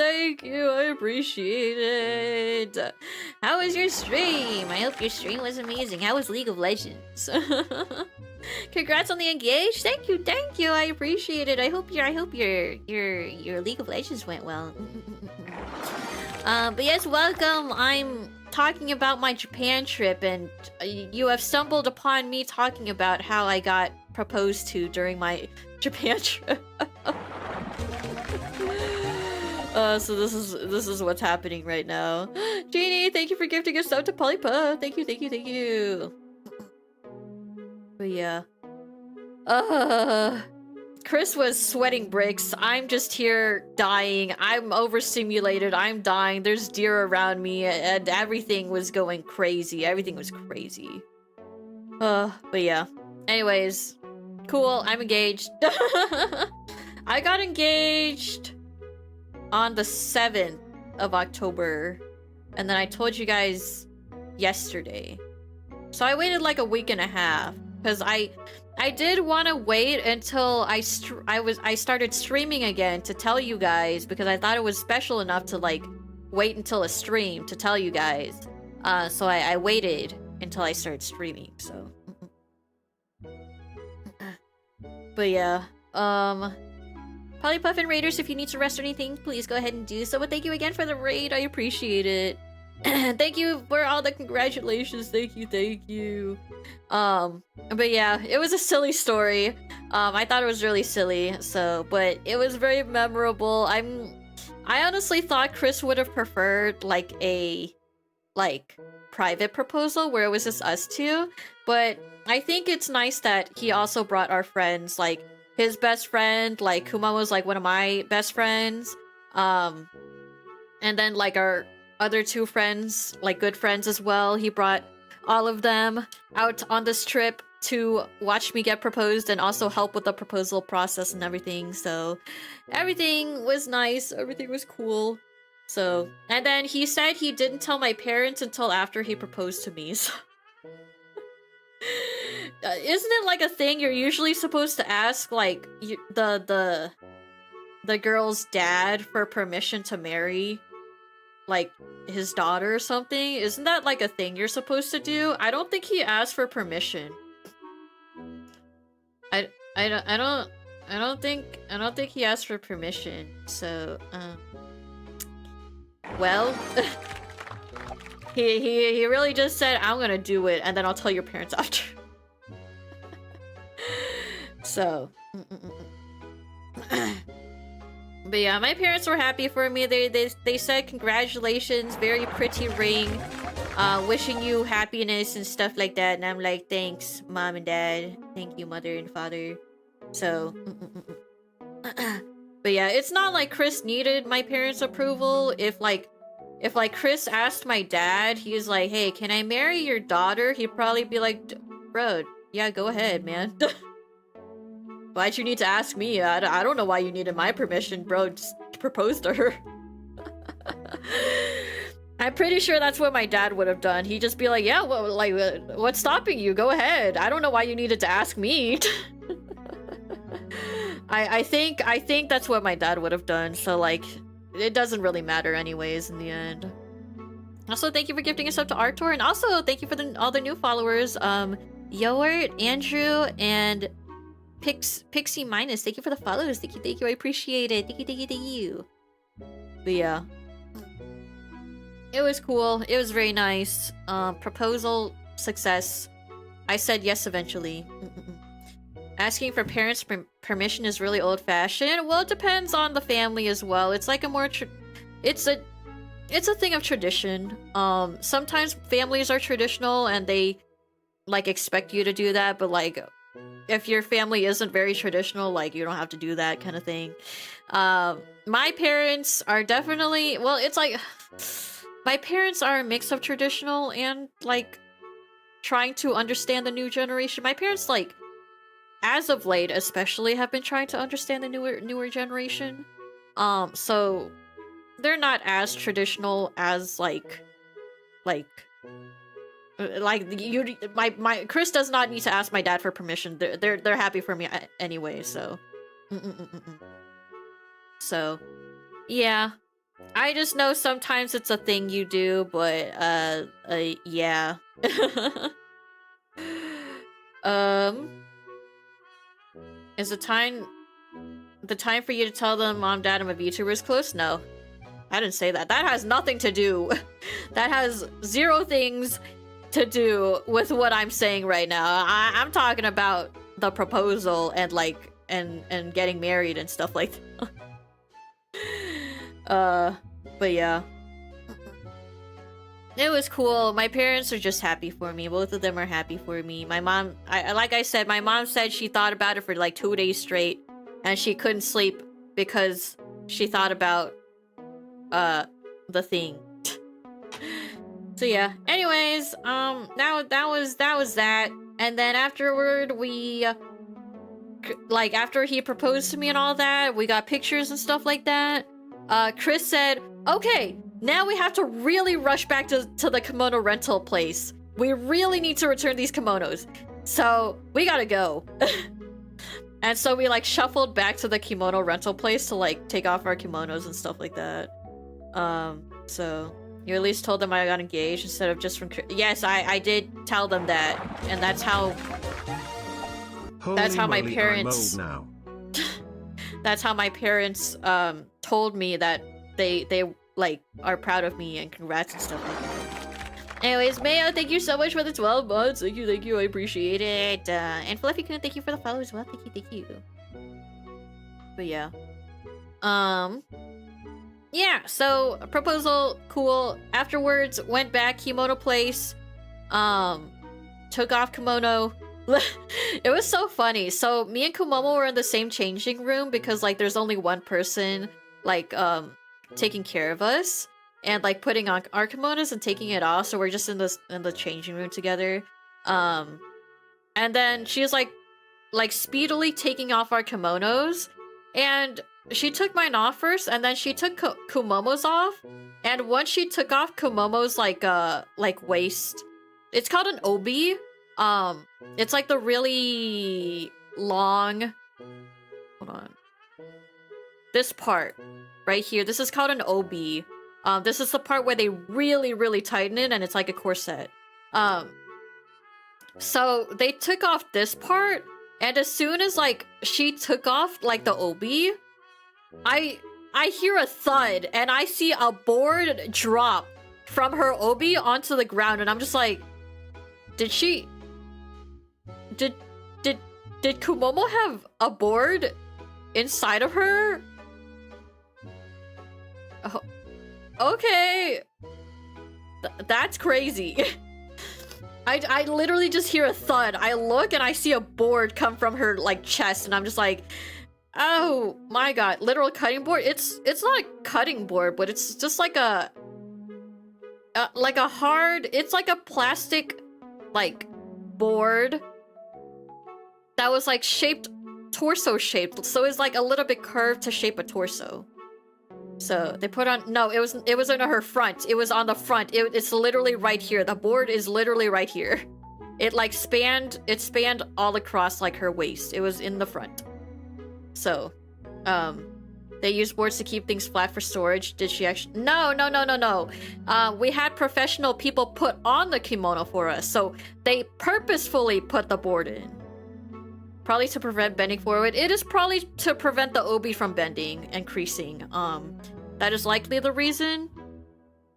I appreciate it. How was your stream? I hope your stream was amazing. How was League of Legends? Congrats on the engage. Thank you. I appreciate it. I hope your League of Legends went well. But yes, welcome. I'm talking about my Japan trip, and you have stumbled upon me talking about how I got proposed to during my Japan trip. So this is what's happening right now. Jeannie, thank you for gifting a sub to Polypuff. Thank you. But yeah. Chris was sweating bricks. I'm just here dying. I'm overstimulated. I'm dying. There's deer around me, and everything was going crazy. Everything was crazy. But yeah. Anyways, cool. I'm engaged. I got engaged on the 7th of October, and then I told you guys yesterday. So I waited like a week and a half, because I did want to wait until I started streaming again to tell you guys, because I thought it was special enough to like wait until a stream to tell you guys. So I waited until I started streaming. So, but yeah, Polypuff and Raiders, if you need to rest or anything, please go ahead and do so. But thank you again for the raid. I appreciate it. Thank you for all the congratulations. Thank you. But yeah, it was a silly story. I thought it was really silly, but it was very memorable. I honestly thought Chris would have preferred like a private proposal where it was just us two, but I think it's nice that he also brought our friends, like his best friend, like Kuma was like one of my best friends, and then like our other two friends, like good friends as well. He brought all of them out on this trip to watch me get proposed and also help with the proposal process and everything. So everything was nice. Everything was cool. So, and then he said he didn't tell my parents until after he proposed to me. So isn't it like a thing you're usually supposed to ask like the girl's dad for permission to marry like his daughter or something? Isn't that like a thing you're supposed to do? I don't think he asked for permission. I don't think he asked for permission. So well, he really just said, I'm gonna do it and then I'll tell your parents after. So but yeah, my parents were happy for me. They said congratulations, very pretty ring, wishing you happiness and stuff like that. And I'm like, thanks, mom and dad. Thank you, mother and father. So, but yeah, it's not like Chris needed my parents' approval. If Chris asked my dad, he's like, hey, can I marry your daughter? He'd probably be like, bro, yeah, go ahead, man. Why'd you need to ask me? I don't know why you needed my permission, bro. Just proposed to her. I'm pretty sure that's what my dad would have done. He'd just be like, yeah, well, like, what's stopping you? Go ahead. I don't know why you needed to ask me. I think that's what my dad would have done. So like, it doesn't really matter anyways in the end. Also, thank you for gifting us up to Artur, and also thank you for all the new followers. Yoert, Andrew, and Pixie Minus. Thank you for the follows. Thank you. I appreciate it. Thank you. But yeah. It was cool. It was very nice. Proposal success. I said yes eventually. Asking for parents' permission is really old-fashioned. Well, it depends on the family as well. It's like a more it's a thing of tradition. Sometimes families are traditional and they like expect you to do that, but like if your family isn't very traditional, like you don't have to do that kind of thing. My parents are definitely, well, it's like my parents are a mix of traditional and like trying to understand the new generation. My parents, like, as of late especially, have been trying to understand the newer generation. So they're not as traditional as like you. My Chris does not need to ask my dad for permission. They're happy for me anyway. So, so yeah. I just know sometimes it's a thing you do, but yeah. Is the time for you to tell them, Mom, Dad, I'm a VTuber is close? No. I didn't say that. That has nothing to do. That has zero things to do with what I'm saying right now. I'm talking about the proposal and like and getting married and stuff like that. But yeah. It was cool. My parents are just happy for me. Both of them are happy for me. My mom, like I said, my mom said she thought about it for like 2 days straight, and she couldn't sleep because she thought about the thing. So yeah. Anyways, now that was that, and then afterward we like after he proposed to me and all that, we got pictures and stuff like that. Chris said, okay, now we have to really rush back to the kimono rental place. We really need to return these kimonos. So we gotta go. And so we like shuffled back to the kimono rental place to like take off our kimonos and stuff like that. So you at least told them I got engaged instead of just from yes, I did tell them that, and that's how my parents that's how my parents told me that they like are proud of me and congrats and stuff like that. Anyways, Mayo, thank you so much for the 12 months. Thank you, I appreciate it. And Fluffy-kun, thank you for the follow as well. Thank you. But yeah. Yeah, so proposal, cool. Afterwards, went back, kimono place. Took off kimono. It was so funny. So me and Kumomo were in the same changing room because like there's only one person like taking care of us and like putting on our kimonos and taking it off, so we're just in the changing room together. And then she's like speedily taking off our kimonos, and she took mine off first, and then she took Kumomo's off. And once she took off Kumomo's like waist, it's called an obi. It's like the really long, hold on, this part right here, this is called an obi. This is the part where they really tighten it, and it's like a corset. So they took off this part, and as soon as like she took off like the obi, I hear a thud, and I see a board drop from her obi onto the ground, and I'm just like, did Kumomo have a board inside of her? Oh, okay. That's crazy. I literally just hear a thud. I look and I see a board come from her like chest, and I'm just like, oh my god, literal cutting board. It's not a cutting board, but it's just like a hard, it's like a plastic like board that was like shaped torso shaped, so it's like a little bit curved to shape a torso. So they put on, no, it wasn't on her front. It was on the front. It's literally right here. The board is literally right here. It like spanned all across like her waist. It was in the front. So, they use boards to keep things flat for storage. Did she actually? No. We had professional people put on the kimono for us. So they purposefully put the board in. Probably to prevent bending forward. It is probably to prevent the obi from bending and creasing. That is likely the reason.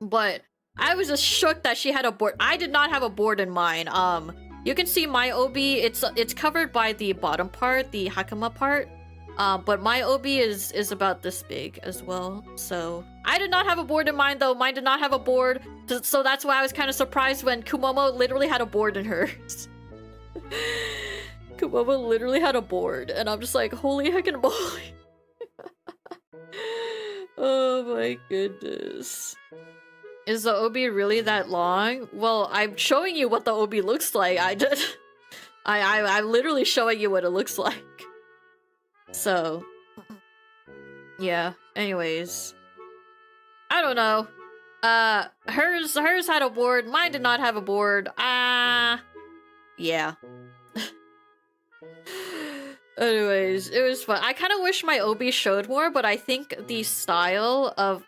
But I was just shook that she had a board. I did not have a board in mine. You can see my obi. It's covered by the bottom part, the hakama part. But my obi is about this big as well. So I did not have a board in mine though. Mine did not have a board. So that's why I was kind of surprised when Kumomo literally had a board in hers. Kumomo literally had a board, and I'm just like, holy heckin' moly. Oh my goodness. Is the obi really that long? Well, I'm showing you what the obi looks like. I'm literally showing you what it looks like. So, yeah. Anyways, I don't know. Hers had a board. Mine did not have a board. Yeah. Anyways, it was fun. I kind of wish my obi showed more, but I think the style of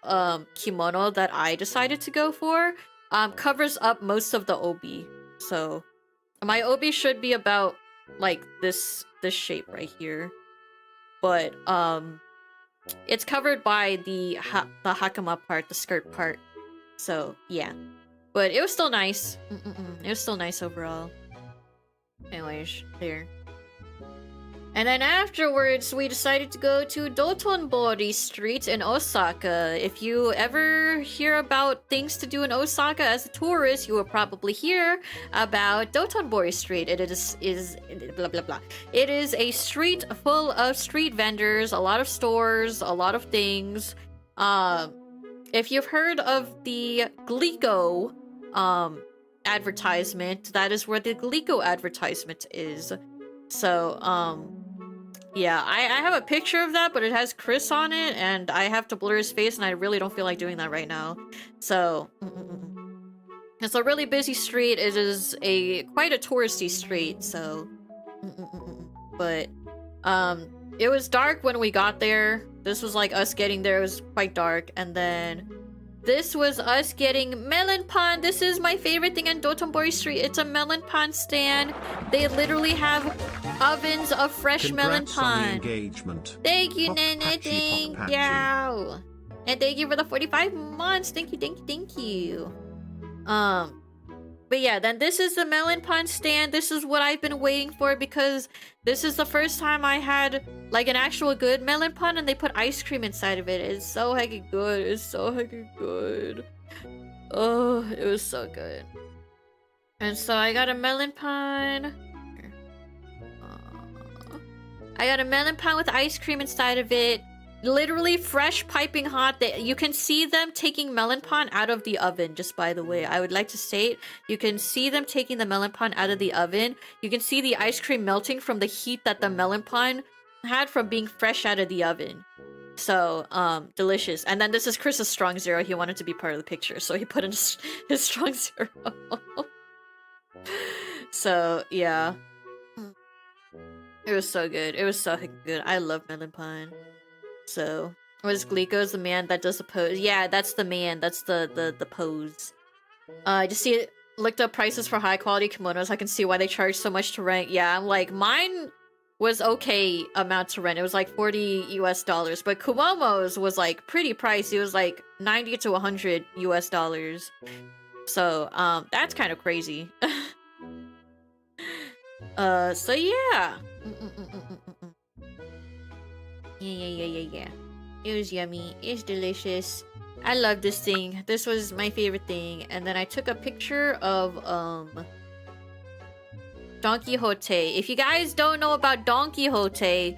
kimono that I decided to go for covers up most of the obi. So my obi should be about like this shape right here, but it's covered by the hakama part, the skirt part. So yeah, but it was still nice. It was still nice overall. Anyways, there. And then afterwards, we decided to go to Dotonbori Street in Osaka. If you ever hear about things to do in Osaka as a tourist, you will probably hear about Dotonbori Street. It is blah blah blah. It is a street full of street vendors, a lot of stores, a lot of things. If you've heard of the Glico advertisement, that is where the Glico advertisement is. So, yeah, I have a picture of that, but it has Chris on it, and I have to blur his face, and I really don't feel like doing that right now. So, it's a really busy street. It is quite a touristy street, so, but, it was dark when we got there. This was like us getting there. It was quite dark, and then this was us getting melon pan. This is my favorite thing on Dotonbori Street. It's a melon pan stand. They literally have ovens of fresh melon Congrats on the pan. engagement. Thank you, Pok Nana. Pachi, Thank Pok you. And thank you for the 45 months. Thank you. But yeah, then this is the melon pan stand. This is what I've been waiting for because this is the first time I had like an actual good melon pan and they put ice cream inside of it. It's so heckin' good. It's so heckin' good. Oh, it was so good. And so I got a melon pan. I got a melon pan with ice cream inside of it. Literally fresh, piping hot. You can see them taking melon pan out of the oven, just by the way. I would like to state, you can see them taking the melon pan out of the oven. You can see the ice cream melting from the heat that the melon pan had from being fresh out of the oven. So, delicious. And then this is Chris's strong zero. He wanted to be part of the picture, so he put in his strong zero. So, yeah. It was so good. It was so good. I love melon pan. So, was Glico's the man that does the pose? Yeah, that's the man. That's the pose. I just see it. Looked up prices for high quality kimonos. I can see why they charge so much to rent. Yeah, I'm like, mine was okay amount to rent. It was like $40 US, but Kumomo's was like pretty pricey. It was like $90 to $100 US. So, that's kind of crazy. So yeah. Yeah. It was yummy. It's delicious. I love this thing. This was my favorite thing. And then I took a picture of Don Quixote. If you guys don't know about Don Quixote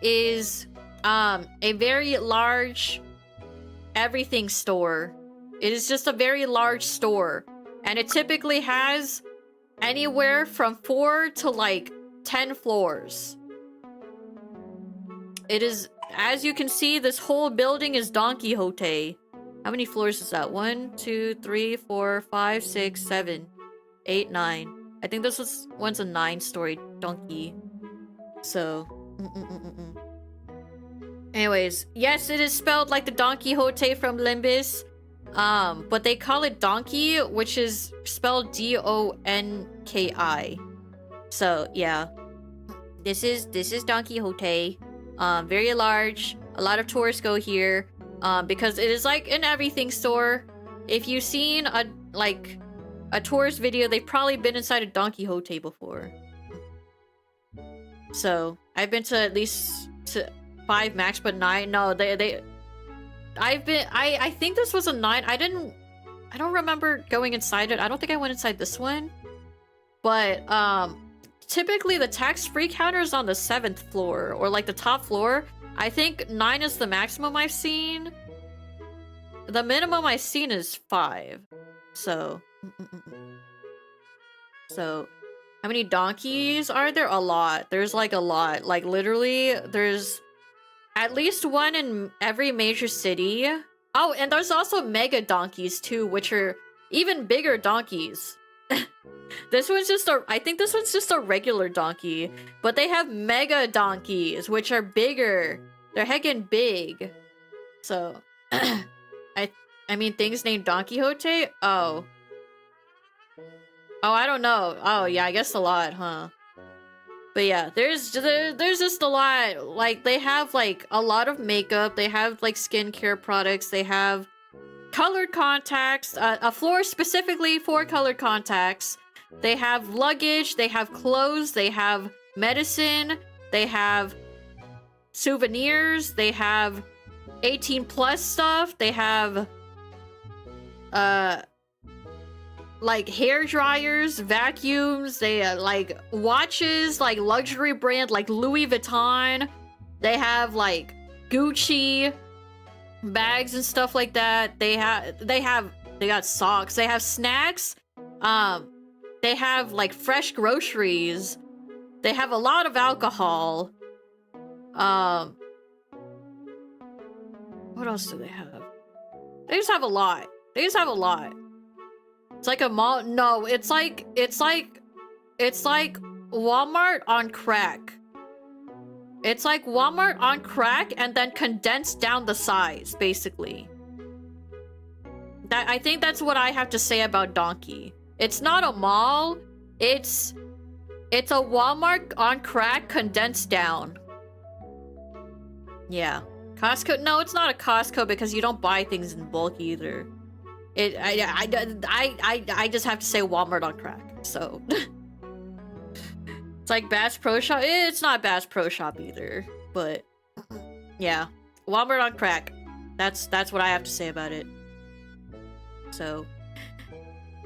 is a very large everything store. It is just a very large store. And it typically has anywhere from 4 to like 10 floors. it is, as you can see, this whole building is Don Quixote. How many floors is that? 1, 2, 3, 4, 5, 6, 7, 8, 9. I think one's a 9-story donkey. So, anyways, yes, it is spelled like the Don Quixote from Limbus. But they call it donkey, which is spelled D-O-N-K-I. So, yeah. This is Don Quixote. Very large. A lot of tourists go here. Because it is like an everything store. If you've seen a tourist video, they've probably been inside a Don Quixote before. So, I've been to at least 5 max, but 9. No, I think this was a 9. I don't remember going inside it. I don't think I went inside this one. But, typically the tax-free counter is on the 7th floor, or like the top floor. I think 9 is the maximum I've seen. The minimum I've seen is 5. So... So, how many donkeys are there? A lot. There's like a lot. Like literally, there's at least one in every major city. Oh, and there's also mega donkeys too, which are even bigger donkeys. I think this one's just a regular donkey, but they have mega donkeys, which are bigger. They're heckin' big. So, I mean, things named Don Quixote? Oh, I don't know. Oh, yeah, I guess a lot, huh? But yeah, there's just a lot. Like, they have, like, a lot of makeup. They have, like, skincare products. They have colored contacts. A floor specifically for colored contacts. They have luggage. They have clothes. They have medicine. They have souvenirs. They have 18+ stuff. They have, like hair dryers, vacuums, they like watches, like luxury brand like Louis Vuitton. They have like Gucci bags and stuff like that. They got socks, they have snacks, they have like fresh groceries, they have a lot of alcohol. What else do they have? They just have a lot. It's like a mall. No, it's like Walmart on crack. It's like Walmart on crack and then condensed down the size, basically. I think that's what I have to say about Donkey. It's not a mall. It's a Walmart on crack condensed down. Yeah. Costco? No, it's not a Costco because you don't buy things in bulk either. I just have to say Walmart on crack, so. It's like Bass Pro Shop. It's not Bass Pro Shop either, but yeah. Walmart on crack. That's what I have to say about it. So,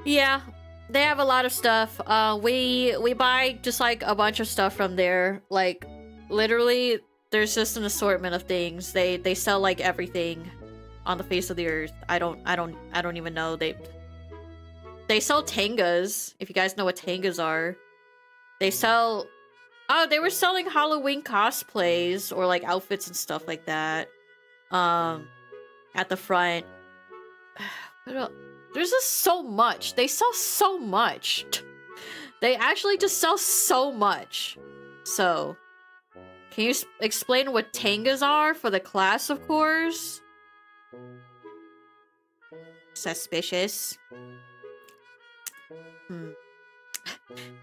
yeah. They have a lot of stuff. We buy just like a bunch of stuff from there. Like, literally, there's just an assortment of things. They sell like everything on the face of the earth. I don't even know. They sell tangas, if you guys know what tangas are. They sell... Oh, they were selling Halloween cosplays or like outfits and stuff like that. At the front. There's just so much. They sell so much. They actually just sell so much. So, can you explain what tangas are for the class, of course? Suspicious.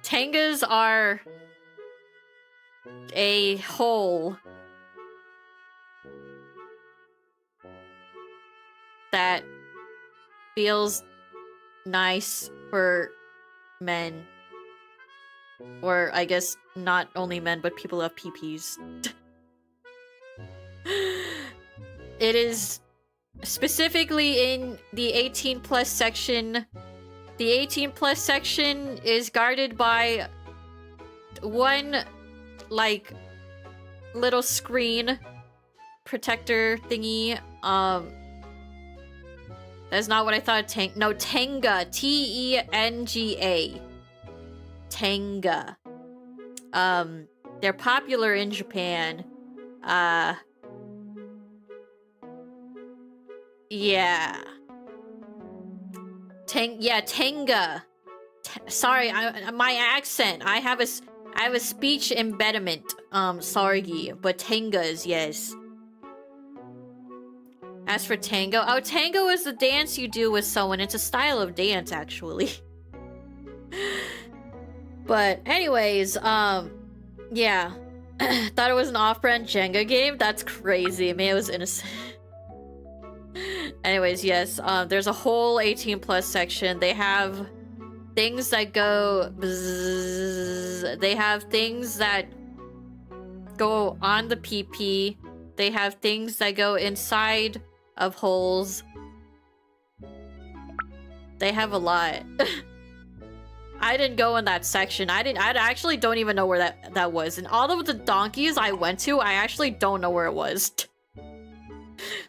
Tangas are a hole that feels nice for men. Or I guess not only men, but people who have PPs. It is specifically in the 18+ section. The 18+ section is guarded by one, like, little screen protector thingy. That's not what I thought. No, Tenga. T-E-N-G-A. Tenga. They're popular in Japan. Yeah. Tenga. Sorry, my accent. I have a speech impediment. Sorry, but tangas, yes. As for tango, oh, tango is the dance you do with someone. It's a style of dance, actually. But anyways, yeah. Thought it was an off-brand Jenga game? That's crazy. Man, it was innocent. Anyways, yes, there's a whole 18+ section. They have things that go bzzz. They have things that go on the PP. They have things that go inside of holes. They have a lot. I didn't go in that section. I actually don't even know where that was. And all of the donkeys I went to, I actually don't know where it was.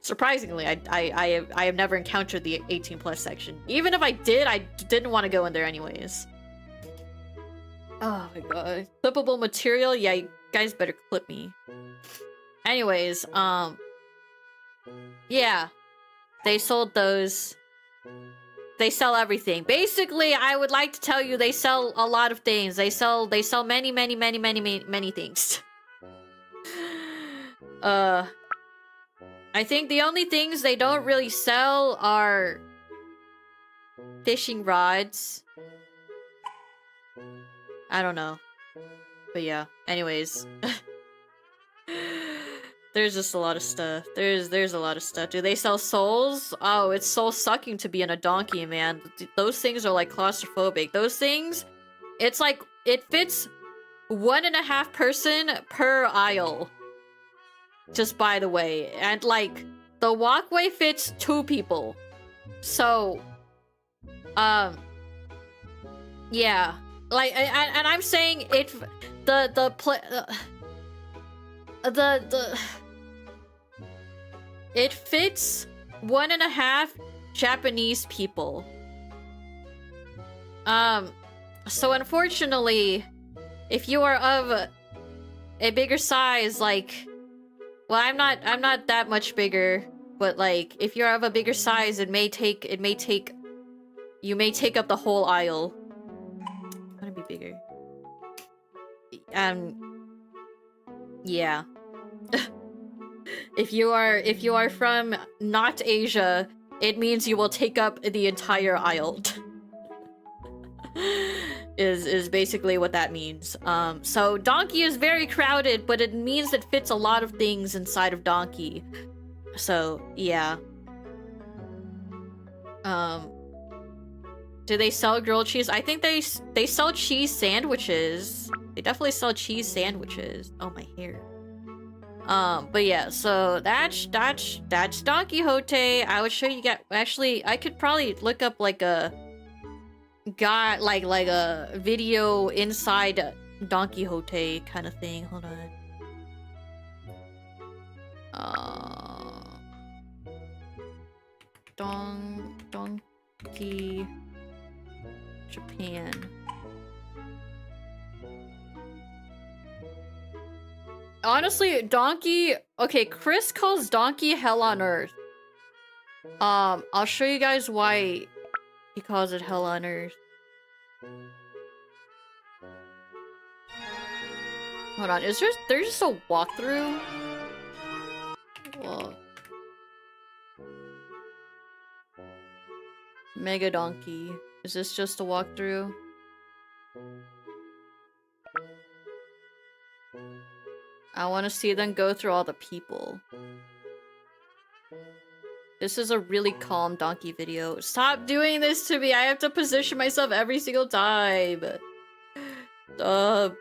Surprisingly, I have never encountered the 18+ section. Even if I did, I didn't want to go in there anyways. Oh my god. Clippable material? Yeah, you guys better clip me. Anyways, yeah. They sold those. They sell everything. Basically, I would like to tell you they sell a lot of things. They sell many things. I think the only things they don't really sell are fishing rods. I don't know. But yeah, anyways. There's just a lot of stuff. There's a lot of stuff. Do they sell souls? Oh, it's soul sucking to be in a donkey, man. Those things are like claustrophobic. Those things, it's like, it fits 1.5 person per aisle. Just by the way. And like, the walkway fits 2 people. So, yeah. Like, and I'm saying it, it fits 1.5 Japanese people. So unfortunately, if you are of a bigger size, like, well, I'm not that much bigger, but like, if you're of a bigger size, you may take up the whole aisle. I'm gonna be bigger. Yeah. If you are from not Asia, it means you will take up the entire aisle. is basically what that means. So Donkey is very crowded, but it means it fits a lot of things inside of Donkey. So yeah. Do they sell grilled cheese? I think they sell cheese sandwiches. They definitely sell cheese sandwiches. Oh, my hair. But yeah, so that's Don Quixote. I would show you guys. Actually, I could probably look up like a like a video inside Don Quixote kind of thing. Hold on. Donkey Japan. Honestly, Donkey... Okay, Chris calls Donkey Hell on Earth. I'll show you guys why he calls it Hell on Earth. Hold on, there's just a walkthrough? Whoa. Mega Donkey. Is this just a walkthrough? I want to see them go through all the people. This is a really calm donkey video. Stop doing this to me! I have to position myself every single time! Stop.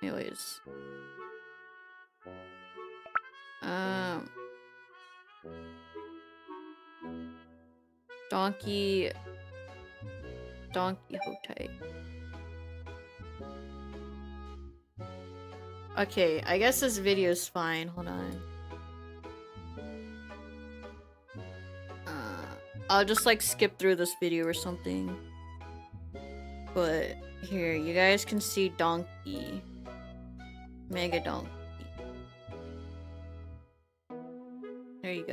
Anyways. Donkey Hotai. Okay, I guess this video is fine. Hold on. I'll just like skip through this video or something. But here, you guys can see Donkey. Mega Donkey.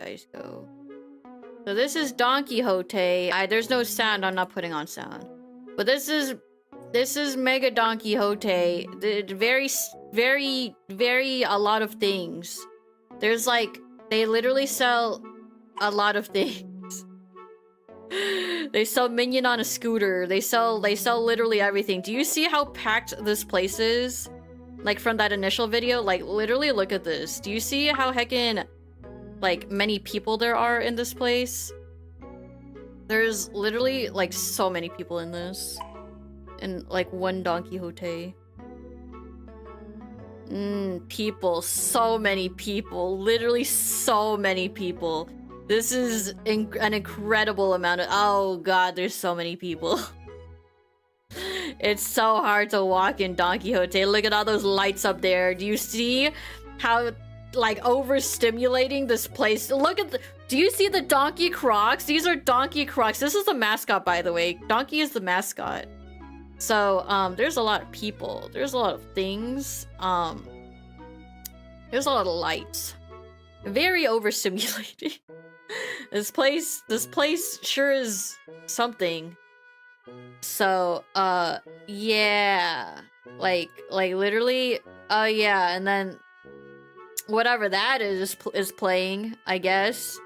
guys go. So this is Don Quixote. There's no sound. I'm not putting on sound. But this is Mega Don Quixote. Very a lot of things. There's like they literally sell a lot of things. They sell Minion on a scooter. They sell literally everything. Do you see how packed this place is? Like from that initial video, like literally look at this. Do you see how heckin' like many people there are in this place? There's literally like so many people in this. In like one Don Quixote. People, so many people, literally so many people. This is an incredible amount of, oh god, there's so many people. It's so hard to walk in Don Quixote. Look at all those lights up there. Do you see how like overstimulating this place? Look at do you see the donkey crocs? These are donkey crocs. This is the mascot, by the way. Donkey is the mascot. So there's a lot of people. There's a lot of things. There's a lot of lights. Very overstimulating. This place sure is something. So yeah, like literally, yeah, and then whatever that is playing, I guess.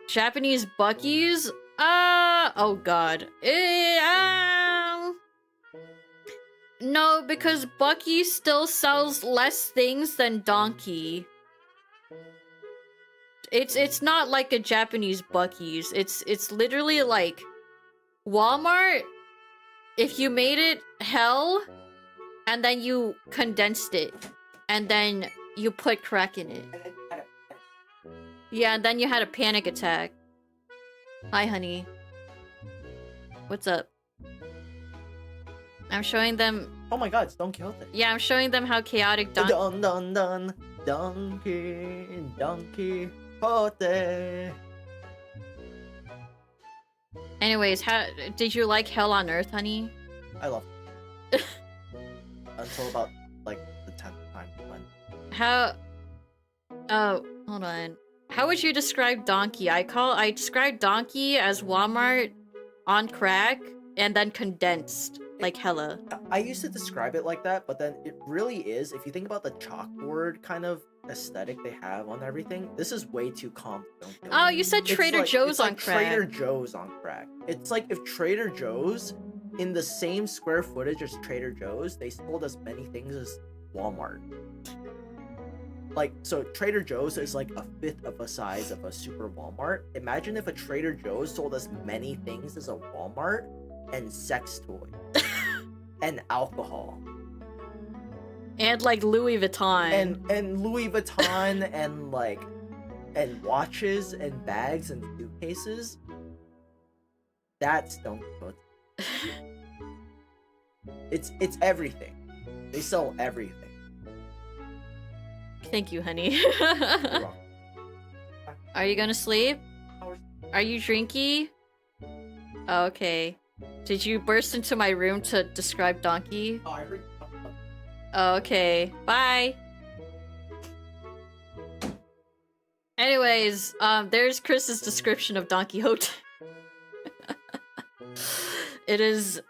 Japanese Buckies? Oh god. No, because Bucky still sells less things than Donkey. It's not like a Japanese Bucky's. It's literally like Walmart if you made it hell and then you condensed it and then you put crack in it. Yeah, and then you had a panic attack. Hi, honey. What's up? I'm showing them. Oh my god, it's Don Quixote. Yeah, I'm showing them how chaotic Don Quixote. Anyways, how did you like Hell on Earth, honey? I love it. Until about like the 10th time when. How? Oh, hold on. How would you describe Donkey? I describe Donkey as Walmart on crack and then condensed. Like hella. I used to describe it like that, but then it really is, if you think about the chalkboard kind of aesthetic they have on everything, this is way too calm. Oh, you said Trader Joe's on crack. Trader Joe's on crack. It's like if Trader Joe's, in the same square footage as Trader Joe's, they sold as many things as Walmart. Like, so Trader Joe's is like a fifth of a size of a super Walmart. Imagine if a Trader Joe's sold as many things as a Walmart and sex toys. And alcohol. And like Louis Vuitton. And Louis Vuitton and watches and bags and suitcases. That's Don Quixote. It's everything. They sell everything. Thank you, honey. Are you gonna sleep? Are you drinky? Oh, okay. Did you burst into my room to describe Donkey? Oh, I heard. Oh, okay. Bye. Anyways, there's Chris's description of Don Quixote. It is...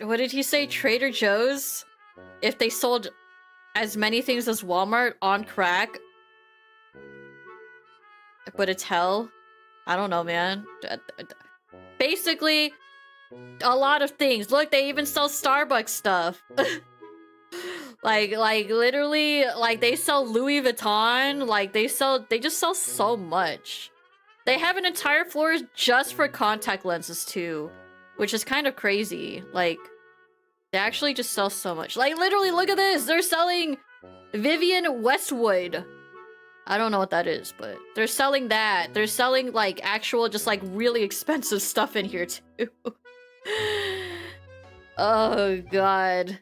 what did he say? Trader Joe's? If they sold as many things as Walmart on crack. But it's hell. I don't know, man. Basically, a lot of things. Look, they even sell Starbucks stuff. like literally, like they sell Louis Vuitton. Like they just sell so much. They have an entire floor just for contact lenses too, which is kind of crazy. Like they actually just sell so much. Like literally, look at this. They're selling Vivienne Westwood. I don't know what that is, but they're selling that. They're selling like actual, just like really expensive stuff in here too. Oh god.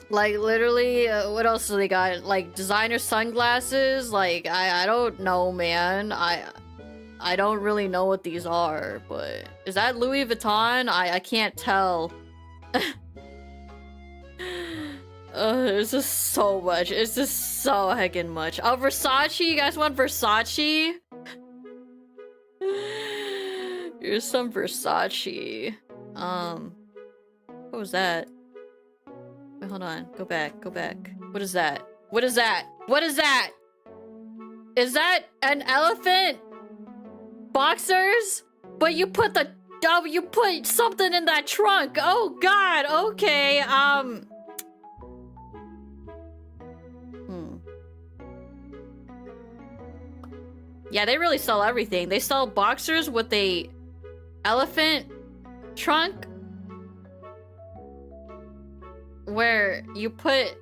Like literally, what else do they got? Like designer sunglasses? Like I don't know, man. I don't really know what these are, but is that Louis Vuitton? I can't tell. It's just so much. It's just so heckin' much. Oh, Versace? You guys want Versace? Here's some Versace. What was that? Wait, hold on. Go back. Go back. What is that? What is that? What is that? Is that an elephant? Boxers? But you put the... Oh, you put something in that trunk. Oh, God. Okay. Yeah, they really sell everything. They sell boxers with a elephant trunk where you put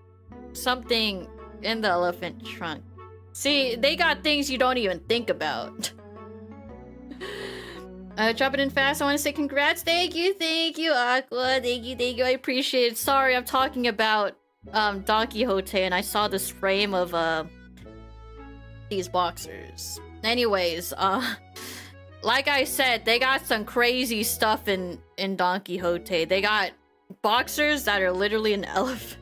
something in the elephant trunk. See, they got things you don't even think about. Drop it in fast. I want to say congrats. Thank you, Aqua. Thank you. I appreciate it. Sorry, I'm talking about Don Quixote, and I saw this frame of these boxers. Anyways, like I said, they got some crazy stuff in Don Quixote. They got boxers that are literally an elephant.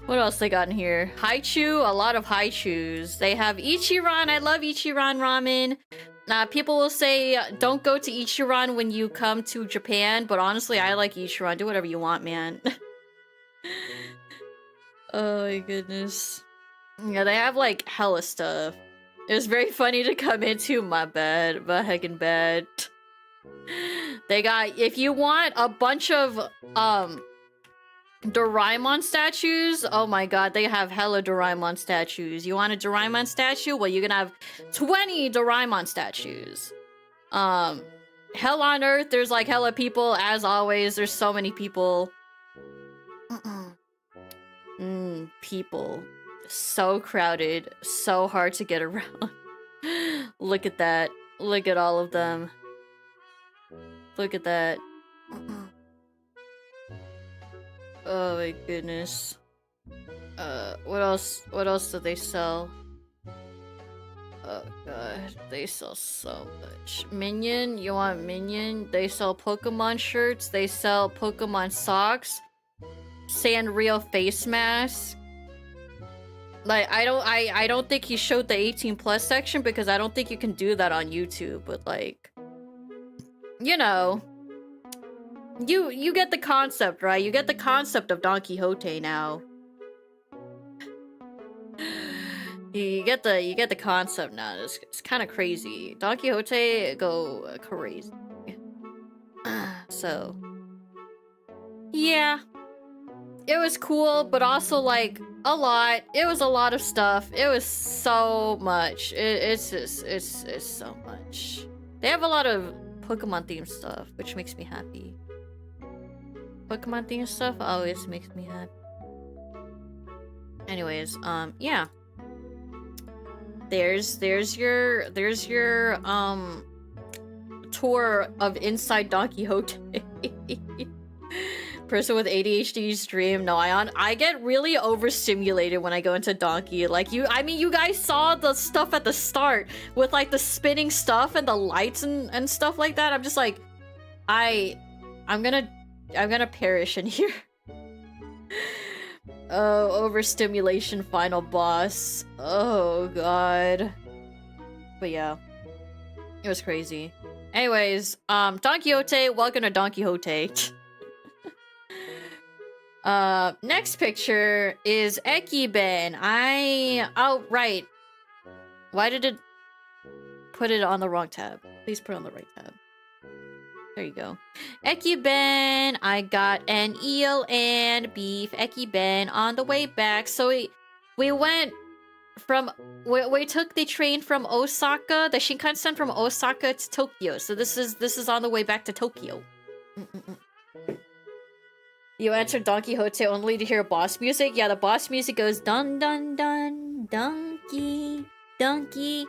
What else they got in here? Haichu, a lot of Haichus. They have Ichiran. I love Ichiran ramen. People will say don't go to Ichiran when you come to Japan, but honestly, I like Ichiran. Do whatever you want, man. Oh my goodness. Yeah, they have like hella stuff. It was very funny to come into my heckin' bed. They got, if you want a bunch of Doraemon statues, oh my god, they have hella Doraemon statues. You want a Doraemon statue? Well, you're gonna have 20 Doraemon statues. Hell on Earth, there's like hella people, as always. There's so many people. People. So crowded, so hard to get around. Look at that. Look at all of them. Look at that. Oh my goodness. What else do they sell? Oh god, they sell so much. Minion, you want Minion? They sell Pokemon shirts, they sell Pokemon socks, Sanrio face mask. Like, I don't think he showed the 18+ section because I don't think you can do that on YouTube, but like, you know, you get the concept, right? You get the concept of Don Quixote now. You get the concept now. It's kind of crazy. Don Quixote go crazy. So, yeah. It was cool, but also like a lot. It was a lot of stuff. It was so much. It's so much. They have a lot of Pokemon themed stuff, which makes me happy. Pokemon themed stuff always makes me happy. Anyways, yeah. There's your tour of inside Don Quixote. Person with ADHD dream. No, I get really overstimulated when I go into Donkey. Like I mean, you guys saw the stuff at the start with like the spinning stuff and the lights and stuff like that. I'm just like, I'm gonna perish in here. Oh, overstimulation final boss. Oh god. But yeah, it was crazy. Anyways, Don Quixote, welcome to Don Quixote. Next picture is Ekiben. Oh, right. Why did it put it on the wrong tab? Please put it on the right tab. There you go. Ekiben. I got an eel and beef. Ekiben on the way back. So we went from... We took the train from Osaka, the Shinkansen from Osaka to Tokyo. So this is on the way back to Tokyo. You answered Don Quixote only to hear boss music? Yeah, the boss music goes dun dun dun donkey Quixote.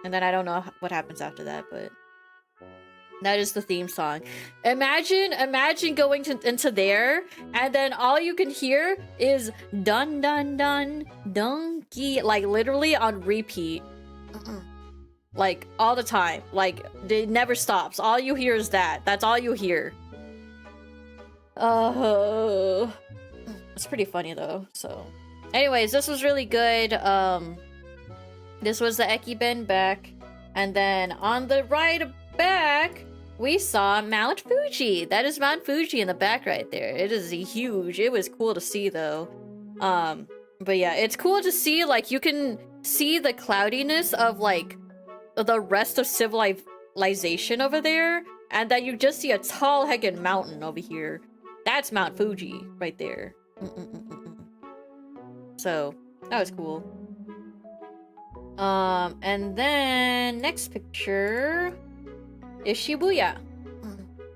And then I don't know what happens after that, but that is the theme song. Imagine going into there, and then all you can hear is dun dun dun donkey, like literally on repeat. Like all the time. Like it never stops. All you hear is that. That's all you hear. It's pretty funny though. So, anyways, this was really good. This was the Ekiben back, and then on the right back, we saw Mount Fuji. That is Mount Fuji in the back right there. It is huge. It was cool to see though. But yeah, it's cool to see, like, you can see the cloudiness of like the rest of civilization over there, and then you just see a tall heckin' mountain over here. That's Mount Fuji right there. So that was cool. And then next picture is Shibuya.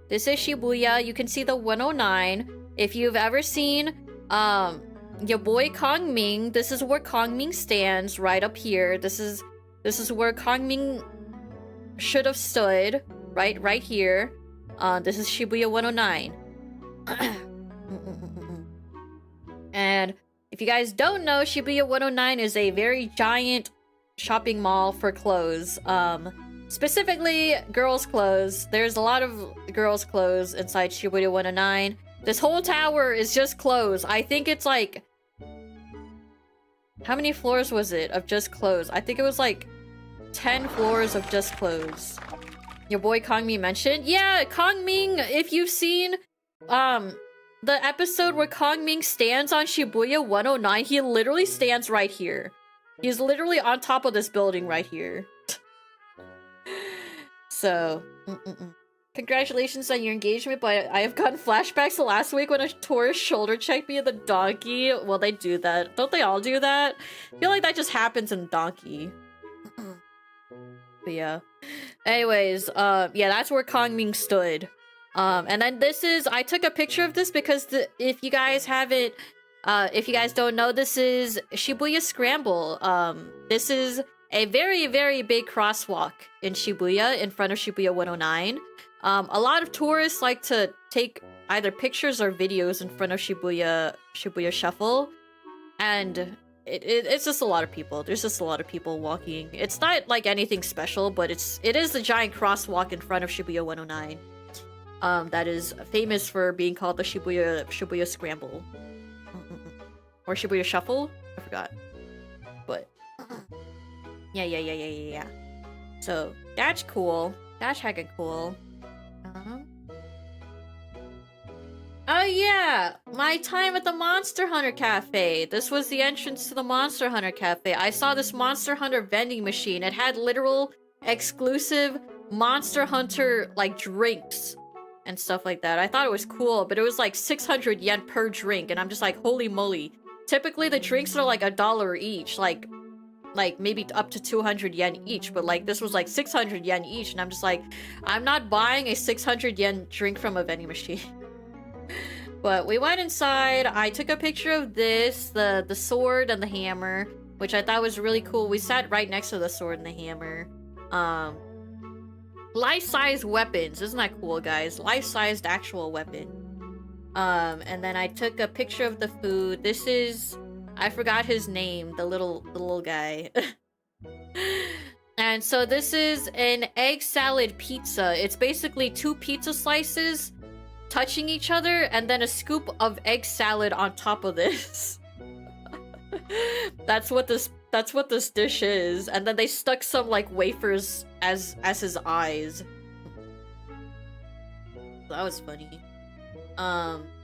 This is Shibuya. You can see the 109. If you've ever seen your boy Kongming, this is where Kongming stands, right up here. This is where Kongming should have stood, right here. This is Shibuya 109. And if you guys don't know, Shibuya 109 is a very giant shopping mall for clothes. Specifically girls' clothes. There's a lot of girls' clothes inside Shibuya 109. This whole tower is just clothes. I think it's like, how many floors was it of just clothes? I think it was like 10 floors of just clothes. Your boy Kongming mentioned. Yeah, Kongming, if you've seen the episode where Kongming stands on Shibuya 109, he literally stands right here. He's literally on top of this building right here. So, congratulations on your engagement, but I have gotten flashbacks to last week when a tourist shoulder checked me in the donkey. Well, they do that. Don't they all do that? I feel like that just happens in donkey. But yeah. Anyways, yeah, that's where Kongming stood. And then this is, I took a picture of this because if you guys haven't, if you guys don't know, this is Shibuya Scramble. This is a very, very big crosswalk in Shibuya, in front of Shibuya 109. A lot of tourists like to take either pictures or videos in front of Shibuya Shuffle, and it's just a lot of people. There's just a lot of people walking. It's not like anything special, but it is the giant crosswalk in front of Shibuya 109. That is famous for being called the Shibuya Scramble. Or Shibuya Shuffle? I forgot. But yeah. So that's cool. That's heckin' cool. Oh yeah, my time at the Monster Hunter Cafe. This was the entrance to the Monster Hunter Cafe. I saw this Monster Hunter vending machine. It had literal exclusive Monster Hunter like drinks and stuff like that. I thought it was cool, but it was like 600 yen per drink, and I'm just like, holy moly. Typically the drinks are like $1 each, like maybe up to 200 yen each, but like this was like 600 yen each, and I'm just like, I'm not buying a 600 yen drink from a vending machine. But we went inside. I took a picture of this, the sword and the hammer, which I thought was really cool. We sat right next to the sword and the hammer. Life-sized weapons. Isn't that cool, guys? Life-sized actual weapon. And then I took a picture of the food. This is, I forgot his name, the little guy. And so this is an egg salad pizza. It's basically 2 pizza slices touching each other, and then a scoop of egg salad on top of this. That's what this dish is. And then they stuck some like wafers as his eyes. That was funny.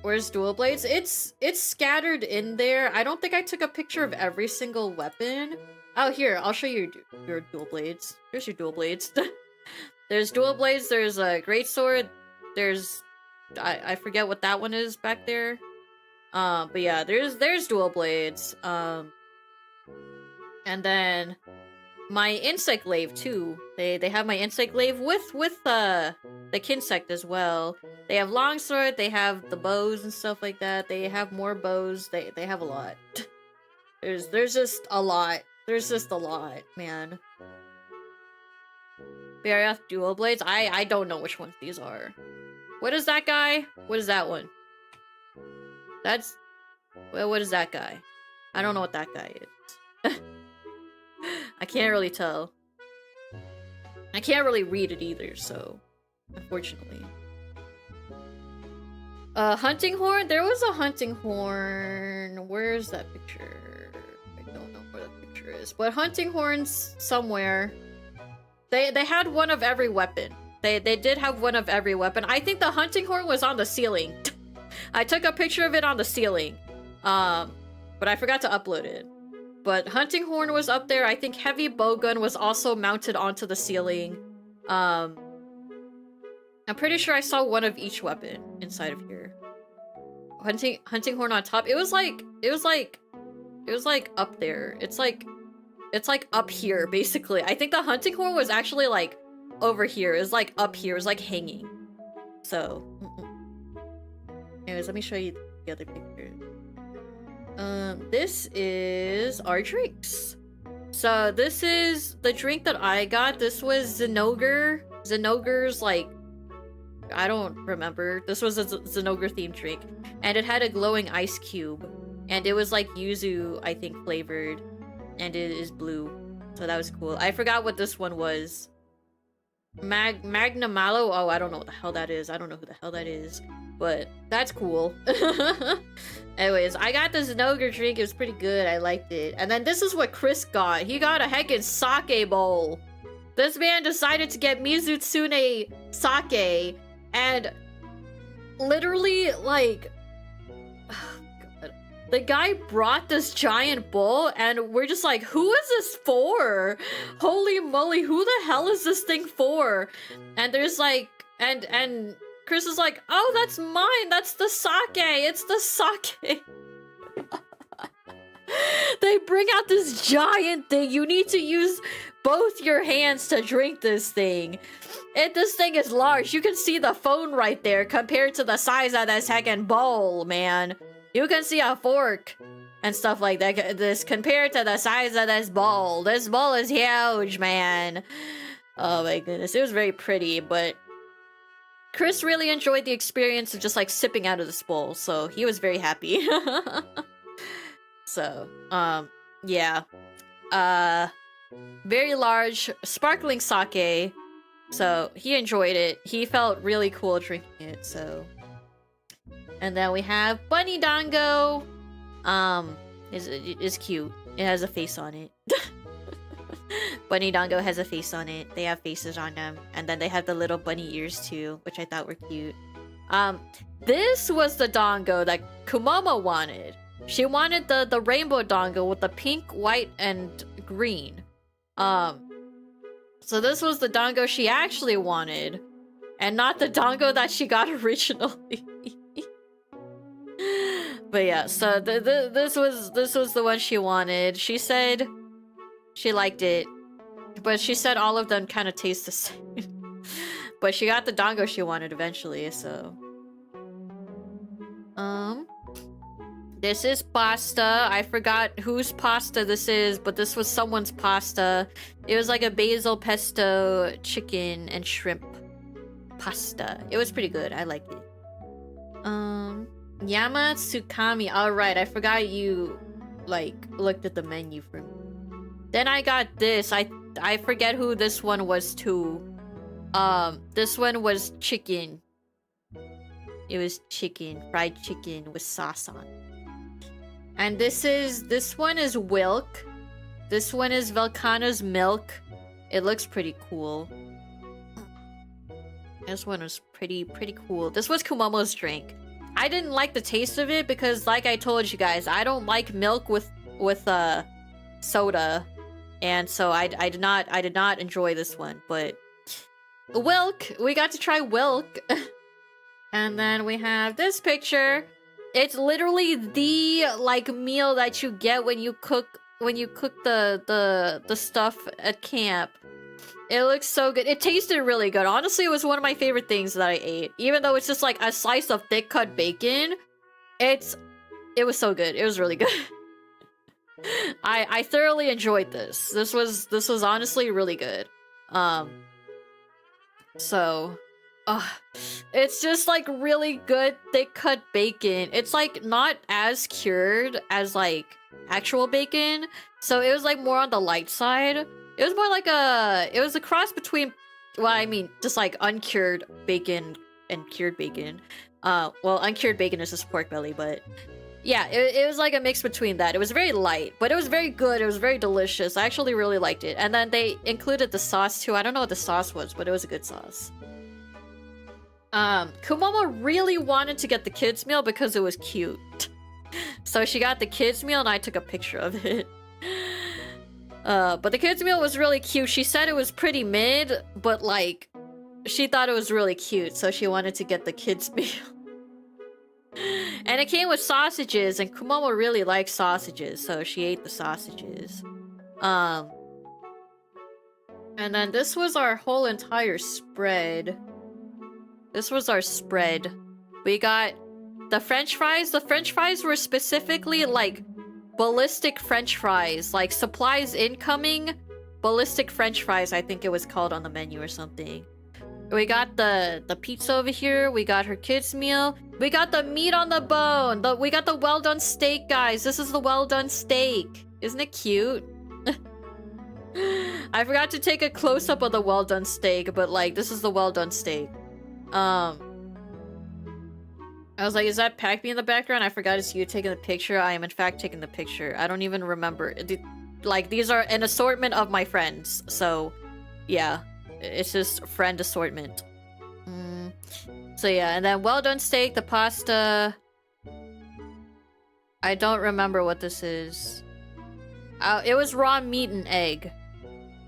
Where's dual blades? It's scattered in there. I don't think I took a picture of every single weapon. Oh, here, I'll show you your dual blades. Here's your dual blades. There's dual blades, there's a great sword, there's I forget what that one is back there. But yeah, there's dual blades. And then my insect glaive too. They have my insect glaive with the kinsect as well. They have longsword, they have the bows and stuff like that. They have more bows. They have a lot. There's just a lot. There's just a lot, man. BRF dual blades. I don't know which ones these are. What is that guy? What is that one? That's... Well, what is that guy? I don't know what that guy is. I can't really tell. I can't really read it either, so... Unfortunately. Hunting horn? There was a hunting horn. Where's that picture? I don't know where that picture is. But hunting horns somewhere. They had one of every weapon. They did have one of every weapon. I think the hunting horn was on the ceiling. I took a picture of it on the ceiling. But I forgot to upload it. But hunting horn was up there. I think heavy bowgun was also mounted onto the ceiling. I'm pretty sure I saw one of each weapon inside of here. Hunting horn on top. It was like up there. It's like up here basically. I think the hunting horn was actually like over here. It's like up here. It's like hanging. So, anyways, let me show you the other picture. This is our drinks. So this is the drink that I got. This was Zenogre's like, I don't remember. This was a Zenogre themed drink. And it had a glowing ice cube. And it was like yuzu, I think, flavored. And it is blue. So that was cool. I forgot what this one was. Magna Malo? Oh, I don't know what the hell that is. I don't know who the hell that is. But that's cool. Anyways, I got this Zenogre drink. It was pretty good. I liked it. And then this is what Chris got. He got a heckin' sake bowl. This man decided to get Mizutsune sake. And literally, like... Oh, God. The guy brought this giant bowl, and we're just like, who is this for? Holy moly, who the hell is this thing for? And there's like... And Chris is like, oh, that's mine. That's the sake. It's the sake. They bring out this giant thing. You need to use both your hands to drink this thing. This thing is large. You can see the phone right there compared to the size of this heckin' bowl, man. You can see a fork and stuff like that. This compared to the size of this bowl. This bowl is huge, man. Oh my goodness. It was very pretty, but Chris really enjoyed the experience of just like sipping out of this bowl, so he was very happy. So, yeah. Very large, sparkling sake. So, he enjoyed it. He felt really cool drinking it, so. And then we have Bunny Dango. Is cute. It has a face on it. Bunny Dango has a face on it. They have faces on them. And then they have the little bunny ears too, which I thought were cute. This was the Dango that Kumama wanted. She wanted the rainbow Dango with the pink, white, and green. So this was the Dango she actually wanted. And not the Dango that she got originally. But yeah, so this was the one she wanted. She said she liked it. But she said all of them kind of taste the same. But she got the Dango she wanted eventually, so. This is pasta. I forgot whose pasta this is, but this was someone's pasta. It was like a basil pesto chicken and shrimp pasta. It was pretty good. I liked it. Yama Tsukami. Alright, I forgot you, like, looked at the menu for me. Then I got this. I forget who this one was too. This one was chicken. It was chicken, fried chicken with sauce on. And this one is Wilk. This one is Velcana's milk. It looks pretty cool. This one was pretty cool. This was Kumomo's drink. I didn't like the taste of it because, like I told you guys, I don't like milk with soda. And so I did not enjoy this one, but Wilk, we got to try Wilk. And then we have this picture. It's literally the like meal that you get when you cook the stuff at camp. It looks so good. It tasted really good. Honestly, it was one of my favorite things that I ate. Even though it's just like a slice of thick cut bacon, it was so good. It was really good. I thoroughly enjoyed this. This was honestly really good. So, it's just like really good thick cut bacon. It's like not as cured as like actual bacon, so it was like more on the light side. It was more like it was a cross between, well, I mean, just like uncured bacon and cured bacon. Well, uncured bacon is just pork belly, but yeah, it was like a mix between that. It was very light, but it was very good. It was very delicious. I actually really liked it. And then they included the sauce too. I don't know what the sauce was, but it was a good sauce. Kumomo really wanted to get the kids meal because it was cute. So she got the kids meal and I took a picture of it. But the kids meal was really cute. She said it was pretty mid, but like she thought it was really cute, so she wanted to get the kids meal. And it came with sausages, and Kumomo really likes sausages, so she ate the sausages. And then this was our whole entire spread. This was our spread. We got the French fries. The French fries were specifically like ballistic French fries, like supplies incoming ballistic French fries, I think it was called on the menu or something. We got the pizza over here. We got her kids meal. We got the meat on the bone. We got the well done steak, guys. This is the well done steak. Isn't it cute? I forgot to take a close up of the well done steak, but like this is the well done steak. I was like, is that Pac-Me in the background? I forgot it's you taking the picture. I am in fact taking the picture. I don't even remember. Like these are an assortment of my friends, so yeah. It's just friend assortment. So yeah, and then well done steak, the pasta. I don't remember what this is. It was raw meat and egg.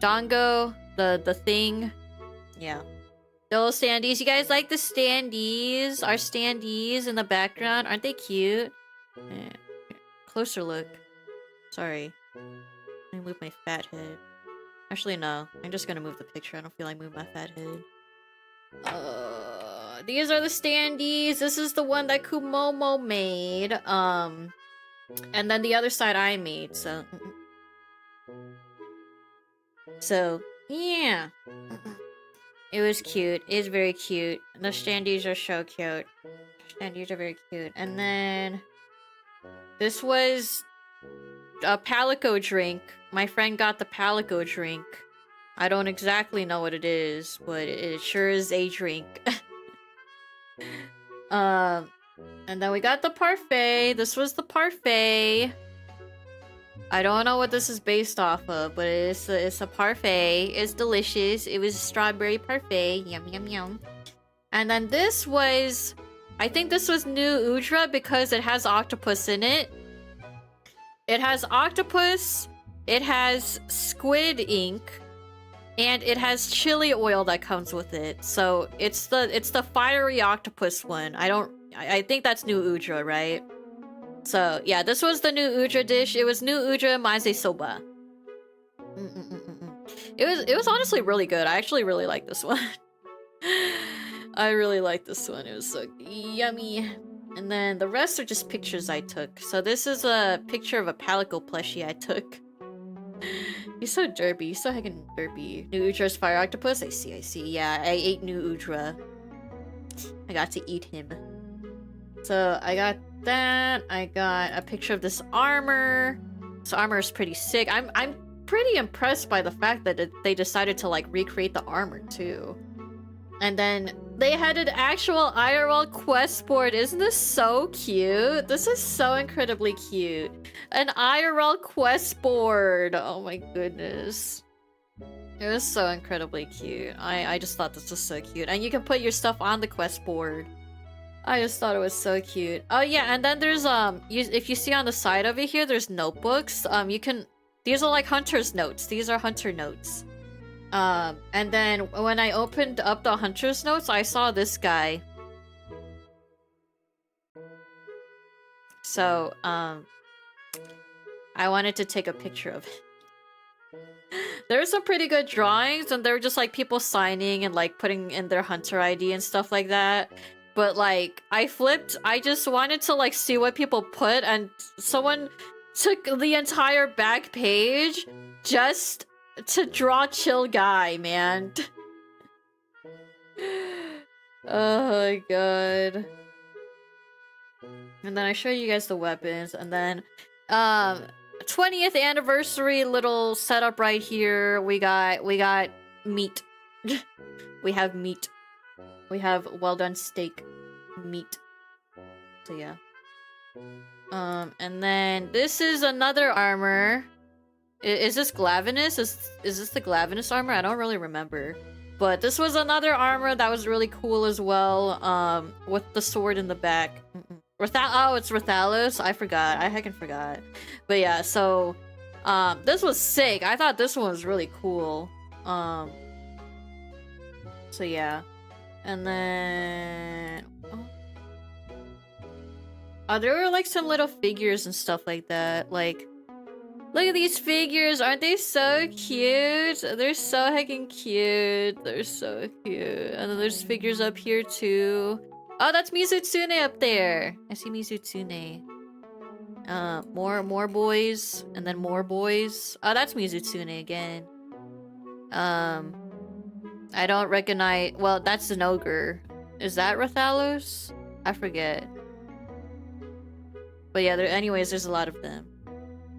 Dango, the thing. Yeah. The little standees. You guys like the standees? Our standees in the background. Aren't they cute? Yeah. Closer look. Sorry. Let me move my fat head. Actually, no. I'm just gonna move the picture. I don't feel like moving my fat head. These are the standees. This is the one that Kumomo made. And then the other side I made, so... So, yeah. It was cute. It's very cute. The standees are so cute. Standees are very cute. And then... This was... a Palico drink. My friend got the Palico drink. I don't exactly know what it is, but it sure is a drink. And then we got the parfait. This was the parfait. I don't know what this is based off of, but it's a parfait. It's delicious. It was a strawberry parfait. Yum, yum, yum. And then this was... I think this was New Udra because it has octopus in it. It has octopus, it has squid ink, and it has chili oil that comes with it. So it's the fiery octopus one. I think that's New Udra, right? So yeah, this was the New Udra dish. It was New Udra Maze Soba. It was honestly really good. I actually really like this one. I really like this one. It was so yummy. And then the rest are just pictures I took. So this is a picture of a Palico plushie I took. He's so derpy. He's so heckin' derpy. New Udra's fire octopus? I see. Yeah, I ate New Udra. I got to eat him. So I got that. I got a picture of this armor. This armor is pretty sick. I'm pretty impressed by the fact that they decided to like recreate the armor too. And then they had an actual IRL quest board. Isn't this so cute? This is so incredibly cute. An IRL quest board. Oh my goodness. It was so incredibly cute. I just thought this was so cute. And you can put your stuff on the quest board. I just thought it was so cute. Oh yeah, and then there's if you see on the side over here, there's notebooks. These are like hunter's notes. These are hunter notes. And then when I opened up the hunter's notes, I saw this guy. So, I wanted to take a picture of it. There's some pretty good drawings, and they're just like people signing and like putting in their hunter ID and stuff like that. But like, I just wanted to like see what people put, and someone took the entire back page just to draw chill guy, man. Oh my god. And then I show you guys the weapons, and then 20th anniversary little setup right here. We got meat. We have meat. We have well done steak. meat. So yeah. And then this is another armor. Is this Glavinus? Is this the Glavinus armor? I don't really remember. But this was another armor that was really cool as well. With the sword in the back. Oh, it's Rathalos. I forgot. I heckin' forgot. But yeah, so this was sick. I thought this one was really cool. So yeah. And then there were like some little figures and stuff like that. Like, look at these figures. Aren't they so cute? They're so heckin' cute. They're so cute. And then there's figures up here too. Oh, that's Mizutsune up there. I see Mizutsune. More boys, and then more boys. Oh, that's Mizutsune again. I don't recognize. Well, that's an ogre. Is that Rathalos? I forget. But yeah, anyways, there's a lot of them.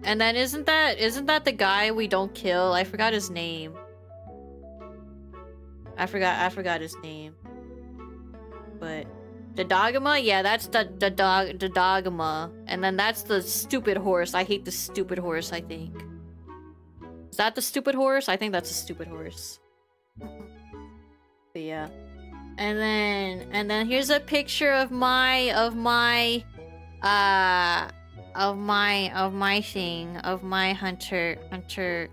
And then isn't that the guy we don't kill? I forgot his name. I forgot his name. But the Dogma, yeah, that's the Dogma. And then that's the stupid horse. I hate the stupid horse, I think. Is that the stupid horse? I think that's a stupid horse. But yeah. And then here's a picture of my hunter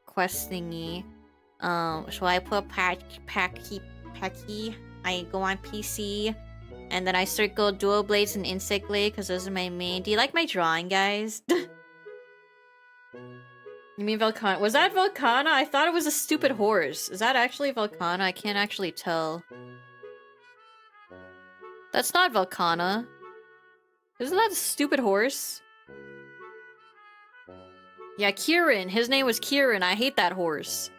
quest thingy. So I put Pachi. I go on PC, and then I circle dual blades and insect blade because those are my main. Do you like my drawing, guys? You mean Velcana? Was that Velcana? I thought it was a stupid horse. Is that actually Velcana? I can't actually tell. That's not Velcana. Isn't that a stupid horse? Yeah, Kieran. His name was Kieran. I hate that horse.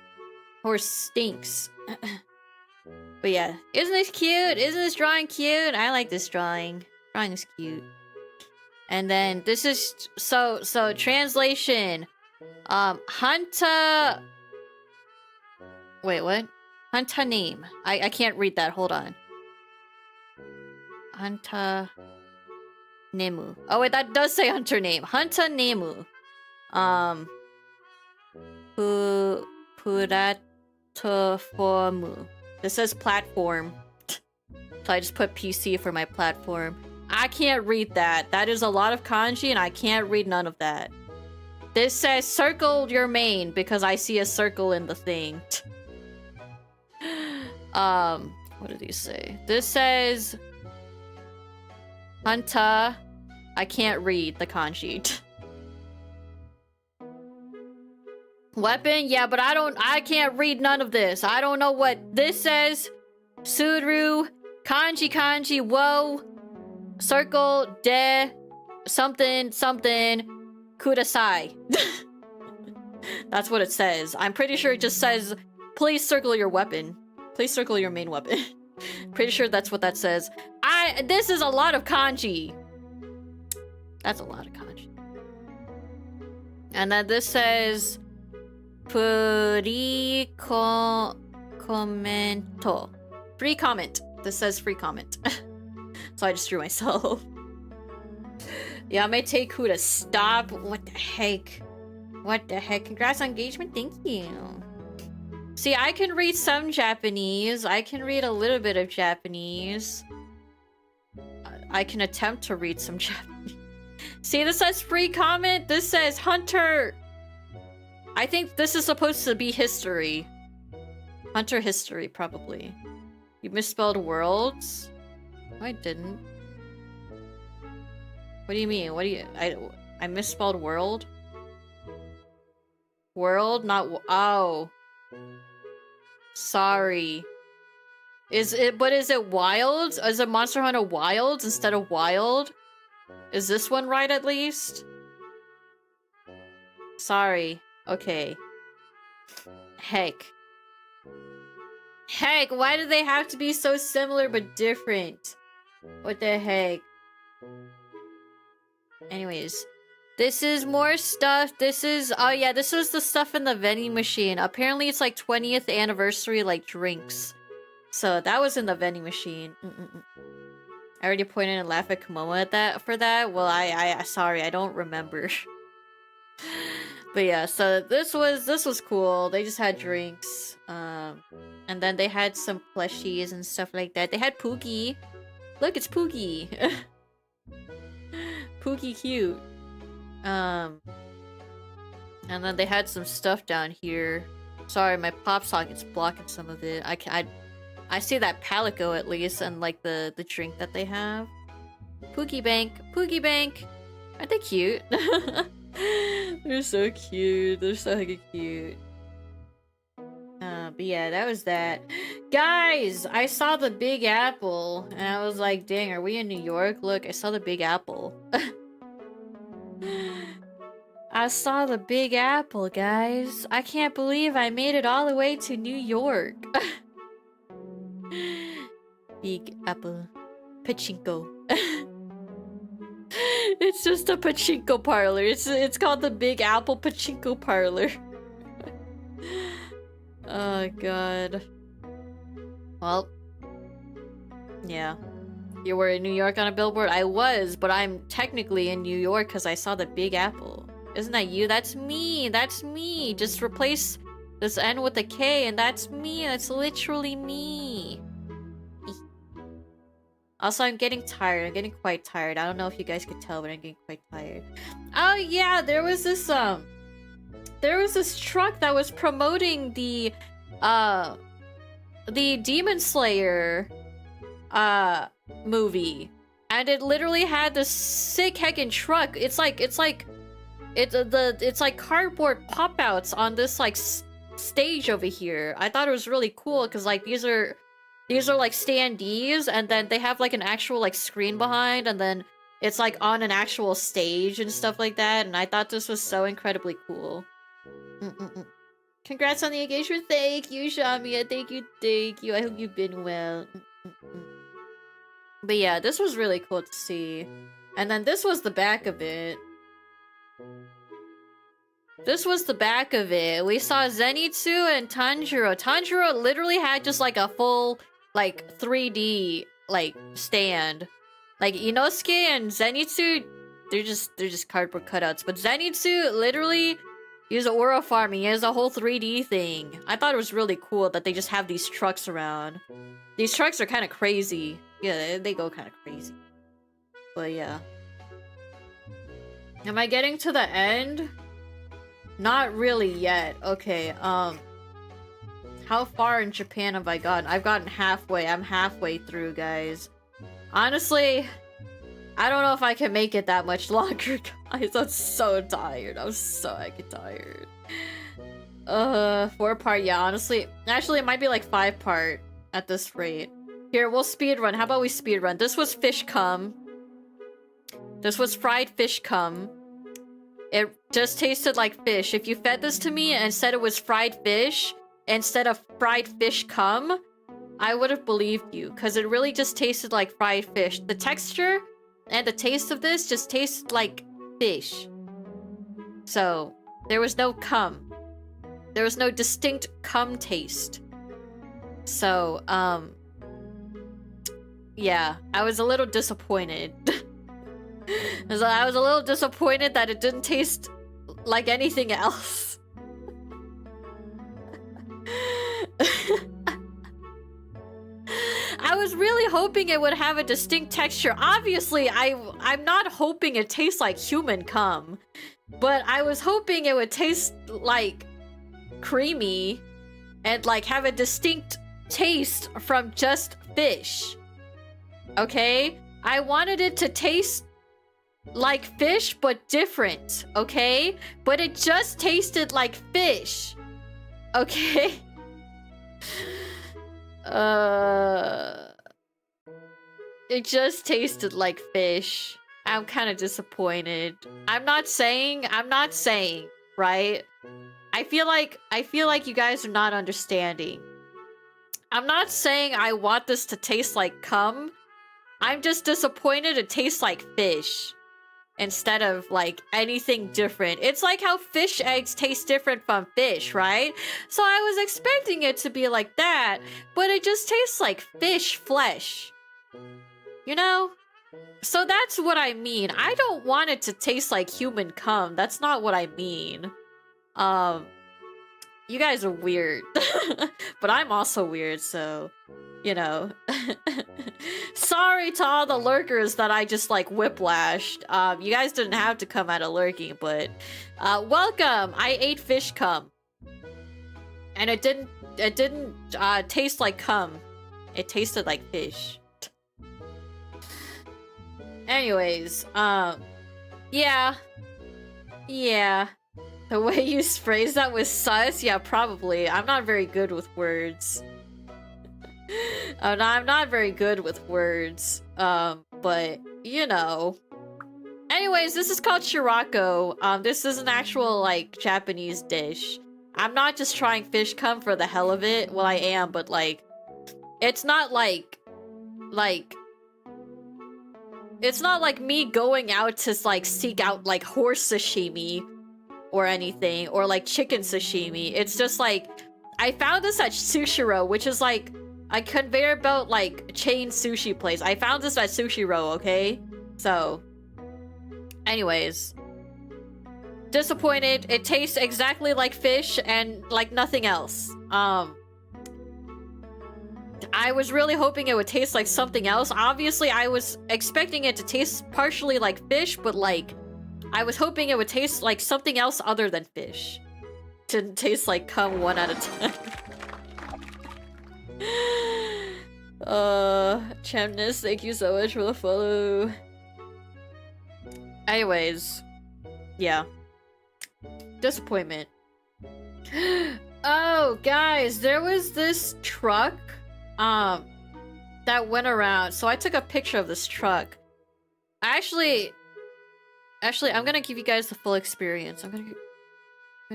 Horse stinks. But yeah. Isn't this cute? Isn't this drawing cute? I like this drawing. Drawing is cute. And then this is... So translation. Hunta... Wait, what? Hunta name. I can't read that. Hold on. Hunta... Nemu. Oh wait, that does say hunter name. Hunta Nemu. Platformu. This says platform. So I just put PC for my platform. I can't read that. That is a lot of kanji and I can't read none of that. This says circle your main because I see a circle in the thing. What did he say? This says Hunta. I can't read the kanji. Weapon? Yeah, but I can't read none of this. I don't know what this says. Suru, kanji, whoa, circle, de, something, kudasai. That's what it says. I'm pretty sure it just says, please circle your weapon. Please circle your main weapon. Pretty sure that's what that says. This is a lot of kanji. That's a lot of kanji. And then this says free commento. Free comment. This says free comment. So I just drew myself. Yeah, I may take who to stop. What the heck? What the heck? Congrats on engagement. Thank you. See, I can read some Japanese. I can read a little bit of Japanese. I can attempt to read some Japanese. See, this says free comment. This says Hunter. I think this is supposed to be history. Hunter history, probably. You misspelled worlds? No, I didn't. What do you mean? What do you... I misspelled world? World? Not... Oh. Sorry. Is it... But is it wilds? Is it Monster Hunter Wilds instead of wild? Is this one right at least? Sorry. Okay. Heck. Heck, why do they have to be so similar but different? What the heck? Anyways. This is more stuff. This is... Oh yeah, this was the stuff in the vending machine. Apparently it's like 20th anniversary like drinks. So that was in the vending machine. I already pointed and laughed at Komomo at that for that. Well, I sorry, I don't remember. But yeah, so this was cool. They just had drinks, and then they had some plushies and stuff like that. They had Pookie. Look, it's Pookie. Pookie cute. And then they had some stuff down here. Sorry, my pop socket's blocking some of it. I see that Palico at least, and like the drink that they have. Pookie Bank, Pookie Bank. Aren't they cute? They're so cute. They're so cute. But yeah, that was that. Guys, I saw the Big Apple, and I was like, dang, are we in New York? Look, I saw the Big Apple. I saw the Big Apple, guys. I can't believe I made it all the way to New York. Big Apple. Pachinko. It's just a pachinko parlor. It's called the Big Apple Pachinko Parlor. Oh god. Well, yeah. You were in New York on a billboard? I was, but I'm technically in New York because I saw the Big Apple. Isn't that you? That's me. That's me. Just replace this N with a K and that's me. That's literally me. Also, I'm getting tired. I'm getting quite tired. I don't know if you guys could tell, but I'm getting quite tired. Oh yeah, there was this truck that was promoting the Demon Slayer movie, and it literally had this sick heckin' truck. It's like cardboard pop-outs on this like stage over here. I thought it was really cool because like these are like standees, and then they have like an actual like screen behind, and then it's like on an actual stage and stuff like that. And I thought this was so incredibly cool. Congrats on the engagement. Thank you, Shamia. Thank you. I hope you've been well. But yeah, this was really cool to see. And then this was the back of it. This was the back of it. We saw Zenitsu and Tanjiro. Tanjiro literally had just like a full like 3D like stand. Like Inosuke and Zenitsu, they're just cardboard cutouts. But Zenitsu literally, he's an aura farming. He has a whole 3D thing. I thought it was really cool that they just have these trucks around. These trucks are kind of crazy. Yeah, they go kind of crazy. But yeah. Am I getting to the end? Not really yet. Okay, how far in Japan have I gotten? I've gotten halfway. I'm halfway through, guys. Honestly, I don't know if I can make it that much longer, guys. I'm so tired. I'm so tired. 4-part, yeah, honestly. Actually, it might be like 5-part at this rate. Here, we'll speedrun. How about we speedrun? This was fish cum. This was fried fish cum. It just tasted like fish. If you fed this to me and said it was fried fish instead of fried fish cum, I would have believed you, because it really just tasted like fried fish. The texture and the taste of this just tasted like fish. So, there was no cum. There was no distinct cum taste. So, yeah, I was a little disappointed. I was a little disappointed that it didn't taste like anything else. I was really hoping it would have a distinct texture. Obviously, I'm not hoping it tastes like human cum, but I was hoping it would taste like creamy and like have a distinct taste from just fish. Okay? I wanted it to taste like fish, but different, okay? But it just tasted like fish, okay? It just tasted like fish. I'm kind of disappointed. I'm not saying, right? I feel like you guys are not understanding. I'm not saying I want this to taste like cum. I'm just disappointed it tastes like fish instead of like anything different. It's like how fish eggs taste different from fish, right? So I was expecting it to be like that, but it just tastes like fish flesh. You know? So that's what I mean. I don't want it to taste like human cum. That's not what I mean. You guys are weird. But I'm also weird, so, you know. Sorry to all the lurkers that I just, like, whiplashed. You guys didn't have to come out of lurking, but, welcome! I ate fish cum. And it didn't taste like cum. It tasted like fish. Anyways, yeah. Yeah. The way you phrased that was sus? Yeah, probably. I'm not very good with words. I'm not very good with words. But, you know. Anyways, this is called shirako. This is an actual, like, Japanese dish. I'm not just trying fish cum for the hell of it. Well, I am, but, like, it's not like, it's not like me going out to, like, seek out, like, horse sashimi or anything, or, like, chicken sashimi. It's just, like, I found this at Sushiro, which is, like, a conveyor belt, like, chain sushi place. I found this at Sushiro, okay? So, anyways. Disappointed. It tastes exactly like fish and, like, nothing else. I was really hoping it would taste like something else. Obviously, I was expecting it to taste partially like fish, but, like, I was hoping it would taste like something else other than fish. To taste like cum 1 out of 10. Chamness, thank you so much for the follow. Anyways. Yeah. Disappointment. Oh, guys, there was this truck, that went around. So I took a picture of this truck. Actually, I'm gonna give you guys the full experience. I'm gonna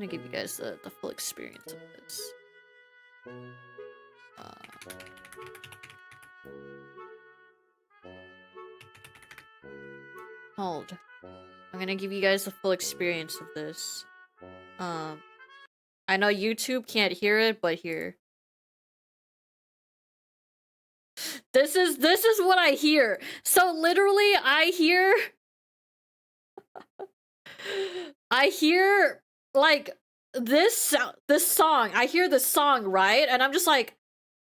give you guys the full experience of this. Hold. I'm gonna give you guys the full experience of this. I know YouTube can't hear it, but here. This is what I hear. So literally, I hear like this song. I hear this song, right? And I'm just like,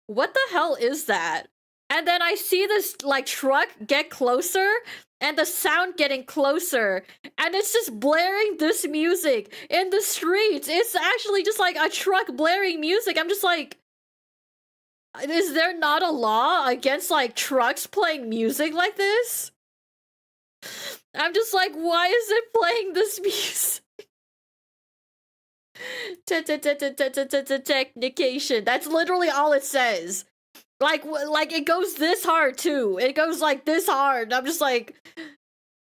what the hell is that? And then I see this like truck get closer and the sound getting closer, and it's just blaring this music in the streets. It's actually just like a truck blaring music. I'm just like, is there not a law against, like, trucks playing music like this? I'm just like, why is it playing this music? Technication. That's literally all it says. Like, it goes this hard, too. It goes, like, this hard. I'm just like,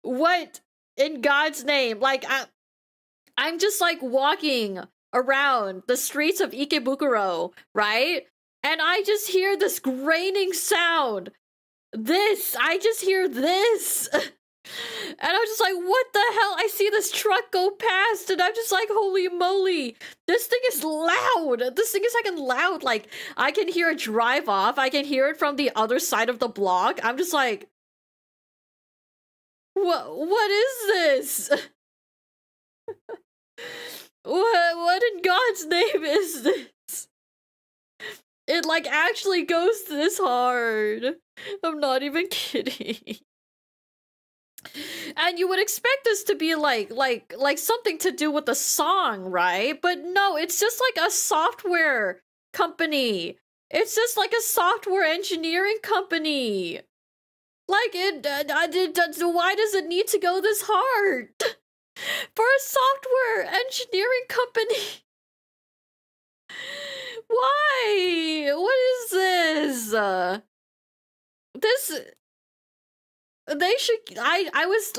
what in God's name? Like, I'm just, like, walking around the streets of Ikebukuro, right? And I just hear this graining sound. I just hear this. And I'm just like, what the hell? I see this truck go past, and I'm just like, holy moly. This thing is loud. This thing is fucking loud. Like, I can hear it drive off. I can hear it from the other side of the block. I'm just like, what is this? What in God's name is this? It, like, actually goes this hard. I'm not even kidding. And you would expect this to be like something to do with the song, right? But no, it's just like a software company. It's just like a software engineering company. Like, why does it need to go this hard? For a software engineering company. Why? What is this? They should, I was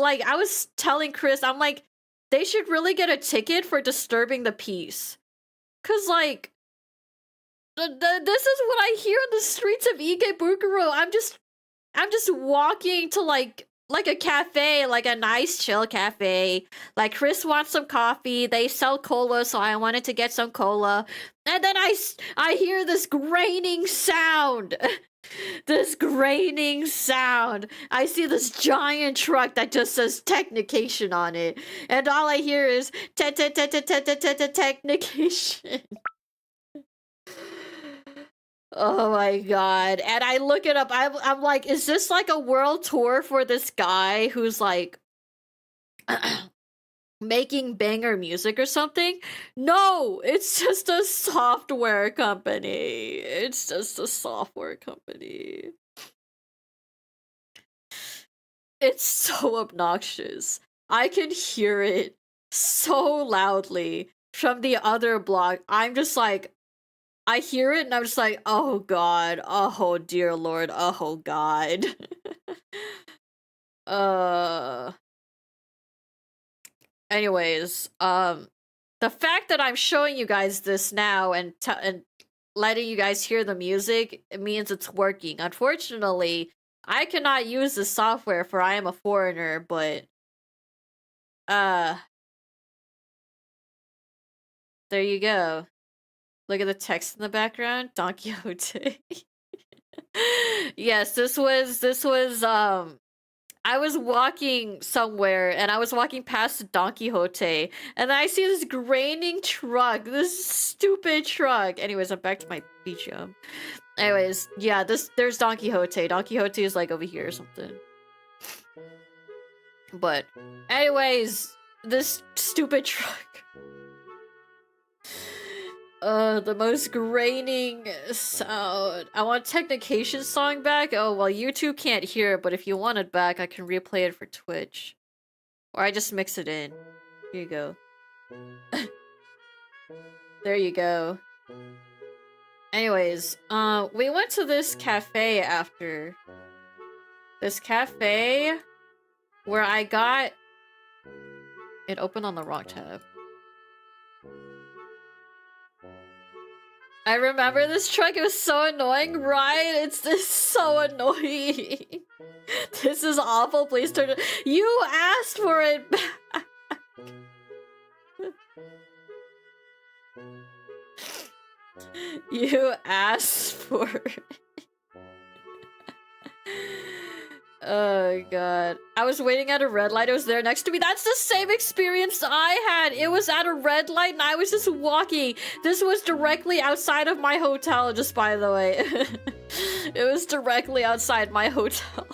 telling Chris, I'm like, they should really get a ticket for disturbing the peace. 'Cause, like, this is what I hear in the streets of Ikebukuro. I'm just walking to, like like a cafe, like a nice chill cafe. Like Chris wants some coffee. They sell cola, so I wanted to get some cola. And then I hear this graining sound. This graining sound. I see this giant truck that just says technication on it. And all I hear is technication. Oh my god. And I look it up. I'm like, is this like a world tour for this guy who's like making banger music or something? No, it's just a software company. It's just a software company. It's so obnoxious. I can hear it so loudly from the other block. I'm just like, I hear it and I'm just like, oh god, oh dear lord, oh god. Anyways, the fact that I'm showing you guys this now and letting you guys hear the music, it means it's working. Unfortunately, I cannot use this software for I am a foreigner, but there you go. Look at the text in the background. Don Quixote. Yes, this was I was walking somewhere and I was walking past Don Quixote and I see this graining truck, this stupid truck. Anyways, I'm back to my BGM. Anyways, yeah, there's Don Quixote. Don Quixote is like over here or something. But anyways, this stupid truck. The most graining sound. I want Technication song back. Oh, well, YouTube can't hear it, but if you want it back, I can replay it for Twitch. Or I just mix it in. Here you go. There you go. Anyways, we went to this cafe after. This cafe where I got... It opened on the wrong tab. I remember this truck, it was so annoying, right? It's so annoying. This is awful, please turn it. You asked for it back. You asked for it. Oh god. I was waiting at a red light, it was there next to me. That's the same experience I had! It was at a red light and I was just walking. This was directly outside of my hotel, just by the way. It was directly outside my hotel.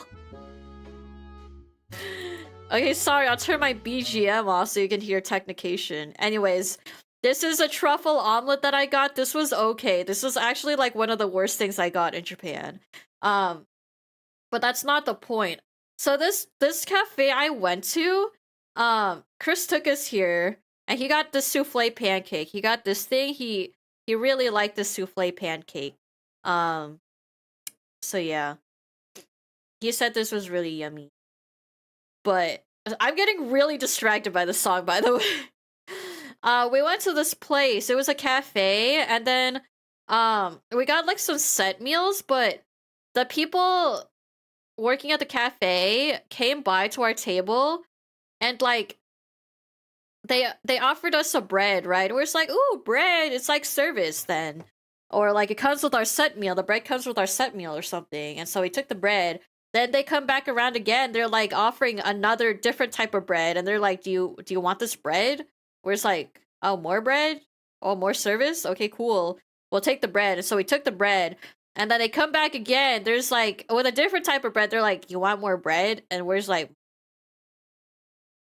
Okay, sorry, I'll turn my BGM off so you can hear Technication. Anyways, this is a truffle omelet that I got. This was okay. This was actually like one of the worst things I got in Japan. But that's not the point. So this cafe I went to, Chris took us here, and he got the souffle pancake. He got this thing. He really liked the souffle pancake. So yeah, he said this was really yummy. But I'm getting really distracted by the song, by the way. We went to this place. It was a cafe, and then we got like some set meals, but the people working at the cafe came by to our table and like they offered us a bread, right? We're just like, ooh, bread, it's like service then. Or like it comes with our set meal, the bread comes with our set meal or something. And so we took the bread. Then they come back around again, they're like offering another different type of bread, and they're like, do you want this bread? We're just like, oh, more bread? Oh, more service? Okay, cool. We'll take the bread. And so we took the bread. And then they come back again. There's like, with a different type of bread, they're like, you want more bread? And we're just like,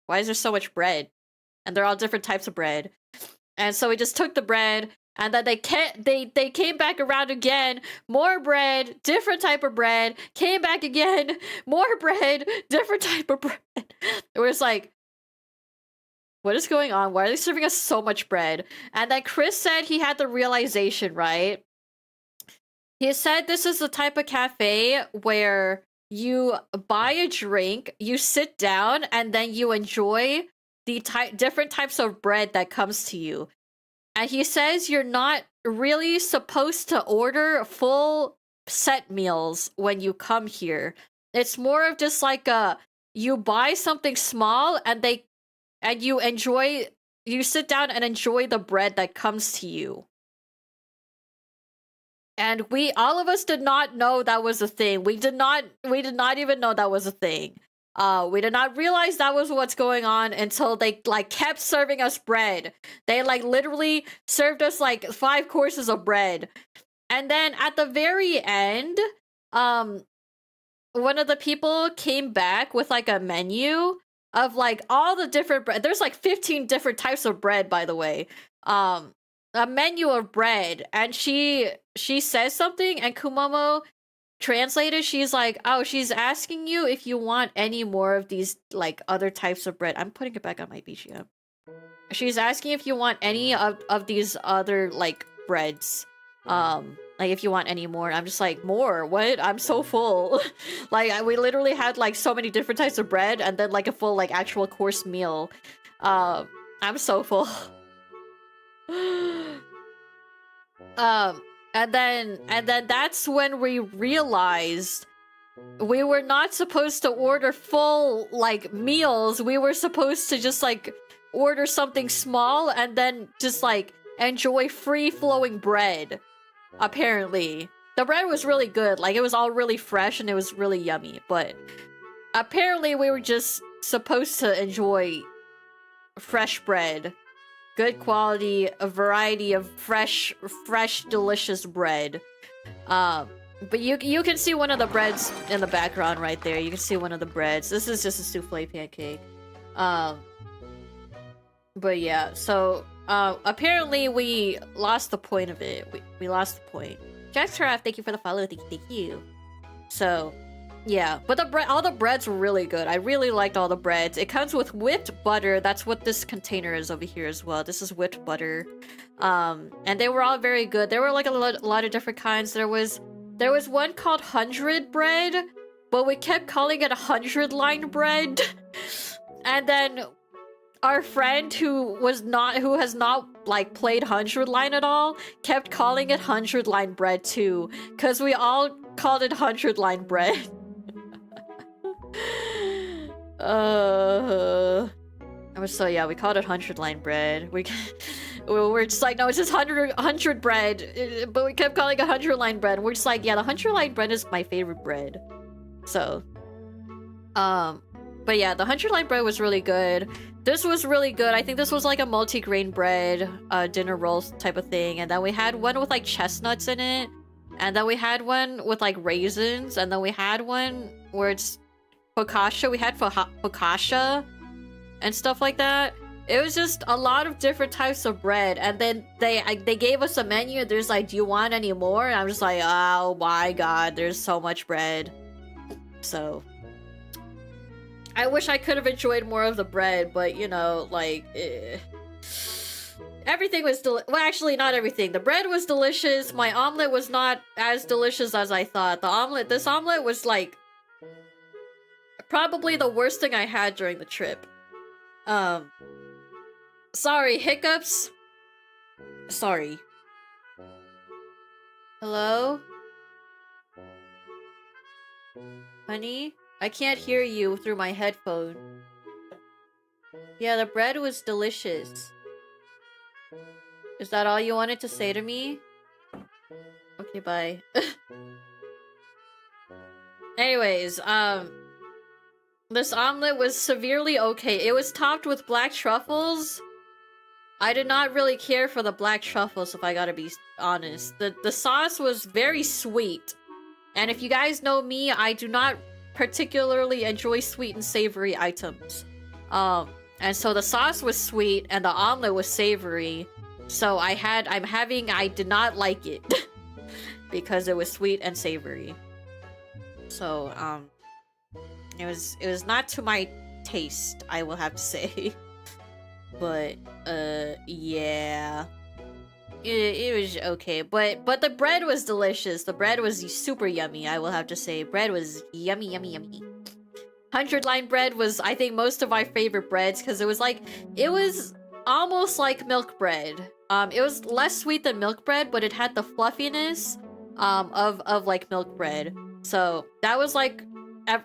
why is there so much bread? And they're all different types of bread. And so we just took the bread, and then they came back around again. More bread, different type of bread. Came back again, more bread, different type of bread. We're just like, what is going on? Why are they serving us so much bread? And then Chris said he had the realization, right? He said this is the type of cafe where you buy a drink, you sit down, and then you enjoy the different types of bread that comes to you. And he says you're not really supposed to order full set meals when you come here. It's more of just like a you buy something small and you sit down and enjoy the bread that comes to you. And all of us did not know that was a thing. We did not even know that was a thing. We did not realize that was what's going on until they like kept serving us bread. They like literally served us like 5 courses of bread. And then at the very end, one of the people came back with like a menu of like all the different bread. There's like 15 different types of bread, by the way. A menu of bread, and she says something, and Kumomo translated, she's like, oh, she's asking you if you want any more of these like other types of bread. I'm putting it back on my BGM. She's asking if you want any of these other like breads. Like if you want any more. I'm just like, more? What? I'm so full. Like we literally had like so many different types of bread and then like a full like actual course meal. I'm so full. And then that's when we realized we were not supposed to order full like meals. We were supposed to just like order something small and then just like enjoy free-flowing bread. Apparently the bread was really good, like it was all really fresh and it was really yummy, but apparently we were just supposed to enjoy fresh bread. Good quality, a variety of fresh, delicious bread. But you can see one of the breads in the background right there. You can see one of the breads. This is just a souffle pancake. But yeah, so apparently we lost the point of it. We lost the point. Jackcraft, thank you for the follow. Thank you. So yeah, but all the breads were really good. I really liked all the breads. It comes with whipped butter. That's what this container is over here as well. This is whipped butter. And they were all very good. There were like a lot of different kinds. There was one called 100 bread, but we kept calling it 100 line bread. And then our friend who has not like played 100 line at all kept calling it 100 line bread too, because we all called it 100 line bread. So yeah, we called it 100 line bread. We were just like, no, it's just 100 bread, but we kept calling it 100 line bread. And we're just like, yeah, the 100 line bread is my favorite bread. So but yeah, the 100 line bread was really good. This was really good. I think this was like a multi-grain bread, dinner roll type of thing. And then we had one with like chestnuts in it. And then we had one with like raisins. And then we had one where it's focaccia. We had focaccia and stuff like that. It was just a lot of different types of bread. And then they gave us a menu. There's like, do you want any more? And I'm just like, oh my god, there's so much bread. So I wish I could have enjoyed more of the bread, but you know, like everything was well, actually not everything. The bread was delicious. My omelet was not as delicious as I thought. This omelet was like probably the worst thing I had during the trip. Sorry, hiccups. Sorry. Hello? Honey? I can't hear you through my headphone. Yeah, the bread was delicious. Is that all you wanted to say to me? Okay, bye. Anyways, this omelet was severely okay. It was topped with black truffles. I did not really care for the black truffles, if I gotta be honest. The sauce was very sweet. And if you guys know me, I do not particularly enjoy sweet and savory items. And so the sauce was sweet and the omelet was savory. So I did not like it because it was sweet and savory. So it was not to my taste, I will have to say. But yeah. It was okay, but the bread was delicious. The bread was super yummy, I will have to say. Bread was yummy, yummy, yummy. 100 line bread was, I think, most of my favorite breads because it was almost like milk bread. It was less sweet than milk bread, but it had the fluffiness of like milk bread. So that was like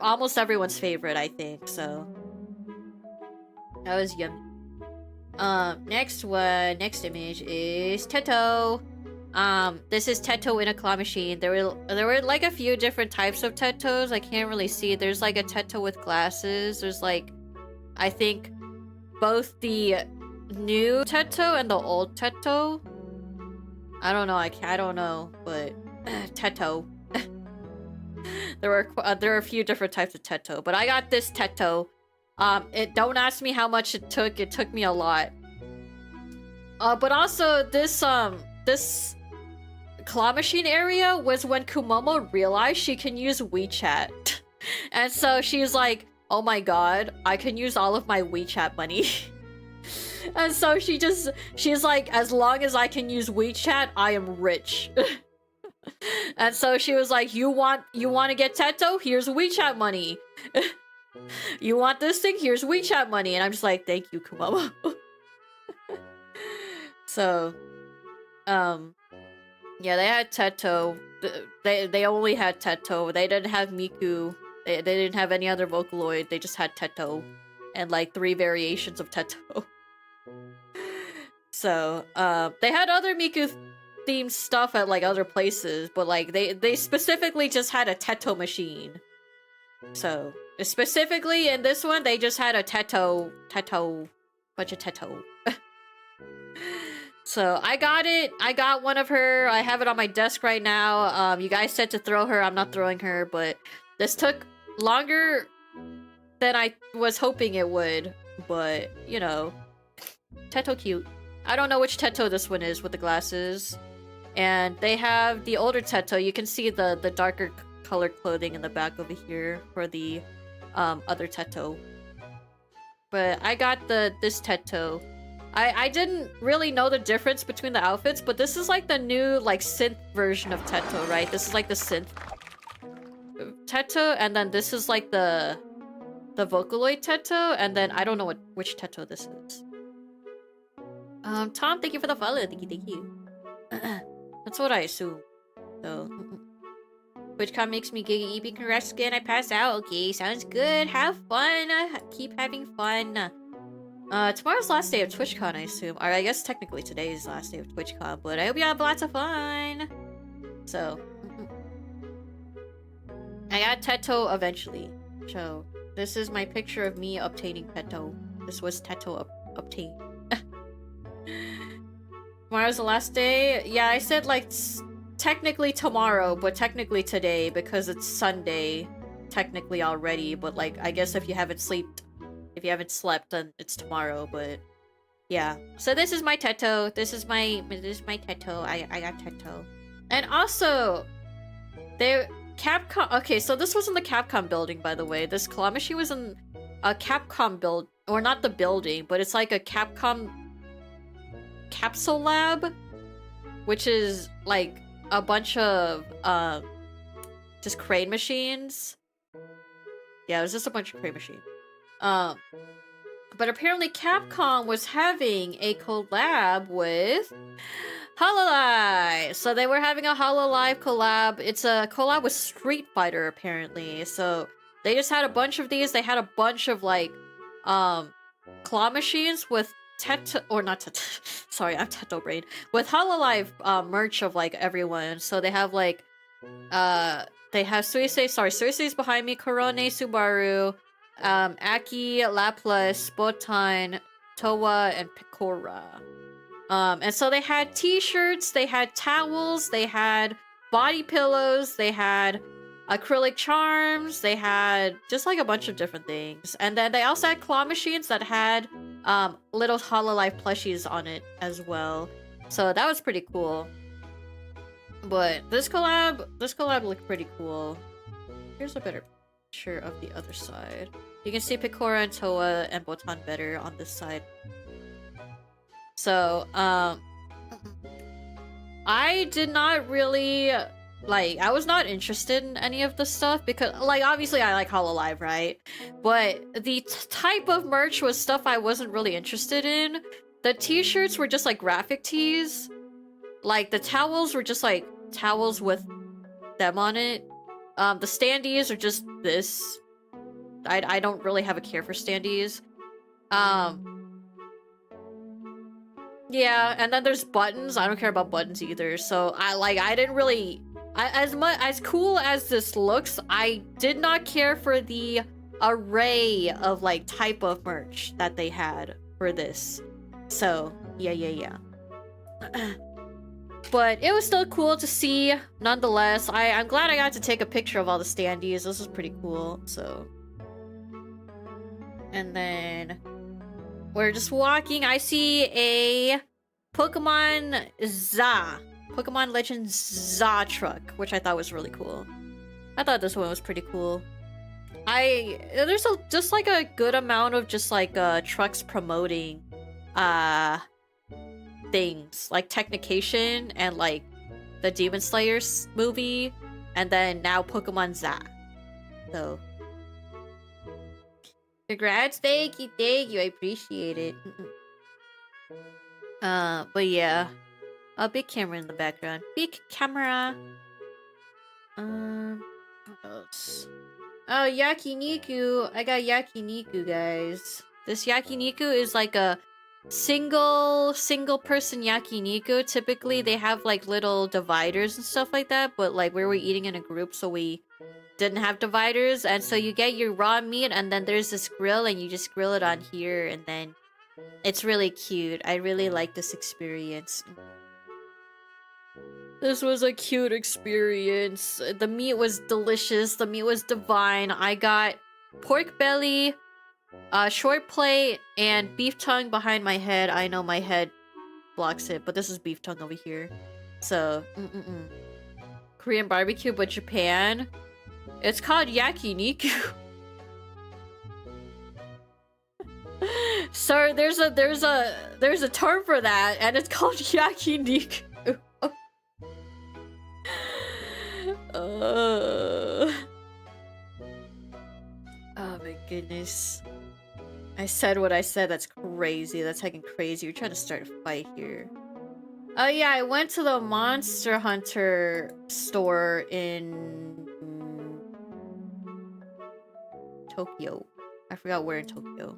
almost everyone's favorite, I think. So that was yummy. Next image is Teto. This is Teto in a claw machine. There were like a few different types of Tetos. I can't really see. There's like a Teto with glasses. There's like, I think, both the new Teto and the old Teto. I don't know. I don't know, but Teto. there were a few different types of Teto, but I got this Teto. Don't ask me how much it took. It took me a lot. But also this claw machine area was when Kumomo realized she can use WeChat. And so she's like, oh my god, I can use all of my WeChat money. And so she's like, as long as I can use WeChat, I am rich. And so she was like, you want to get Teto? Here's WeChat money. You want this thing? Here's WeChat money. And I'm just like, thank you, Kumomo. So, yeah, they had Teto. They only had Teto. They didn't have Miku. They didn't have any other Vocaloid. They just had Teto. And like 3 variations of Teto. So, they had other Miku themed stuff at like other places, but like they specifically just had a Teto machine. So, specifically in this one, they just had a Teto, bunch of Teto. So, I got it. I got one of her. I have it on my desk right now. You guys said to throw her. I'm not throwing her, but this took longer than I was hoping it would. But, you know, Teto cute. I don't know which Teto this one is with the glasses. And they have the older Teto. You can see the darker colored clothing in the back over here for the other Teto. But I got this Teto. I didn't really know the difference between the outfits, but this is like the new like synth version of Teto, right? This is like the synth Teto, and then this is like the Vocaloid Teto, and then I don't know which Teto this is. Tom, thank you for the follow. Thank you. That's what I assume. So, TwitchCon makes me giggy. EP congrats again. I passed out. Okay, sounds good. Have fun. Keep having fun. Tomorrow's last day of TwitchCon, I assume. Or I guess technically today is the last day of TwitchCon, but I hope you have lots of fun. So, I got Teto eventually. So, this is my picture of me obtaining Teto. This was Teto obtained. Tomorrow's the last day? Yeah, I said like technically tomorrow, but technically today because it's Sunday technically already, but like I guess if you haven't slept, then it's tomorrow, but yeah. So this is my Teto. This is my Teto. I got Teto. And also Capcom. Okay, so this was in the Capcom building, by the way. This claw machine was in a Capcom build, or not the building, but it's like a Capcom capsule lab, which is like a bunch of just crane machines. Yeah, it was just a bunch of crane machines. But apparently Capcom was having a collab with Hololive. So they were having a Hololive collab. It's a collab with Street Fighter, apparently. So they just had a bunch of these. They had a bunch of like claw machines with Teto, or not Teto, sorry, I'm Teto brain, with Hololive merch of like everyone. So they have like they have Suisei's behind me, Korone, Subaru, Aki, Laplace, Botan, Towa, and Picora. And so they had t-shirts, they had towels, they had body pillows, they had acrylic charms, they had just like a bunch of different things. And then they also had claw machines that had little Hololive plushies on it as well. So that was pretty cool. But this collab looked pretty cool. Here's a better picture of the other side. You can see Picora and Toa and Botan better on this side. So, I did not really, like, I was not interested in any of the stuff because, like, obviously I like Hololive, right? But the type of merch was stuff I wasn't really interested in. The t-shirts were just, like, graphic tees. Like, the towels were just, like, towels with them on it. The standees are just this. I don't really have a care for standees. Yeah, and then there's buttons. I don't care about buttons either. So I didn't really as cool as this looks, I did not care for the array of like type of merch that they had for this. So, yeah. But it was still cool to see nonetheless. I'm glad I got to take a picture of all the standees. This was pretty cool. So, and then we're just walking. I see a Pokemon Legends ZA truck, which I thought was really cool. I thought this one was pretty cool. There's just like a good amount of just like trucks promoting things like Technication and like the Demon Slayers movie, and then now Pokemon ZA. So congrats, thank you, I appreciate it. But yeah, a big camera in the background, big camera. What else? Oh, Yakiniku. I got Yakiniku, guys. This Yakiniku is like a single person Yakiniku. Typically, they have like little dividers and stuff like that, but like we were eating in a group, so we didn't have dividers, and so you get your raw meat, and then there's this grill, and you just grill it on here, and then it's really cute. I really like this experience. This was a cute experience. The meat was delicious. The meat was divine. I got pork belly, short plate, and beef tongue behind my head. I know my head blocks it, but this is beef tongue over here. So, Korean barbecue, but Japan. It's called yakiniku. Sir, there's a term for that, and it's called yakiniku. Oh my goodness. I said what I said. That's crazy. That's heckin' crazy. You're trying to start a fight here. Oh yeah, I went to the Monster Hunter store in Tokyo. I forgot where in Tokyo.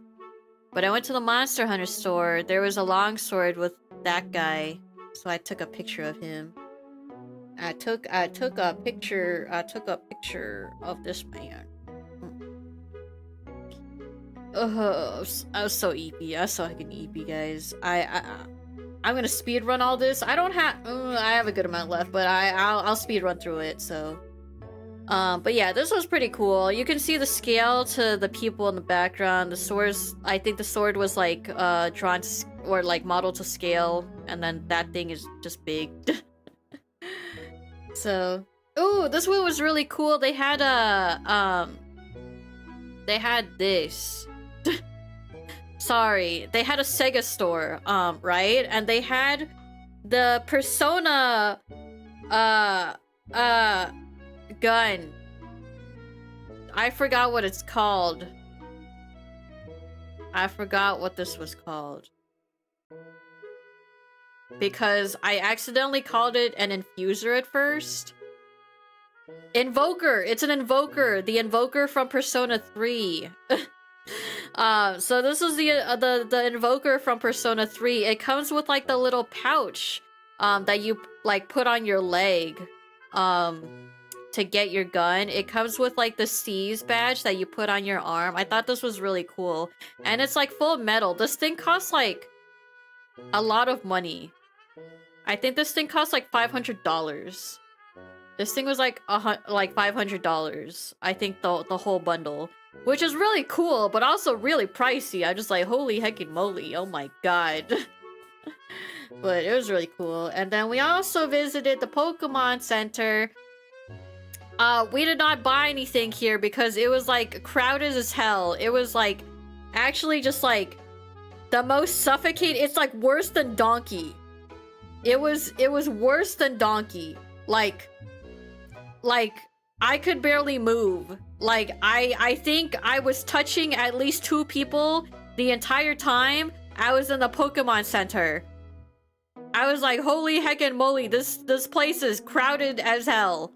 But I went to the Monster Hunter store. There was a longsword with that guy, so I took a picture of him. I took a picture of this man. I was so EP. I was so fucking EP, guys. I'm gonna speed run all this. I don't have. I have a good amount left, but I'll speed run through it. So, but yeah, this was pretty cool. You can see the scale to the people in the background. The swords. I think the sword was like drawn to, or like modeled to scale, and then that thing is just big. So, ooh, this one was really cool. They had they had this. Sorry, they had a Sega store, right? And they had the Persona, gun. I forgot what it's called. I forgot what this was called. Because I accidentally called it an infuser at first. Invoker! It's an invoker! The invoker from Persona 3. So this is the invoker from Persona 3. It comes with like the little pouch that you like put on your leg to get your gun. It comes with like the C's badge that you put on your arm. I thought this was really cool. And it's like full metal. This thing costs like a lot of money. I think this thing cost like $500. This thing was like $500. I think the whole bundle, which is really cool, but also really pricey. I'm just like, holy heckin' moly! Oh my god! But it was really cool. And then we also visited the Pokemon Center. We did not buy anything here because it was like crowded as hell. It was like actually just like the most suffocating. It's like worse than Donkey. It was worse than Donkey. Like I could barely move. Like I think I was touching at least 2 people the entire time I was in the Pokemon Center. I was like, holy heckin' moly, this place is crowded as hell.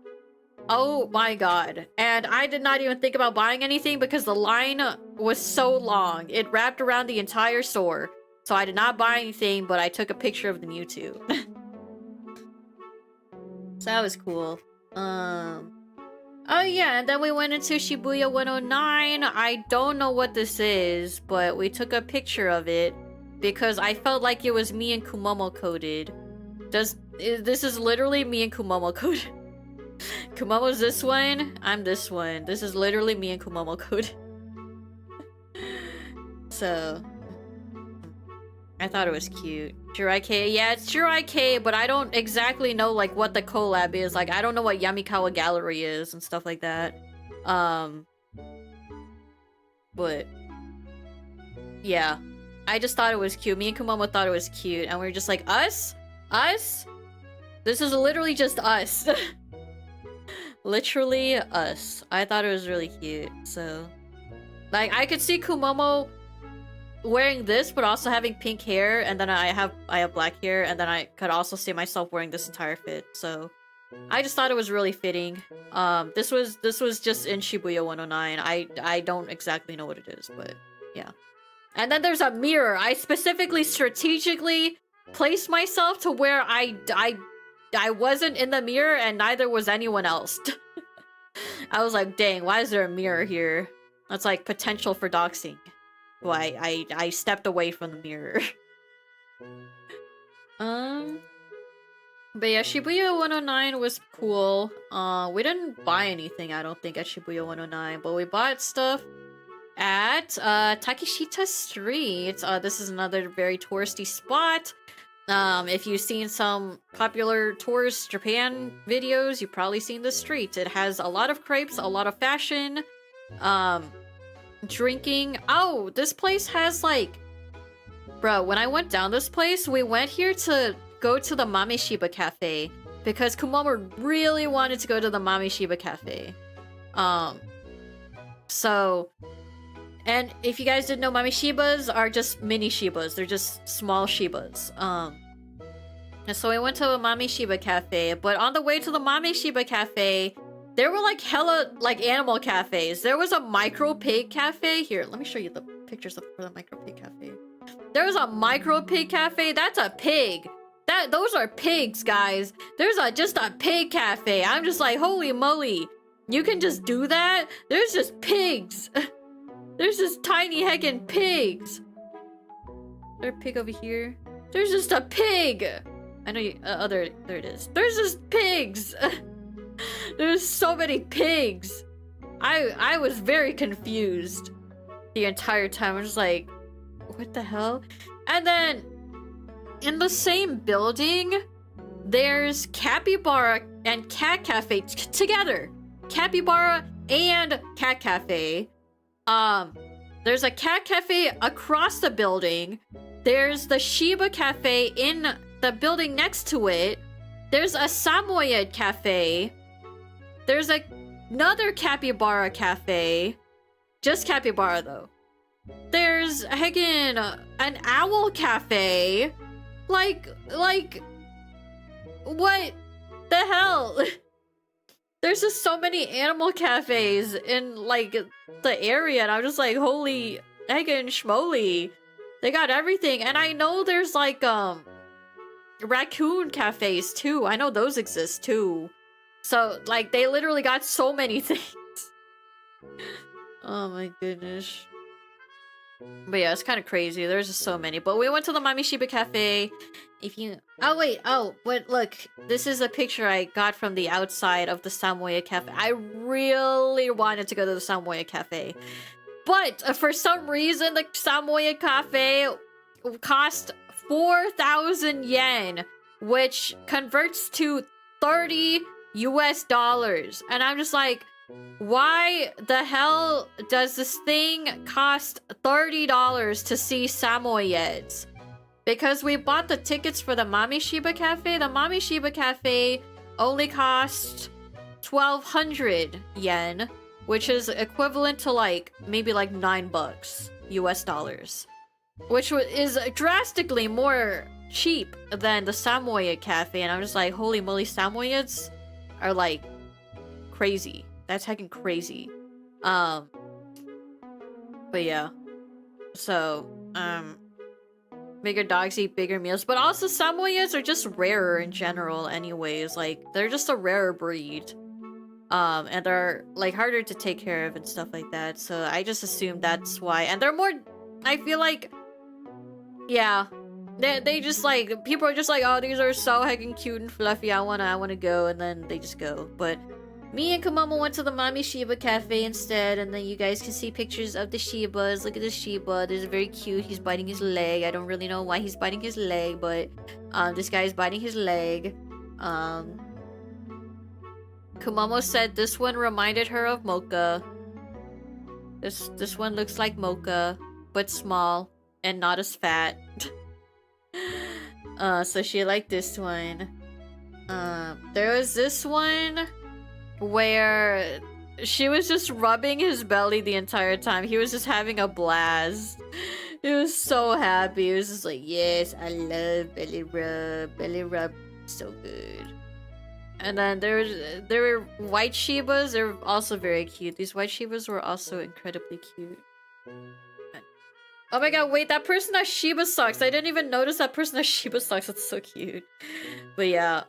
Oh my god. And I did not even think about buying anything because the line was so long. It wrapped around the entire store. So I did not buy anything, but I took a picture of the Mewtwo. So that was cool. Oh yeah, and then we went into Shibuya 109. I don't know what this is, but we took a picture of it because I felt like it was me and Kumomo coded. This is literally me and Kumomo coded. Kumomo's this one, I'm this one. This is literally me and Kumomo coded. So I thought it was cute. Jirai-K, yeah, it's Jirai-K, but I don't exactly know like what the collab is. Like I don't know what Yamikawa Gallery is and stuff like that. But yeah, I just thought it was cute. Me and Kumomo thought it was cute, and we were just like, us? Us? This is literally just us. Literally us. I thought it was really cute. So like I could see Kumomo wearing this but also having pink hair, and then I have black hair, and then I could also see myself wearing this entire fit. So I just thought it was really fitting. This was just in Shibuya 109. I don't exactly know what it is, but yeah. And then there's a mirror. I specifically strategically placed myself to where I wasn't in the mirror and neither was anyone else. I was like, dang, why is there a mirror here? That's like potential for doxing. So I stepped away from the mirror. But yeah, Shibuya 109 was cool. We didn't buy anything, I don't think, at Shibuya 109, but we bought stuff at Takeshita Street. This is another very touristy spot. If you've seen some popular tourist Japan videos, you've probably seen the street. It has a lot of crepes, a lot of fashion, drinking. Oh, this place has like, bro, when I went down this place, we went here to go to the Mameshiba Cafe because Kumomo really wanted to go to the Mameshiba Cafe. So, and if you guys didn't know, Mameshibas are just mini Shibas. They're just small Shibas. And so we went to a Mameshiba Cafe, but on the way to the Mameshiba Cafe, there were like hella like animal cafes. There was a micro pig cafe. Here, let me show you the pictures for the micro pig cafe. There was a micro pig cafe. That's a pig. Those are pigs, guys. There's just a pig cafe. I'm just like, holy moly. You can just do that? There's just pigs. There's just tiny heckin' pigs. There's a pig over here. There's just a pig. I know you, there it is. There's just pigs. There's so many pigs. I was very confused the entire time. I was like, what the hell? And then in the same building, there's Capybara and Cat Cafe together. Capybara and Cat Cafe. There's a Cat Cafe across the building. There's the Shiba Cafe in the building next to it. There's a Samoyed Cafe. There's another Capybara Cafe. Just Capybara, though. There's, again, an Owl Cafe. Like, what the hell? There's just so many animal cafes in, like, the area, and I'm just like, holy eggin' schmoly. They got everything, and I know there's, like, raccoon cafes, too. I know those exist, too. So, like, they literally got so many things. Oh my goodness. But yeah, it's kind of crazy. There's just so many. But we went to the Mameshiba Cafe. If you... Oh, wait. Oh, but look. This is a picture I got from the outside of the Samoyed Cafe. I really wanted to go to the Samoyed Cafe. But for some reason, the Samoyed Cafe cost 4,000 yen, which converts to $30 US. And I'm just like, why the hell does this thing cost $30 to see Samoyeds? Because we bought the tickets for the Mameshiba Cafe. The Mameshiba Cafe only cost 1,200 yen, which is equivalent to like maybe like $9 US, which is drastically more cheap than the Samoyed Cafe. And I'm just like, holy moly, Samoyeds are like crazy. That's heckin' crazy. But yeah. So, bigger dogs eat bigger meals, but also Samoyeds are just rarer in general anyways. Like, they're just a rarer breed. And they're, like, harder to take care of and stuff like that. So I just assume that's why. And they're more, I feel like, yeah. They just, like, people are just like, oh, these are so heckin' cute and fluffy, I wanna go, and then they just go. But me and Kamamo went to the Mommy Shiba Cafe instead, and then you guys can see pictures of the Shibas. Look at the Shiba. This is very cute. He's biting his leg. I don't really know why he's biting his leg, but this guy is biting his leg. Kumamo said this one reminded her of Mocha. This one looks like Mocha, but small and not as fat. So she liked this one. There was this one where she was just rubbing his belly the entire time. He was just having a blast. He was so happy. He was just like, yes, I love belly rub. Belly rub, so good. And then there were white Shibas. They're also very cute. These white Shibas were also incredibly cute. Oh my god, wait, that person has Shiba socks. I didn't even notice that person has Shiba socks. That's so cute. But yeah,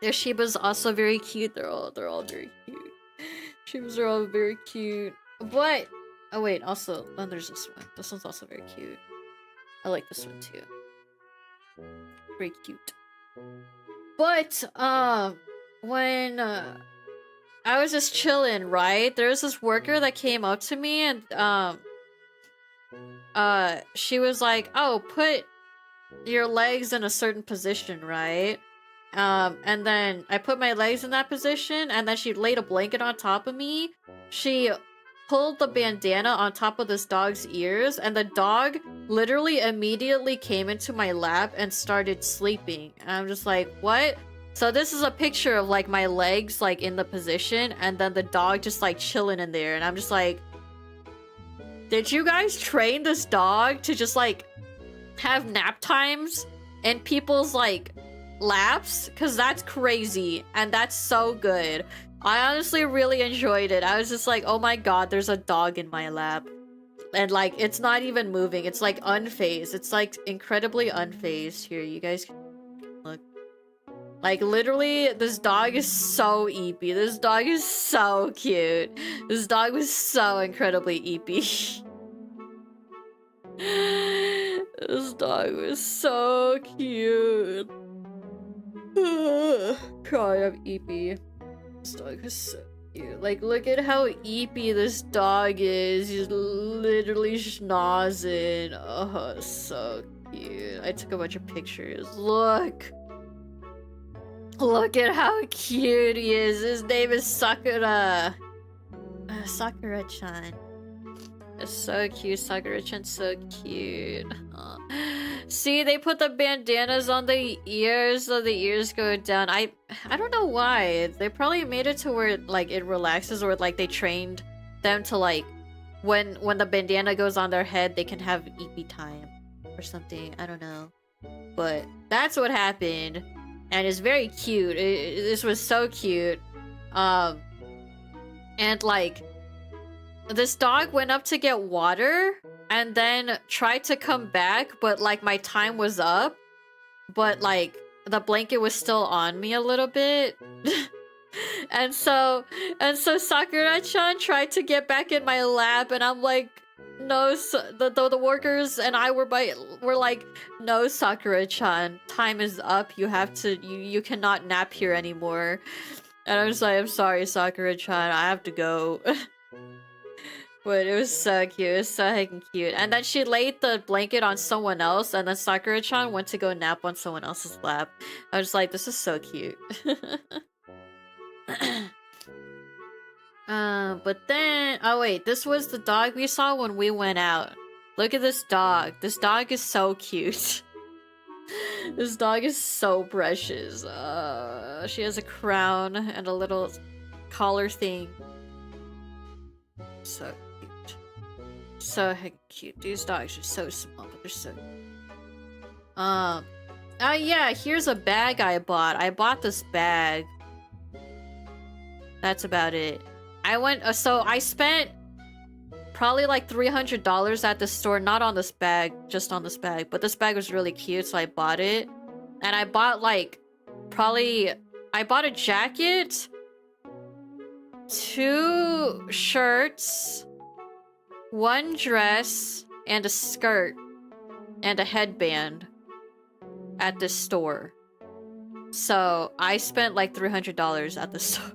their Shibas also very cute. They're all very cute. Shibas are all very cute. But oh wait, also then there's this one. This one's also very cute. I like this one too. Very cute. But when I was just chilling, right? There was this worker that came up to me and she was like, oh, put your legs in a certain position, right? And then I put my legs in that position, and then she laid a blanket on top of me. She pulled the bandana on top of this dog's ears, and the dog literally immediately came into my lap and started sleeping. And I'm just like, what? So this is a picture of like my legs like in the position, and then the dog just like chilling in there, and I'm just like, did you guys train this dog to just like have nap times in people's like laps? Because that's crazy, and that's so good. I honestly really enjoyed it. I was just like, oh my god, there's a dog in my lap. And like, it's not even moving. It's like unfazed. It's like incredibly unfazed. Here, you guys can look. Like literally, this dog is so eepy. This dog is so cute. This dog was so incredibly eepy. This dog was so cute. Cry of eepy. This dog is so cute. Like, look at how eepy this dog is. He's literally schnozzing. Oh, so cute. I took a bunch of pictures. Look. Look at how cute he is. His name is Sakura. Sakura-chan. It's so cute. Sakura-chan's so cute. Aw. See, they put the bandanas on the ears so the ears go down. I don't know why. They probably made it to where like it relaxes, or like they trained them to like when the bandana goes on their head, they can have EP time or something. I don't know. But that's what happened. And it's very cute. This was so cute. And like this dog went up to get water and then tried to come back, but like my time was up, but like the blanket was still on me a little bit. and so Sakura-chan tried to get back in my lap, and I'm like, no, the workers and I were like, no, Sakura-chan, time is up. You have to, you cannot nap here anymore. And I was like, I'm sorry, Sakura-chan, I have to go. But it was so cute. It was so heckin' cute. And then she laid the blanket on someone else, and then Sakura-chan went to go nap on someone else's lap. I was like, this is so cute. But then... Oh wait, this was the dog we saw when we went out. Look at this dog. This dog is so cute. This dog is so precious. She has a crown and a little collar thing. So cute. So heckin' cute. These dogs are so small, but they're so cute. Yeah, here's a bag I bought. I bought this bag. That's about it. I went, so I spent probably like $300 at the store, not on this bag, just on this bag. But this bag was really cute, so I bought it. And I bought like, I bought a jacket, 2 shirts, 1 dress, and a skirt, and a headband at this store. So I spent like $300 at the store.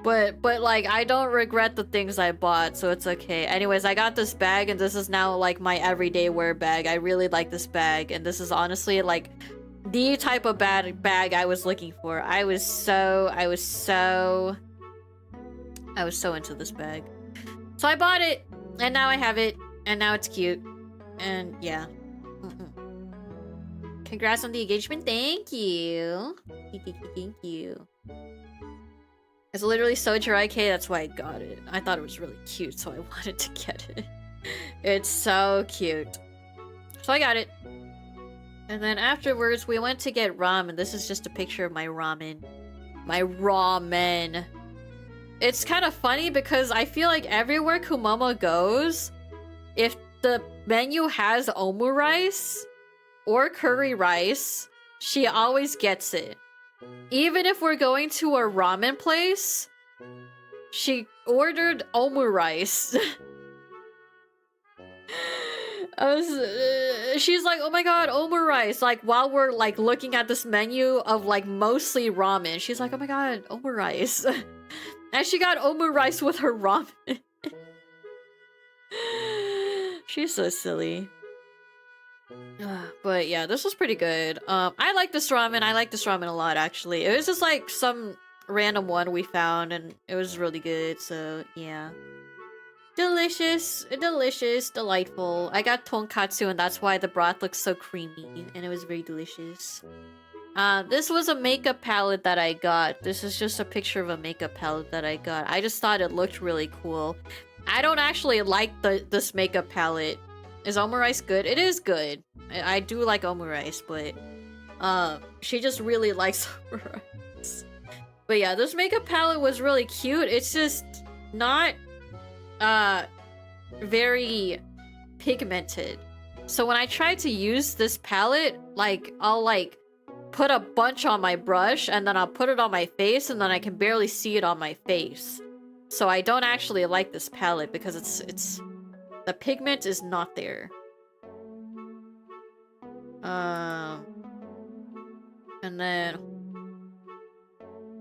But like, I don't regret the things I bought, so it's okay. Anyways, I got this bag, and this is now like my everyday wear bag. I really like this bag, and this is honestly like the type of bag I was looking for. I was so into this bag. So I bought it, and now I have it, and now it's cute. And yeah. Congrats on the engagement. Thank you. Thank you. It's literally so dry, K. That's why I got it. I thought it was really cute, so I wanted to get it. It's so cute. So I got it. And then afterwards, we went to get ramen. This is just a picture of my ramen. My ramen. It's kind of funny because I feel like everywhere Kumomo goes, if the menu has omu rice or curry rice, she always gets it. Even if we're going to a ramen place, she ordered omu rice. She's like, oh my god, omu rice. Like, while we're like looking at this menu of like mostly ramen, she's like, oh my god, omu rice. And she got omu rice with her ramen. She's so silly. But yeah, this was pretty good. I like this ramen. I like this ramen a lot, actually. It was just like some random one we found, and it was really good, so yeah. Delicious, delicious, delightful. I got tonkatsu, and that's why the broth looks so creamy, and it was very delicious. This was a makeup palette that I got. This is just a picture of a makeup palette that I got. I just thought it looked really cool. I don't actually like this makeup palette. Is omu rice good? It is good. I do like omu rice, but she just really likes omu rice. But yeah, this makeup palette was really cute. It's just not very pigmented. So when I try to use this palette, like I'll like put a bunch on my brush, and then I'll put it on my face, and then I can barely see it on my face. So I don't actually like this palette because it's the pigment is not there. And then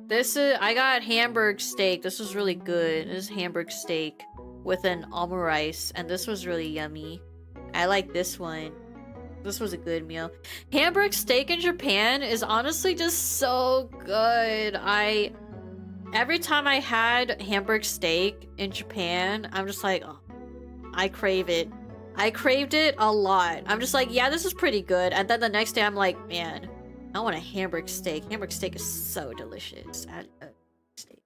this is, I got Hamburg steak. This was really good. This is Hamburg steak with an omu rice, and this was really yummy. I like this one. This was a good meal. Hamburg steak in Japan is honestly just so good. Every time I had Hamburg steak in Japan, I'm just like, oh, I crave it. I craved it a lot. I'm just like, yeah, this is pretty good. And then the next day, I'm like, man, I want a Hamburg steak. Hamburg steak is so delicious. I love steak.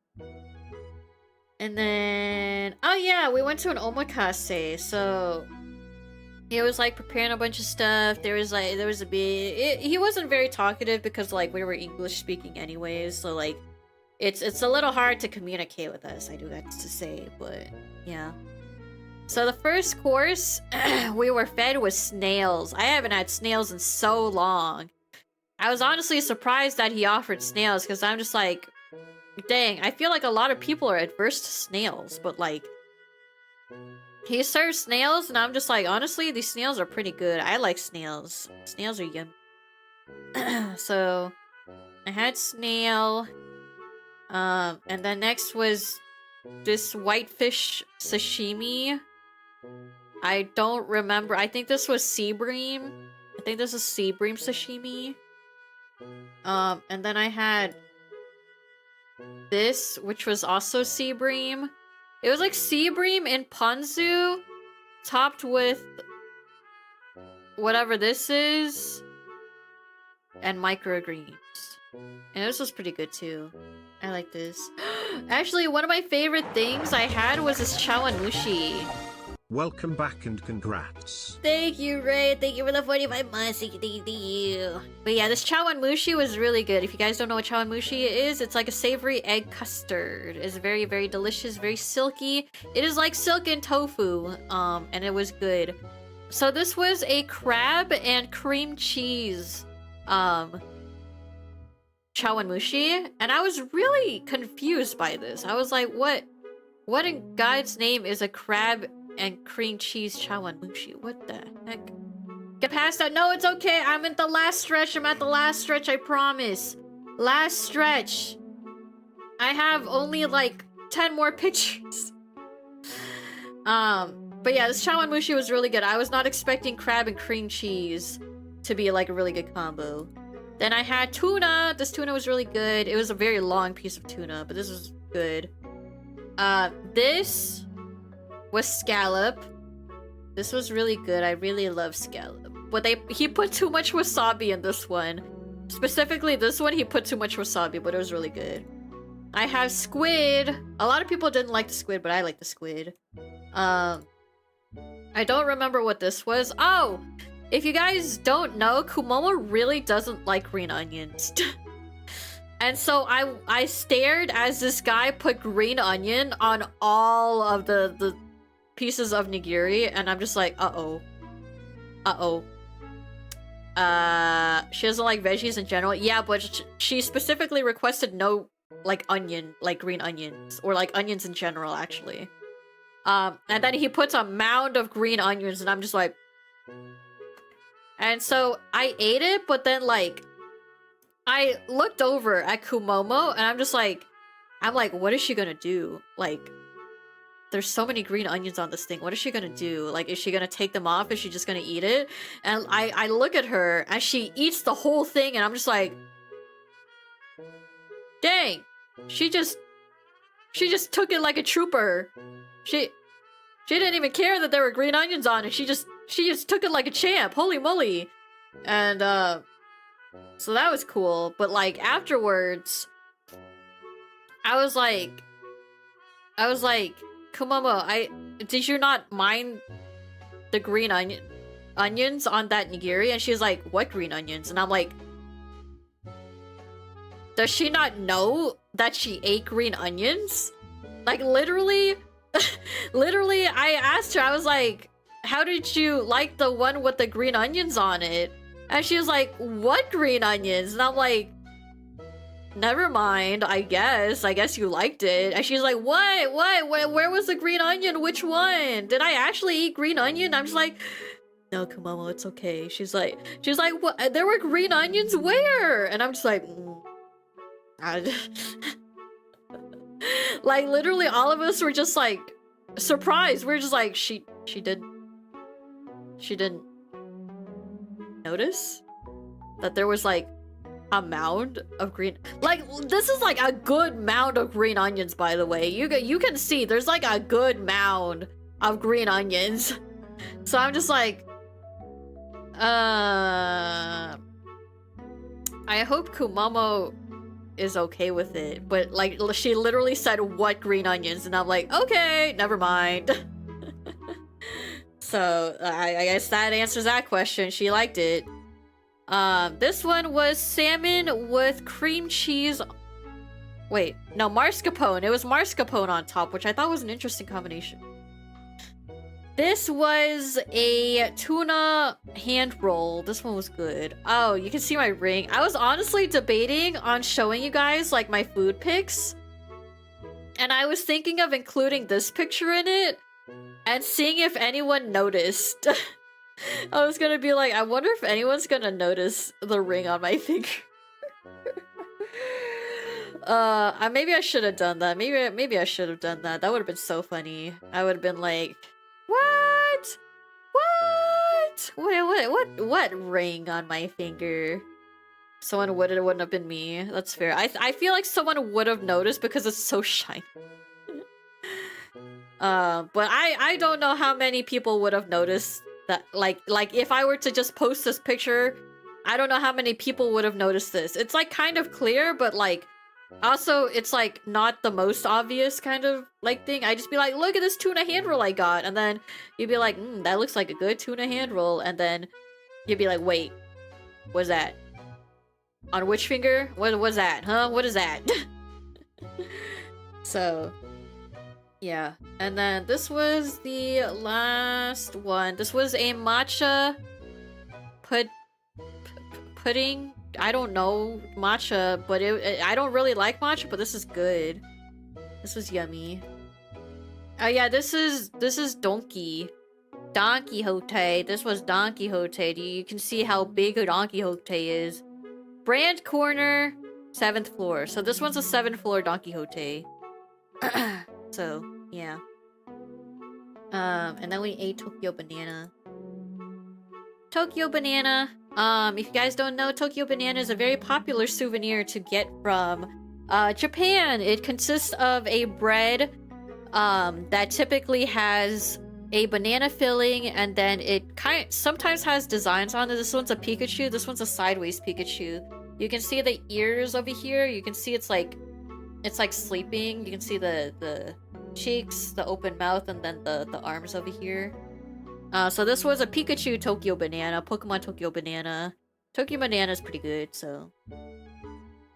And then, oh yeah, we went to an omakase. So he was like preparing a bunch of stuff. There was a bit. He wasn't very talkative because like we were English speaking anyways. So like, it's a little hard to communicate with us. I do have to say, but yeah. So the first course we were fed with snails. I haven't had snails in so long. I was honestly surprised that he offered snails because I'm just like, dang, I feel like a lot of people are adverse to snails, but like, he serves snails and I'm just like, honestly, these snails are pretty good. I like snails. Snails are yummy. So I had snail. And then next was this whitefish sashimi. I don't remember. I think this was sea bream. I think this is sea bream sashimi. And then I had this, which was also sea bream. It was like sea bream in ponzu, topped with whatever this is, and microgreens. And this was pretty good too. I like this. Actually, one of my favorite things I had was this chawanmushi. Welcome back and congrats. Thank you, Ray. Thank you for the 45 months. Thank you. But yeah, this chawanmushi was really good. If you guys don't know what chawanmushi is, it's like a savory egg custard. It's very, very delicious, very silky. It is like silk and tofu, and it was good. So this was a crab and cream cheese, chawanmushi, and I was really confused by this. I was like, what in God's name is a crab and cream cheese chawanmushi? What the heck? Get past that. No, it's okay. I'm at the last stretch. I'm at the last stretch, I promise. Last stretch. I have only like 10 more pictures. But yeah, this chawanmushi was really good. I was not expecting crab and cream cheese to be like a really good combo. Then I had tuna. This tuna was really good. It was a very long piece of tuna, but this was good. This was scallop. This was really good. I really love scallop. But he put too much wasabi in this one. Specifically this one, he put too much wasabi, but it was really good. I have squid. A lot of people didn't like the squid, but I like the squid. I don't remember what this was. Oh! If you guys don't know, Kumomo really doesn't like green onions. And so I stared as this guy put green onion on all of the pieces of nigiri, and I'm just like, uh-oh. Uh-oh. She doesn't like veggies in general. Yeah, but she specifically requested no, like, onion, like green onions, or like onions in general, actually. And then he puts a mound of green onions, and I'm just like... And so I ate it, but then, like, I looked over at Kumomo, and I'm like, what is she gonna do? Like, there's so many green onions on this thing. What is she gonna do? Like, is she gonna take them off? Is she just gonna eat it? And I look at her, and she eats the whole thing, and I'm just like, dang, she just took it like a trooper. She didn't even care that there were green onions on it. She just took it like a champ. Holy moly. And so that was cool. But like afterwards, I was like, Kumomo, did you not mind the green onions on that nigiri? And she's like, what green onions? And I'm like, does she not know that she ate green onions? Like literally, I asked her, I was like, how did you like the one with the green onions on it? And she was like, what green onions? And I'm like, never mind, I guess you liked it. And she's like, what? Where was the green onion? Which one? Did I actually eat green onion? I'm just like, no, Kumomo, it's okay. She's like, what? There were green onions? Where? And I'm just like, like literally all of us were just like surprised. We're just like, she didn't notice that there was like a mound of green, like this is like a good mound of green onions, by the way. You can see there's like a good mound of green onions. So I'm just like, I hope Kumomo is okay with it, but like she literally said, what green onions? And I'm like, okay, never mind. So I guess that answers that question. She liked it. This one was salmon with cream cheese. Wait, no, mascarpone. It was mascarpone on top, which I thought was an interesting combination. This was a tuna hand roll. This one was good. Oh, you can see my ring. I was honestly debating on showing you guys like my food pics, and I was thinking of including this picture in it and seeing if anyone noticed. I was gonna be like, I wonder if anyone's gonna notice the ring on my finger. Maybe I should have done that. Maybe I should have done that. That would have been so funny. I would have been like, what? What ring on my finger? Someone would, it wouldn't have been me. That's fair. I feel like someone would have noticed because it's so shiny. But I don't know how many people would have noticed that. Like if I were to just post this picture, I don't know how many people would have noticed this. It's like kind of clear, but like Also, it's like not the most obvious kind of like thing. I just be like, look at this tuna hand roll I got, and then you'd be like, that looks like a good tuna hand roll, and then you'd be like, wait, what's that? On which finger? What was that? Huh? What is that? So, yeah. And then this was the last one. This was a matcha pudding. I don't know matcha, but I don't really like matcha, but this is good. This was yummy. Oh yeah, this is Don Quixote. This was Don Quixote. You can see how big a Don Quixote is. Brand corner, 7th floor. So this one's a 7th floor Don Quixote. So yeah. And then we ate Tokyo Banana. Tokyo Banana. If you guys don't know, Tokyo Banana is a very popular souvenir to get from Japan. It consists of a bread that typically has a banana filling, and then it sometimes has designs on it. This one's a Pikachu. This one's a sideways Pikachu. You can see the ears over here. You can see it's like sleeping. You can see the cheeks, the open mouth, and then the arms over here. So this was a Pikachu Tokyo Banana, Pokemon Tokyo Banana. Tokyo Banana is pretty good, so.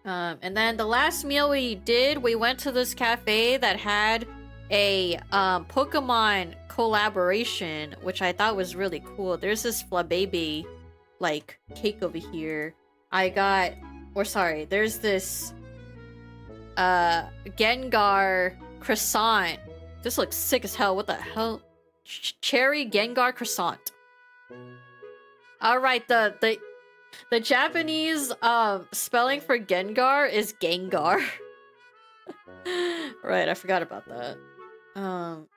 And then the last meal we did, we went to this cafe that had a Pokemon collaboration, which I thought was really cool. There's this Flababy, like, cake over here. There's this Gengar croissant. This looks sick as hell. What the hell? Cherry Gengar croissant. Alright, the Japanese spelling for Gengar is Gengar. Right, I forgot about that.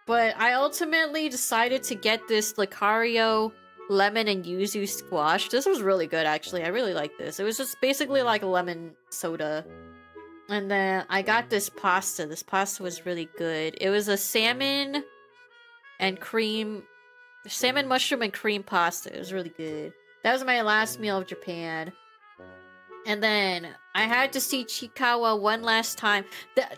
But I ultimately decided to get this Lucario lemon and yuzu squash. This was really good, actually. I really like this. It was just basically like a lemon soda. And then I got this pasta. This pasta was really good. It was a salmon, mushroom, and cream pasta. It was really good. That was my last meal of Japan. And then I had to see Chiikawa one last time.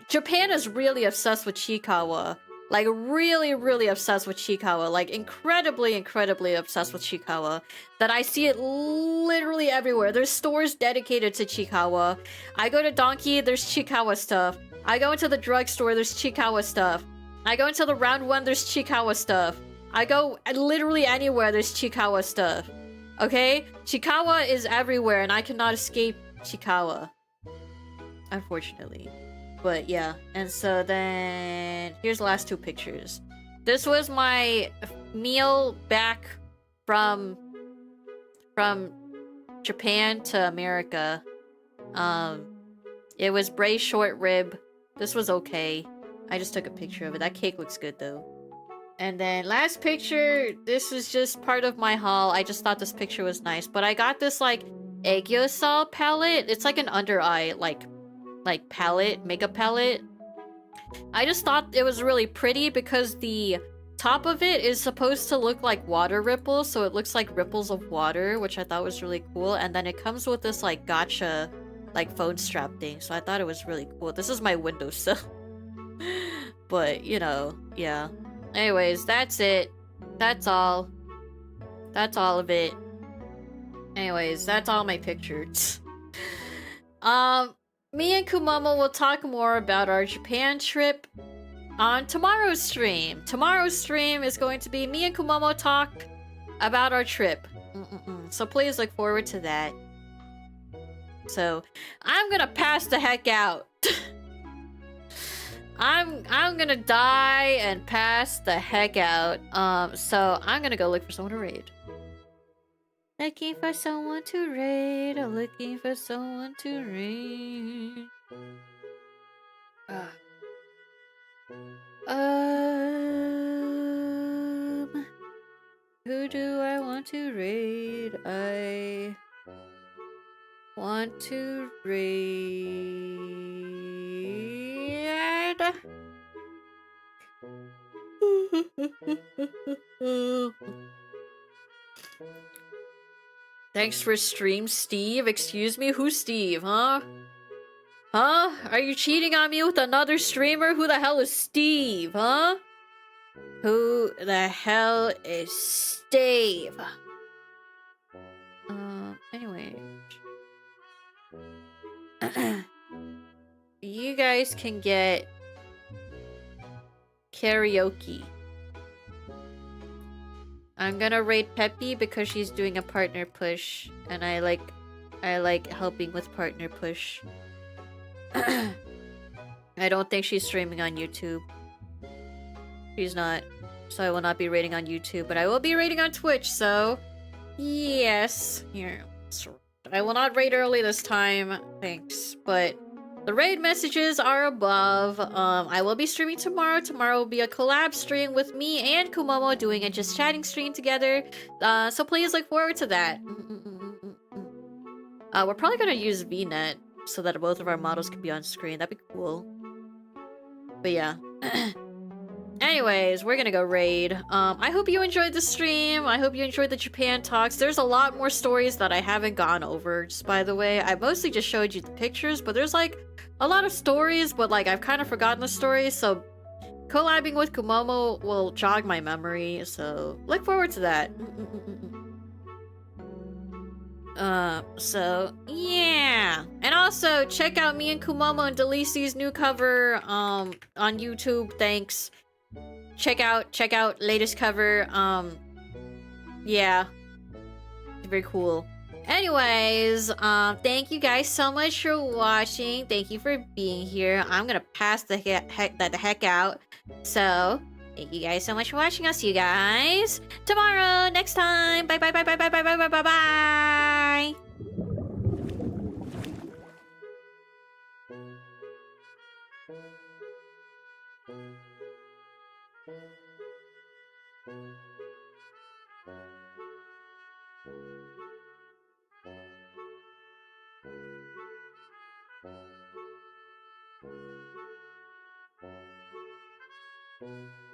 Japan is really obsessed with Chiikawa. Like, really, really obsessed with Chiikawa. Like, incredibly, incredibly obsessed with Chiikawa. That I see it literally everywhere. There's stores dedicated to Chiikawa. I go to Donkey, there's Chiikawa stuff. I go into the drugstore, there's Chiikawa stuff. I go into the round one, there's Chiikawa stuff. I go literally anywhere, there's Chiikawa stuff. Okay? Chiikawa is everywhere, and I cannot escape Chiikawa. Unfortunately. But yeah, and so then here's the last two pictures. This was my meal back from Japan to America. It was braised short rib. This was okay. I just took a picture of it. That cake looks good though. And then last picture, this was just part of my haul. I just thought this picture was nice. But I got this like Aegyosal palette. It's like an under eye like palette, makeup palette. I just thought it was really pretty because the top of it is supposed to look like water ripples, so it looks like ripples of water, which I thought was really cool. And then it comes with this like gotcha like phone strap thing, so I thought it was really cool. This is my windowsill. But you know, yeah. Anyways, that's it. That's all of it. Anyways, that's all my pictures. Me and Kumomo will talk more about our Japan trip on tomorrow's stream. Tomorrow's stream is going to be me and Kumomo talk about our trip. So please look forward to that. So I'm gonna pass the heck out. I'm gonna die and pass the heck out. So I'm gonna go look for someone to raid. Looking for someone to raid. Looking for someone to raid. Who do I want to raid? I want to raid. Thanks for stream, Steve. Excuse me, who's Steve, huh? Huh? Are you cheating on me with another streamer? Who the hell is Steve, huh? Who the hell is Steve? Anyway. You guys can get karaoke. I'm gonna rate Peppy because she's doing a partner push, and I like helping with partner push. I don't think she's streaming on YouTube. She's not, so I will not be rating on YouTube, but I will be rating on Twitch, so yes. Here, I will not raid early this time, thanks, but the raid messages are above. I will be streaming tomorrow. Tomorrow will be a collab stream with me and Kumomo doing a just chatting stream together, so please look forward to that. We're probably gonna use VNet so that both of our models can be on screen. That'd be cool. But yeah. Anyways, we're gonna go raid. I hope you enjoyed the stream. I hope you enjoyed the Japan talks. There's a lot more stories that I haven't gone over, just by the way. I mostly just showed you the pictures, but there's like a lot of stories, but like I've kind of forgotten the stories, so collabing with Kumomo will jog my memory, so look forward to that. So yeah, and also check out me and Kumomo and Delisi's new cover on YouTube. Thanks. Check out latest cover. Yeah, very cool. Anyways, thank you guys so much for watching. Thank you for being here. I'm gonna pass the heck out. So thank you guys so much for watching. I'll see you guys tomorrow, next time. Bye bye bye bye bye bye bye bye bye bye. Bye.